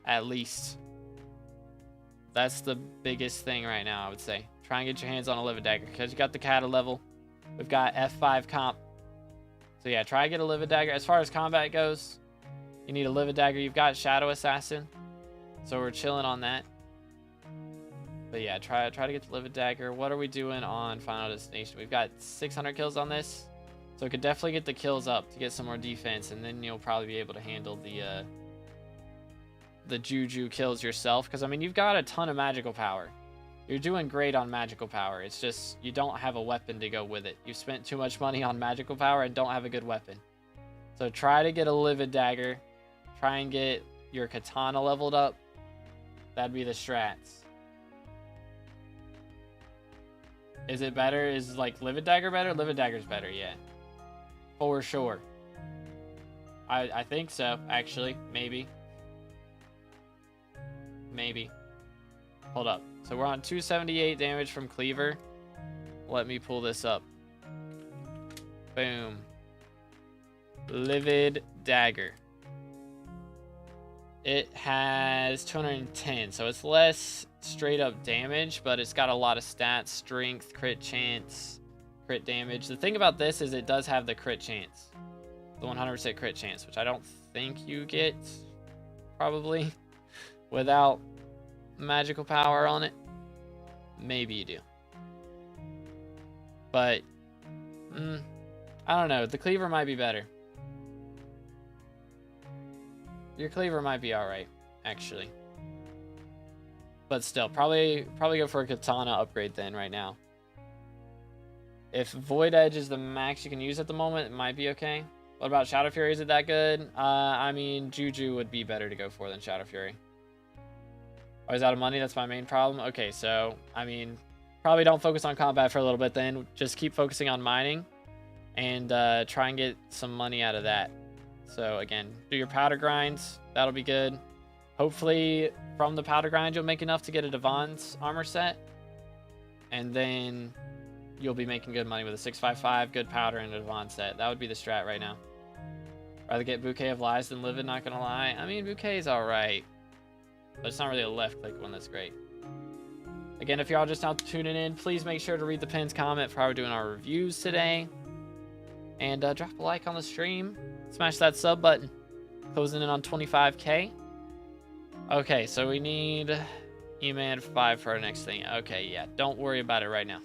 At least. That's the biggest thing right now, I would say. Try and get your hands on a livid dagger, because you got the kata level. We've got F5 comp. So yeah, try to get a livid dagger. As far as combat goes, you need a livid dagger. You've got Shadow Assassin, so we're chilling on that. But yeah, try to get the livid dagger. What are we doing on Final Destination? We've got 600 kills on this, so we could definitely get the kills up to get some more defense, and then you'll probably be able to handle the Juju kills yourself. Because I mean, you've got a ton of magical power. You're doing great on magical power. It's just you don't have a weapon to go with it. You've spent too much money on magical power and don't have a good weapon. So try to get a livid dagger. Try and get your katana leveled up. That'd be the strats. Is it better? Is like livid dagger better? Livid dagger's better, yeah. For sure. I think so, actually. Maybe. Maybe. Hold up. So we're on 278 damage from cleaver. Let me pull this up. Boom. Livid dagger. It has 210, so it's less straight up damage, but it's got a lot of stats: strength, crit chance, crit damage. The thing about this is it does have the crit chance, the 100% crit chance, which I don't think you get probably without magical power on it. Maybe you do, but I don't know. The cleaver might be better. Your cleaver might be alright, actually. But still, probably go for a katana upgrade then right now. If Void Edge is the max you can use at the moment, it might be okay. What about Shadow Fury? Is it that good? I mean, Juju would be better to go for than Shadow Fury. I was out of money, that's my main problem. Okay, so, I mean, probably don't focus on combat for a little bit then. Just keep focusing on mining. And try and get some money out of that. So again, do your powder grinds. That'll be good. Hopefully from the powder grind, you'll make enough to get a Devon's armor set. And then you'll be making good money with a 655, good powder, and a Devon set. That would be the strat right now. Rather get Bouquet of Lies than Livid, not gonna lie. I mean, Bouquet is alright. But it's not really a left click one that's great. Again, if y'all just now tuning in, please make sure to read the pins comment for how we're doing our reviews today. And drop a like on the stream. Smash that sub button. Closing in on 25k. Okay, so we need E-Man 5 for our next thing. Okay, yeah, don't worry about it right now.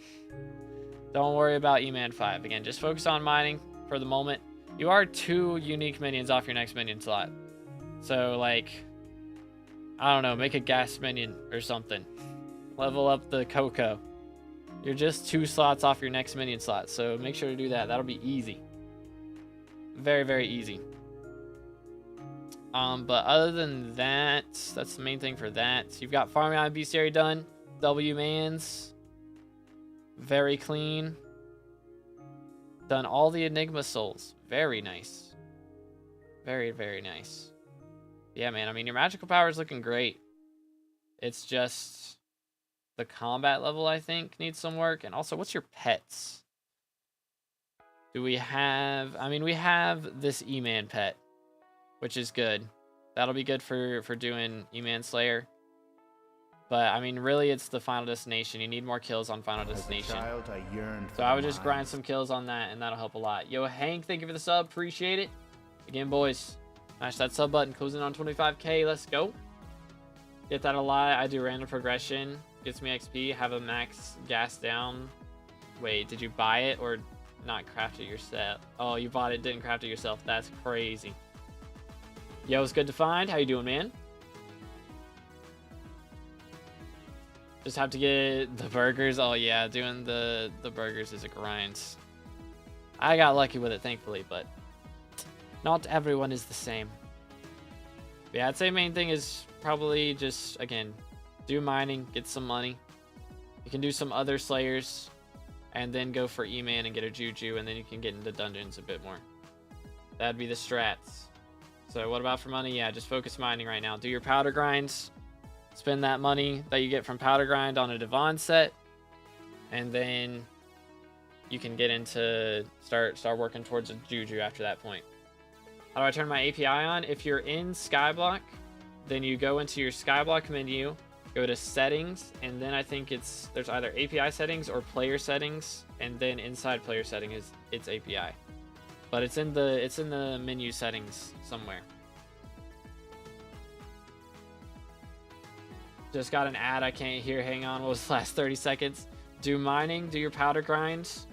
Don't worry about E-Man 5. Again, just focus on mining for the moment. You are 2 unique minions off your next minion slot. So, like, I don't know, make a gas minion or something. Level up the Coco. You're just 2 slots off your next minion slot, so make sure to do that. That'll be easy. Very, very easy. But other than that, that's the main thing for that. So you've got farming on bestiary done. W mans. Very clean. Done all the Enigma souls. Very nice. Very, very nice. Yeah, man. I mean, your magical power is looking great. It's just the combat level, I think, needs some work. And also, what's your pets? Do we have... I mean, we have this E-Man pet, which is good. That'll be good for doing E-Man Slayer. But, I mean, really, it's the Final Destination. You need more kills on Final Destination. As a child, I yearned for So I would the just mine. grind some kills on that, and that'll help a lot. Yo, Hank, thank you for the sub. Appreciate it. Again, boys, smash that sub button. Closing on 25K. Let's go. Get that a lot. I do random progression. Gets me XP. Have a max gas down. Wait, did you buy it or not craft it yourself? Oh, you bought it, didn't craft it yourself. That's crazy. Yo, it's good to find. How you doing, man? Just have to get the burgers. Oh yeah, doing the burgers is a grind. I got lucky with it, thankfully, but not everyone is the same. But yeah, I'd say main thing is probably just, again, do mining, get some money. You can do some other slayers, and then go for E-Man and get a Juju, and then you can get into dungeons a bit more. That'd be the strats. So what about for money? Yeah, just focus mining right now. Do your powder grinds. Spend that money that you get from powder grind on a Devon set, and then you can get into start working towards a Juju after that point. How do I turn my API on? If you're in SkyBlock, then you go into your SkyBlock menu, go to settings, and then I think there's either API settings or player settings, and then inside player settings it's API. But it's in the menu settings somewhere. Just got an ad I can't hear. Hang on, what was the last 30 seconds? Do mining, do your powder grinds,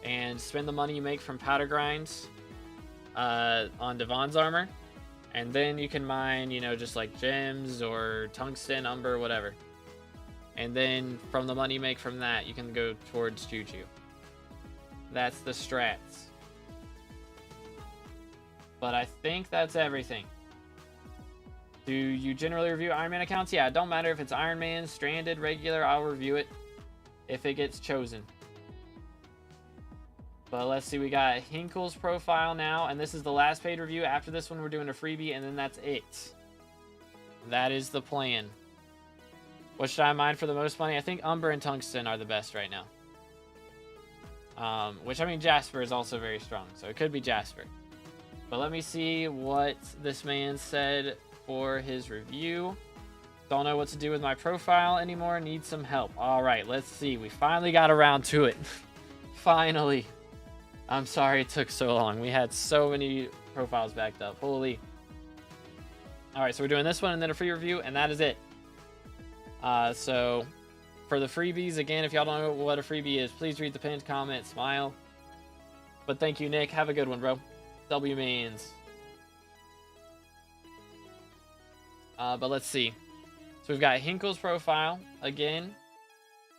and spend the money you make from powder grinds on Devon's armor. And then you can mine, you know, just like gems or tungsten, umber, whatever. And then from the money you make from that, you can go towards Juju. That's the strats. But I think that's everything. Do you generally review Iron Man accounts? Yeah, it don't matter if it's Iron Man, Stranded, regular, I'll review it if it gets chosen. But let's see, we got Hinkle's profile now, and this is the last paid review. After this one, we're doing a freebie, and then that's it. That is the plan. What should I mine for the most money? I think Umber and Tungsten are the best right now. Which, I mean, Jasper is also very strong, so it could be Jasper. But let me see what this man said for his review. Don't know what to do with my profile anymore. Need some help. All right, let's see. We finally got around to it. Finally. I'm sorry it took so long. We had so many profiles backed up. Holy. All right, so we're doing this one and then a free review, and that is it. So for the freebies, again, if y'all don't know what a freebie is, please read the pinned comment, smile. But thank you, Nick. Have a good one, bro. W mains. But let's see. So we've got Hinkle's profile again.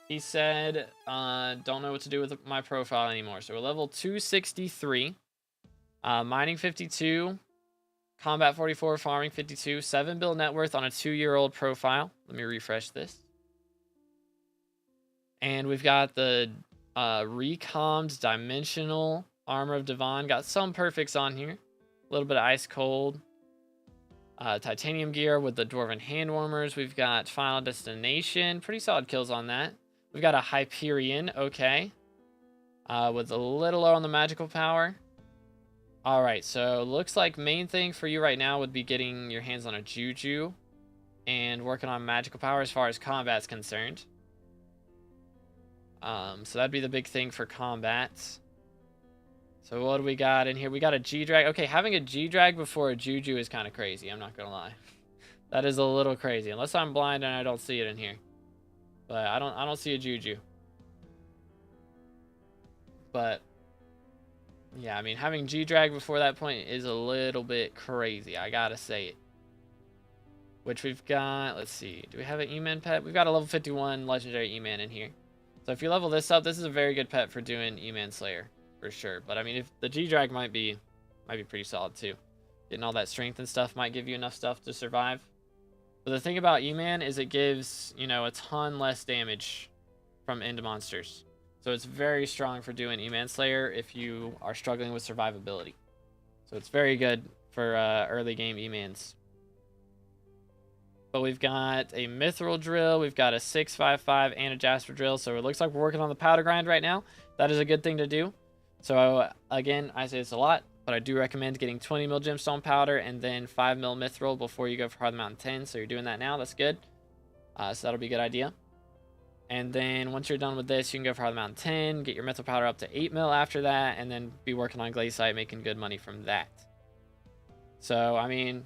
He said, don't know what to do with my profile anymore. So we're level 263, mining 52, combat 44, farming 52, 7 bill net worth on a 2-year-old profile. Let me refresh this. And we've got the recommed dimensional armor of Devon. Got some perfects on here. A little bit of ice cold. Titanium gear with the Dwarven hand warmers. We've got Final Destination. Pretty solid kills on that. We've got a Hyperion. Okay. With a little low on the magical power. Alright, so looks like main thing for you right now would be getting your hands on a Juju. And working on magical power as far as combat's concerned. So that'd be the big thing for combat. So what do we got in here? We got a G-Drag. Okay, having a G-Drag before a Juju is kind of crazy. I'm not going to lie. That is a little crazy. Unless I'm blind and I don't see it in here. But I don't see a Juju. But yeah, I mean, having G-Drag before that point is a little bit crazy. I got to say it. Which we've got, let's see. Do we have an E-Man pet? We've got a level 51 legendary E-Man in here. So if you level this up, this is a very good pet for doing E-Man Slayer. For sure, but I mean, if the G-Drag might be pretty solid too. Getting all that strength and stuff might give you enough stuff to survive. But the thing about E-Man is it gives, you know, a ton less damage from end monsters. So it's very strong for doing E-Man Slayer if you are struggling with survivability. So it's very good for early game E-Mans. But we've got a Mithril Drill, we've got a 655 and a Jasper Drill. So it looks like we're working on the powder grind right now. That is a good thing to do. So again, I say this a lot, but I do recommend getting 20 mil gemstone powder and then 5 mil mithril before you go for Hard Mountain 10. So you're doing that now. That's good. So that'll be a good idea. And then once you're done with this, you can go for Hard Mountain 10, get your mithril powder up to 8 mil after that, and then be working on Glaciite, making good money from that. So, I mean,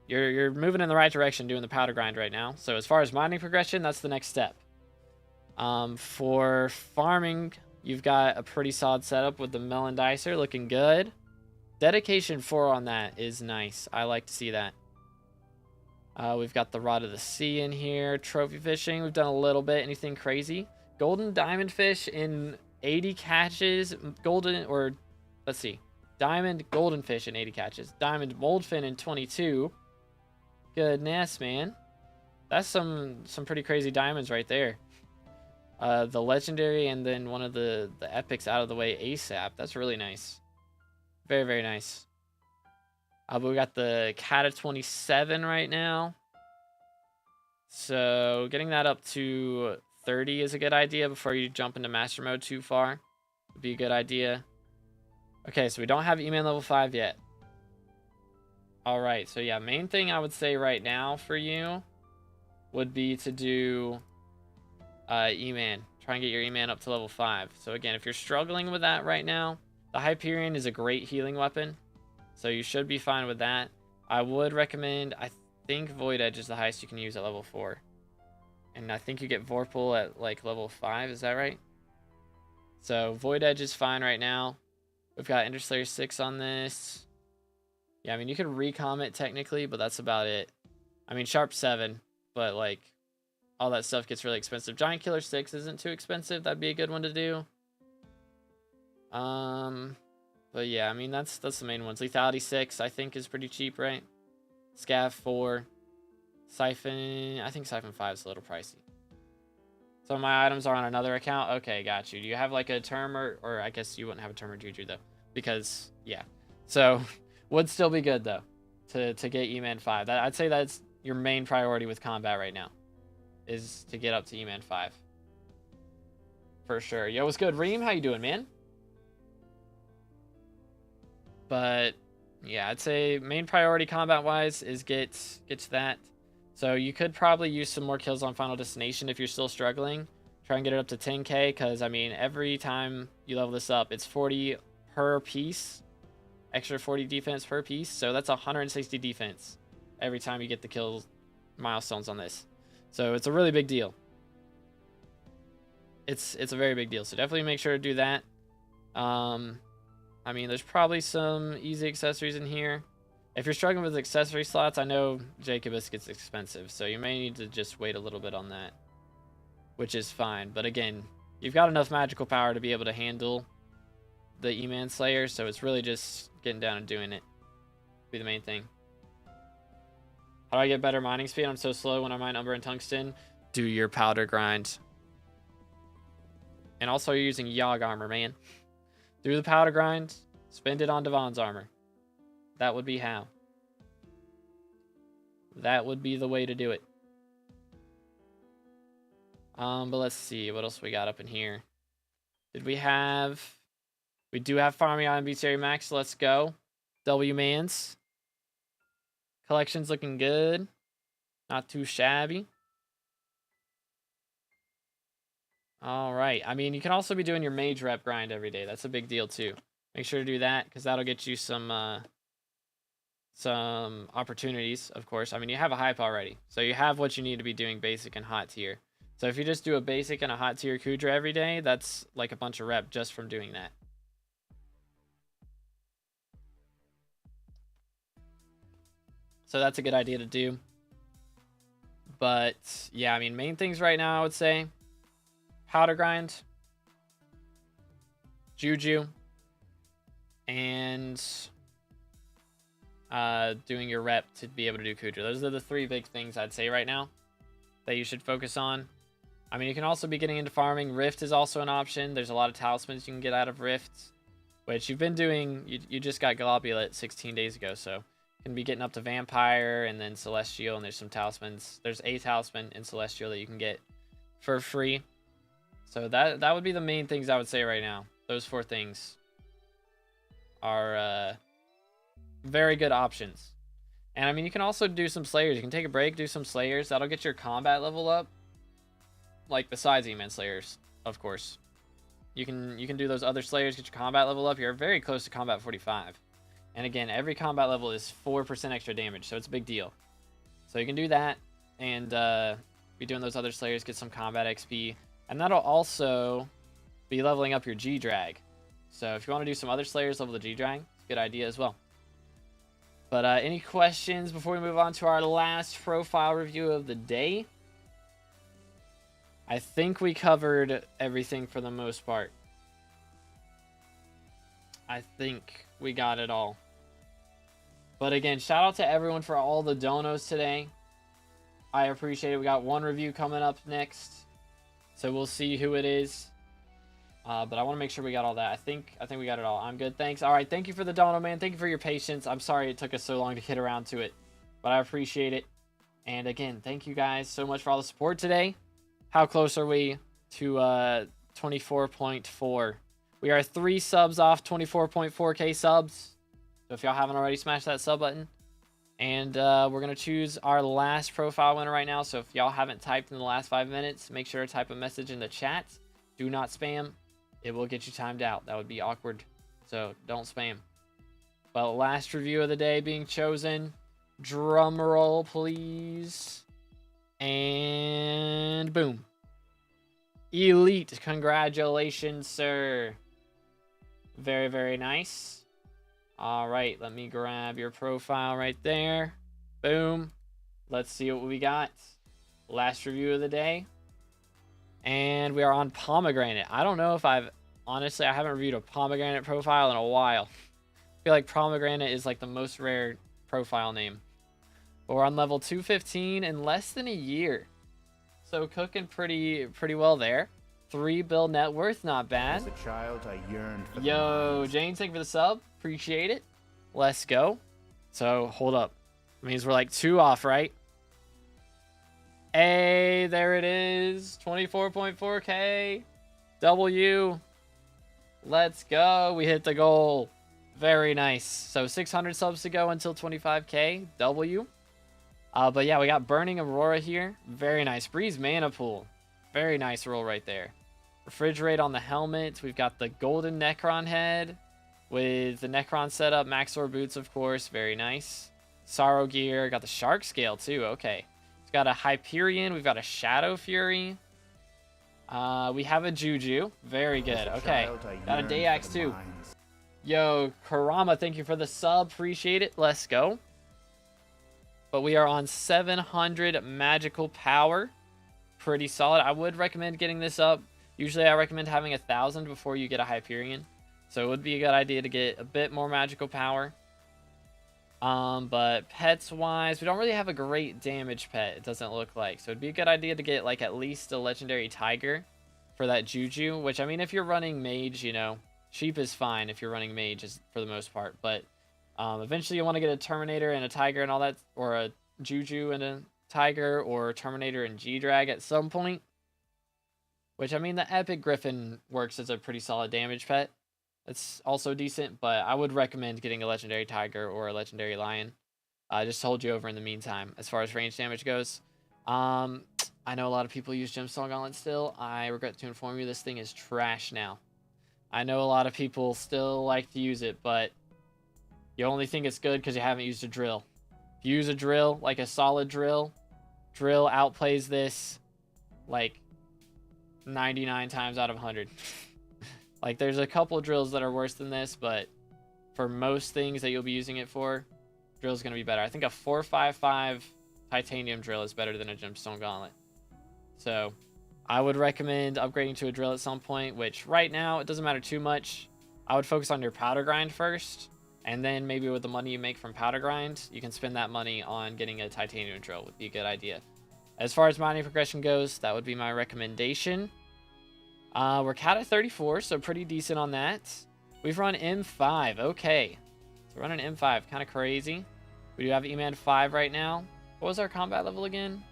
you're moving in the right direction doing the powder grind right now. So as far as mining progression, that's the next step. For farming, you've got a pretty solid setup with the Melon Dicer looking good. Dedication 4 on that is nice. I like to see that. We've got the Rod of the Sea in here. Trophy fishing, we've done a little bit. Anything crazy? Golden diamond fish in 80 catches. Golden, or let's see. Diamond golden fish in 80 catches. Diamond moldfin in 22. Goodness, man. That's some pretty crazy diamonds right there. The legendary and then one of the epics out of the way ASAP. That's really nice. Very, very nice. But we got the Cat of 27 right now. So getting that up to 30 is a good idea before you jump into master mode too far. Would be a good idea. Okay, so we don't have E-Man level 5 yet. Alright, so yeah, main thing I would say right now for you would be to do E-Man. Try and get your E-Man up to level 5. So again, if you're struggling with that right now, the Hyperion is a great healing weapon. So you should be fine with that. I would recommend, I think Void Edge is the highest you can use at level 4. And I think you get Vorpal at like level 5, is that right? So Void Edge is fine right now. We've got Ender Slayer 6 on this. Yeah, I mean, you could recom it technically, but that's about it. I mean, Sharp 7, but like, all that stuff gets really expensive. Giant Killer 6 isn't too expensive. That'd be a good one to do. But yeah, I mean, that's the main ones. Lethality 6, I think, is pretty cheap, right? Scav 4. Siphon, I think Siphon 5 is a little pricey. So my items are on another account. Okay, got you. Do you have like a term or I guess you wouldn't have a term or juju though, because yeah. So would still be good though to get E-Man 5. I'd say that's your main priority with combat right now, is to get up to E-Man 5 for sure. Yo, what's good, Reem? How you doing, man? But yeah, I'd say main priority combat wise is get to that. So you could probably use some more kills on Final Destination if you're still struggling. Try and get it up to 10k, because I mean, every time you level this up, it's 40 per piece. Extra 40 defense per piece. So that's 160 defense every time you get the kill milestones on this. So it's a really big deal. It's a very big deal. So definitely make sure to do that. I mean, there's probably some easy accessories in here. If you're struggling with accessory slots, I know Jacobus gets expensive, so you may need to just wait a little bit on that, which is fine. But again, you've got enough magical power to be able to handle the E-Man Slayer, so it's really just getting down and doing it. Be the main thing. How do I get better mining speed? I'm so slow when I mine Umber and Tungsten. Do your powder grind. And also you're using Yogg armor, man. Do the powder grind, spend it on Devon's armor. That would be how. That would be the way to do it. But let's see what else we got up in here. Did we have? We do have Farming on BearyyWins Max. Let's go. W-Mans. Collection's looking good. Not too shabby. All right. I mean, you can also be doing your mage rep grind every day. That's a big deal too. Make sure to do that, because that'll get you some opportunities, of course. I mean, you have a hype already, so you have what you need to be doing basic and hot tier. So if you just do a basic and a hot tier Kudra every day, that's like a bunch of rep just from doing that. So that's a good idea to do. But yeah, I mean, main things right now, I would say powder grind, Juju, and doing your rep to be able to do Kudra. Those are the 3 big things I'd say right now that you should focus on. I mean, you can also be getting into farming. Rift is also an option. There's a lot of talismans you can get out of Rift, which you've been doing. You just got Globulate 16 days ago, so you can be getting up to Vampire and then Celestial, and there's some talismans. There's a talisman in Celestial that you can get for free. So that would be the main things I would say right now. Those 4 things are very good options. And I mean, you can also do some Slayers. You can take a break, do some Slayers. That'll get your combat level up. Like besides E-Man Slayers, of course. You can do those other Slayers, get your combat level up. You're very close to combat 45. And again, every combat level is 4% extra damage, so it's a big deal. So you can do that and be doing those other Slayers, get some combat XP. And that'll also be leveling up your G-Drag. So if you want to do some other Slayers, level the G-Drag. It's a good idea as well. But any questions before we move on to our last profile review of the day? I think we covered everything for the most part. I think we got it all. But again, shout out to everyone for all the donos today. I appreciate it. We got 1 review coming up next, so we'll see who it is. But I want to make sure we got all that. I think we got it all. I'm good. Thanks. All right. Thank you for the dono, man. Thank you for your patience. I'm sorry it took us so long to get around to it, but I appreciate it. And again, thank you guys so much for all the support today. How close are we to 24.4? We are 3 subs off 24.4k subs. So if y'all haven't already, smash that sub button. And we're going to choose our last profile winner right now. So if y'all haven't typed in the last 5 minutes, make sure to type a message in the chat. Do not spam. It will get you timed out. That would be awkward. So don't spam. Well, last review of the day being chosen. Drum roll, please. And boom. Elite. Congratulations, sir. Very, very nice. All right, let me grab your profile right there. Boom. Let's see what we got. Last review of the day. And we are on Pomegranate. I don't know if honestly, I haven't reviewed a Pomegranate profile in a while. I feel like Pomegranate is like the most rare profile name. But we're on level 215 in less than a year. So cooking pretty well there. 3 bill net worth, not bad. As a child, I yearned for Yo, Jane, thank you for the sub. Appreciate it. Let's go. So hold up. It means we're like 2 off, right? Hey, there it is. 24.4k. W. Let's go. We hit the goal. Very nice. So 600 subs to go until 25k. W. But yeah, we got Burning Aurora here. Very nice. Breeze Mana Pool. Very nice roll right there. Refrigerate on the helmet. We've got the golden Necron head with the Necron setup. Maxor boots, of course. Very nice. Sorrow gear. Got the Shark Scale too. Okay. We've got a Hyperion. We've got a Shadow Fury. We have a Juju. Very good. Okay. Got a Dayax too. Yo, Karama, thank you for the sub. Appreciate it. Let's go. But we are on 700 magical power. Pretty solid. I would recommend getting this up. Usually I recommend having 1,000 before you get a Hyperion. So it would be a good idea to get a bit more magical power. But pets wise, we don't really have a great damage pet, it doesn't look like. So it'd be a good idea to get like at least a legendary tiger for that Juju. Which, I mean, if you're running mage, you know, sheep is fine if you're running mage for the most part. But eventually you want to get a Terminator and a tiger and all that, or a Juju and a tiger, or Terminator and G-Drag at some point. Which, I mean, the Epic Griffin works as a pretty solid damage pet. It's also decent, but I would recommend getting a legendary tiger or a legendary lion. Just to hold you over in the meantime as far as range damage goes. I know a lot of people use Gemstone Gauntlet still. I regret to inform you this thing is trash now. I know a lot of people still like to use it, but you only think it's good because you haven't used a drill. If you use a drill, like a solid drill outplays this like 99 times out of 100. Like, there's a couple drills that are worse than this, but for most things that you'll be using it for, drill's going to be better. I think a 455 titanium drill is better than a Gemstone Gauntlet. So I would recommend upgrading to a drill at some point, which right now it doesn't matter too much. I would focus on your powder grind first, And then maybe with the money you make from powder grind, you can spend that money on getting a titanium drill. Would be a good idea. As far as mining progression goes, that would be my recommendation. We're cat at 34, so pretty decent on that. We've run M5. Okay. So running M5, kind of crazy. We do have E-Man 5 right now. What was our combat level again?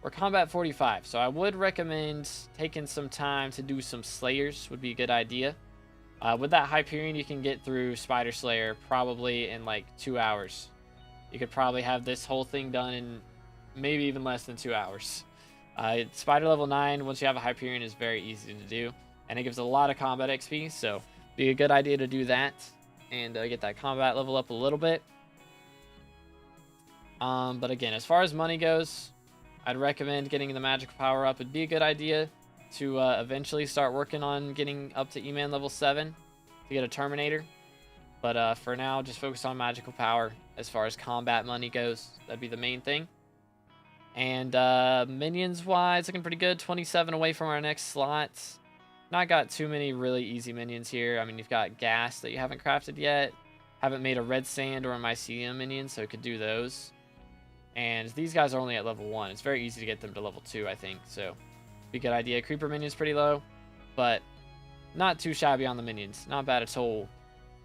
We're combat 45, so I would recommend taking some time to do some Slayers. Would be a good idea. With that Hyperion, you can get through Spider Slayer probably in like 2 hours. You could probably have this whole thing done in maybe even less than 2 hours. Spider level 9, once you have a Hyperion, is very easy to do. And it gives a lot of combat XP, so be a good idea to do that. And get that combat level up a little bit. But again, as far as money goes, I'd recommend getting the magical power up. It'd be a good idea to eventually start working on getting up to E-Man level 7 to get a Terminator. But for now, just focus on magical power. As far as combat money goes, that'd be the main thing. And minions-wise, looking pretty good. 27 away from our next slot. Not got too many really easy minions here. I mean, you've got gas that you haven't crafted yet. Haven't made a red sand or a mycelium minion, so could do those. And these guys are only at level 1. It's very easy to get them to level 2, I think. So, be a good idea. Creeper minion's pretty low, but not too shabby on the minions. Not bad at all.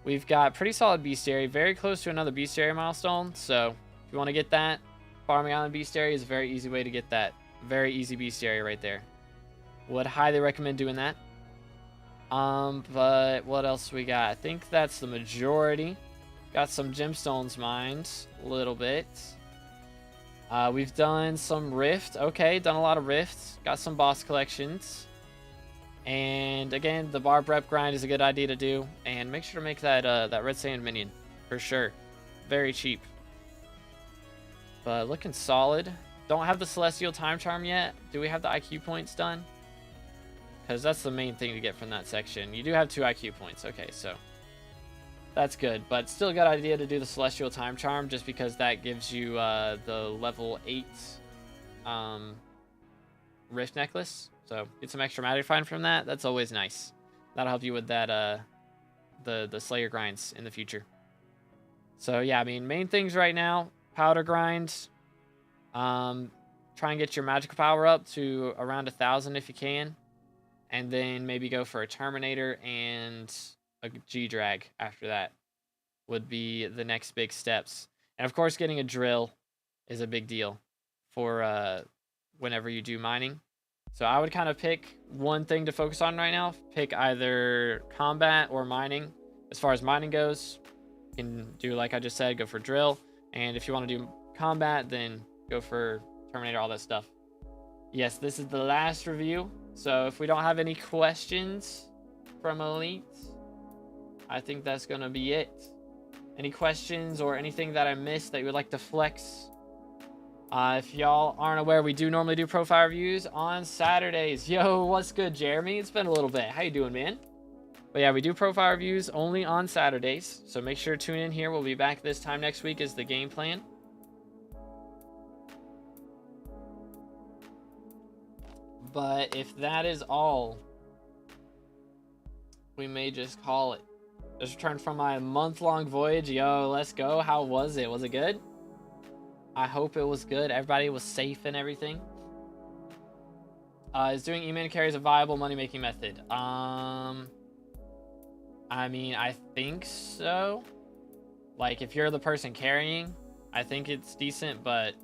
We've got pretty solid bestiary. Very close to another bestiary milestone. So, if you want to get that, farming on the bestiary is a very easy way to get that. Very easy bestiary right there. Would highly recommend doing that. But what else we got? I think that's the majority. Got some gemstones mined a little bit. We've done some rift. Okay, done a lot of rifts. Got some boss collections. And again, the barb rep grind is a good idea to do. And make sure to make that that red sand minion for sure. Very cheap. But looking solid. Don't have the celestial time charm yet. Do we have the IQ points done? Because that's the main thing to get from that section. You do have 2 IQ points. Okay, so that's good. But still a good idea to do the celestial time charm just because that gives you the level 8 rift necklace. So get some extra magnifying from that. That's always nice. That'll help you with that the Slayer grinds in the future. So yeah, I mean, main things right now, powder grind. Try and get your magical power up to around 1,000 if you can. And then maybe go for a Terminator and a G-Drag after that would be the next big steps. And of course, getting a drill is a big deal for whenever you do mining. So I would kind of pick one thing to focus on right now. Pick either combat or mining. As far as mining goes, you can do like I just said, go for drill. And if you want to do combat, then go for Terminator, all that stuff. Yes, this is the last review. So if we don't have any questions from Elite, I think that's going to be it. Any questions or anything that I missed that you would like to flex? If y'all aren't aware, we do normally do profile reviews on Saturdays. Yo, what's good, Jeremy? It's been a little bit. How you doing, man? But yeah, we do profile reviews only on Saturdays. So make sure to tune in here. We'll be back this time next week is the game plan. But if that is all, we may just call it. Just returned from my month-long voyage. Yo, let's go. How was it? Was it good? I hope it was good. Everybody was safe and everything. Is doing E-Man carries a viable money-making method? I mean, I think so. Like, if you're the person carrying, I think it's decent, but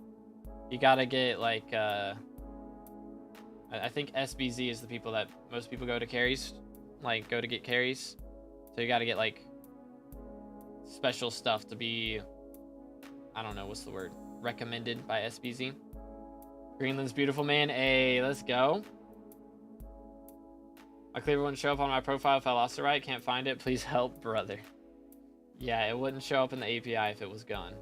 you gotta get, like, I think SBZ is the people that most people go to carries, like go to get carries. So you got to get like special stuff to be, I don't know, what's the word? Recommended by SBZ. Greenland's beautiful, man. Hey, let's go. My cleaver wouldn't show up on my profile if I lost it right. Can't find it. Please help, brother. Yeah, it wouldn't show up in the API if it was gone.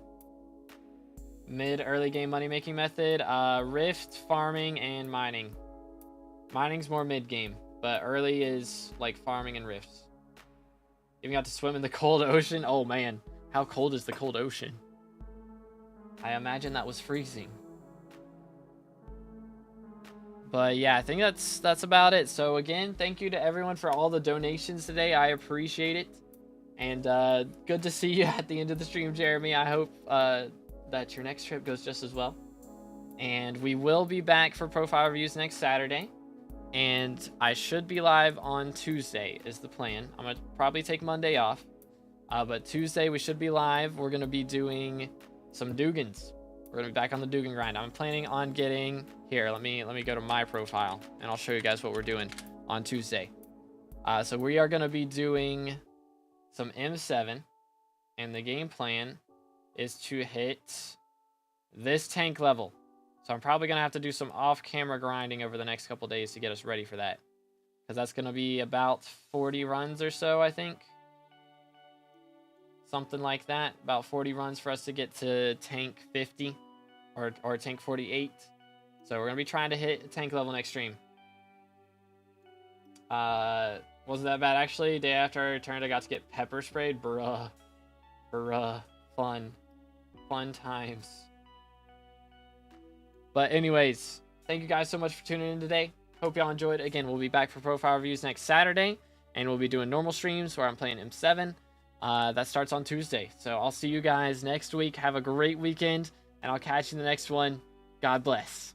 Mid early game money making method, rift, farming, and mining. Mining's more mid game, but early is like farming and rifts. Even got to swim in the cold ocean. Oh man, how cold is the cold ocean? I imagine that was freezing. But yeah, I think that's about it. So again, thank you to everyone for all the donations today. I appreciate it. And good to see you at the end of the stream, Jeremy. I hope that your next trip goes just as well. And we will be back for profile reviews next Saturday. And I should be live on Tuesday is the plan. I'm going to probably take Monday off. But Tuesday we should be live. We're going to be doing some Dugans. We're going to be back on the Dugan grind. I'm planning on getting... Here, let me go to my profile. And I'll show you guys what we're doing on Tuesday. So we are going to be doing some M7. And the game plan is to hit this tank level. So I'm probably going to have to do some off-camera grinding over the next couple days to get us ready for that. Because that's going to be about 40 runs or so, I think. Something like that. About 40 runs for us to get to tank 50 or tank 48. So we're going to be trying to hit tank level next stream. Wasn't that bad, actually. Day after I returned, I got to get pepper sprayed. Bruh. Fun times. But anyways, thank you guys so much for tuning in today. Hope y'all enjoyed. Again, we'll be back for profile reviews next Saturday. And we'll be doing normal streams where I'm playing M7. That starts on Tuesday. So I'll see you guys next week. Have a great weekend. And I'll catch you in the next one. God bless.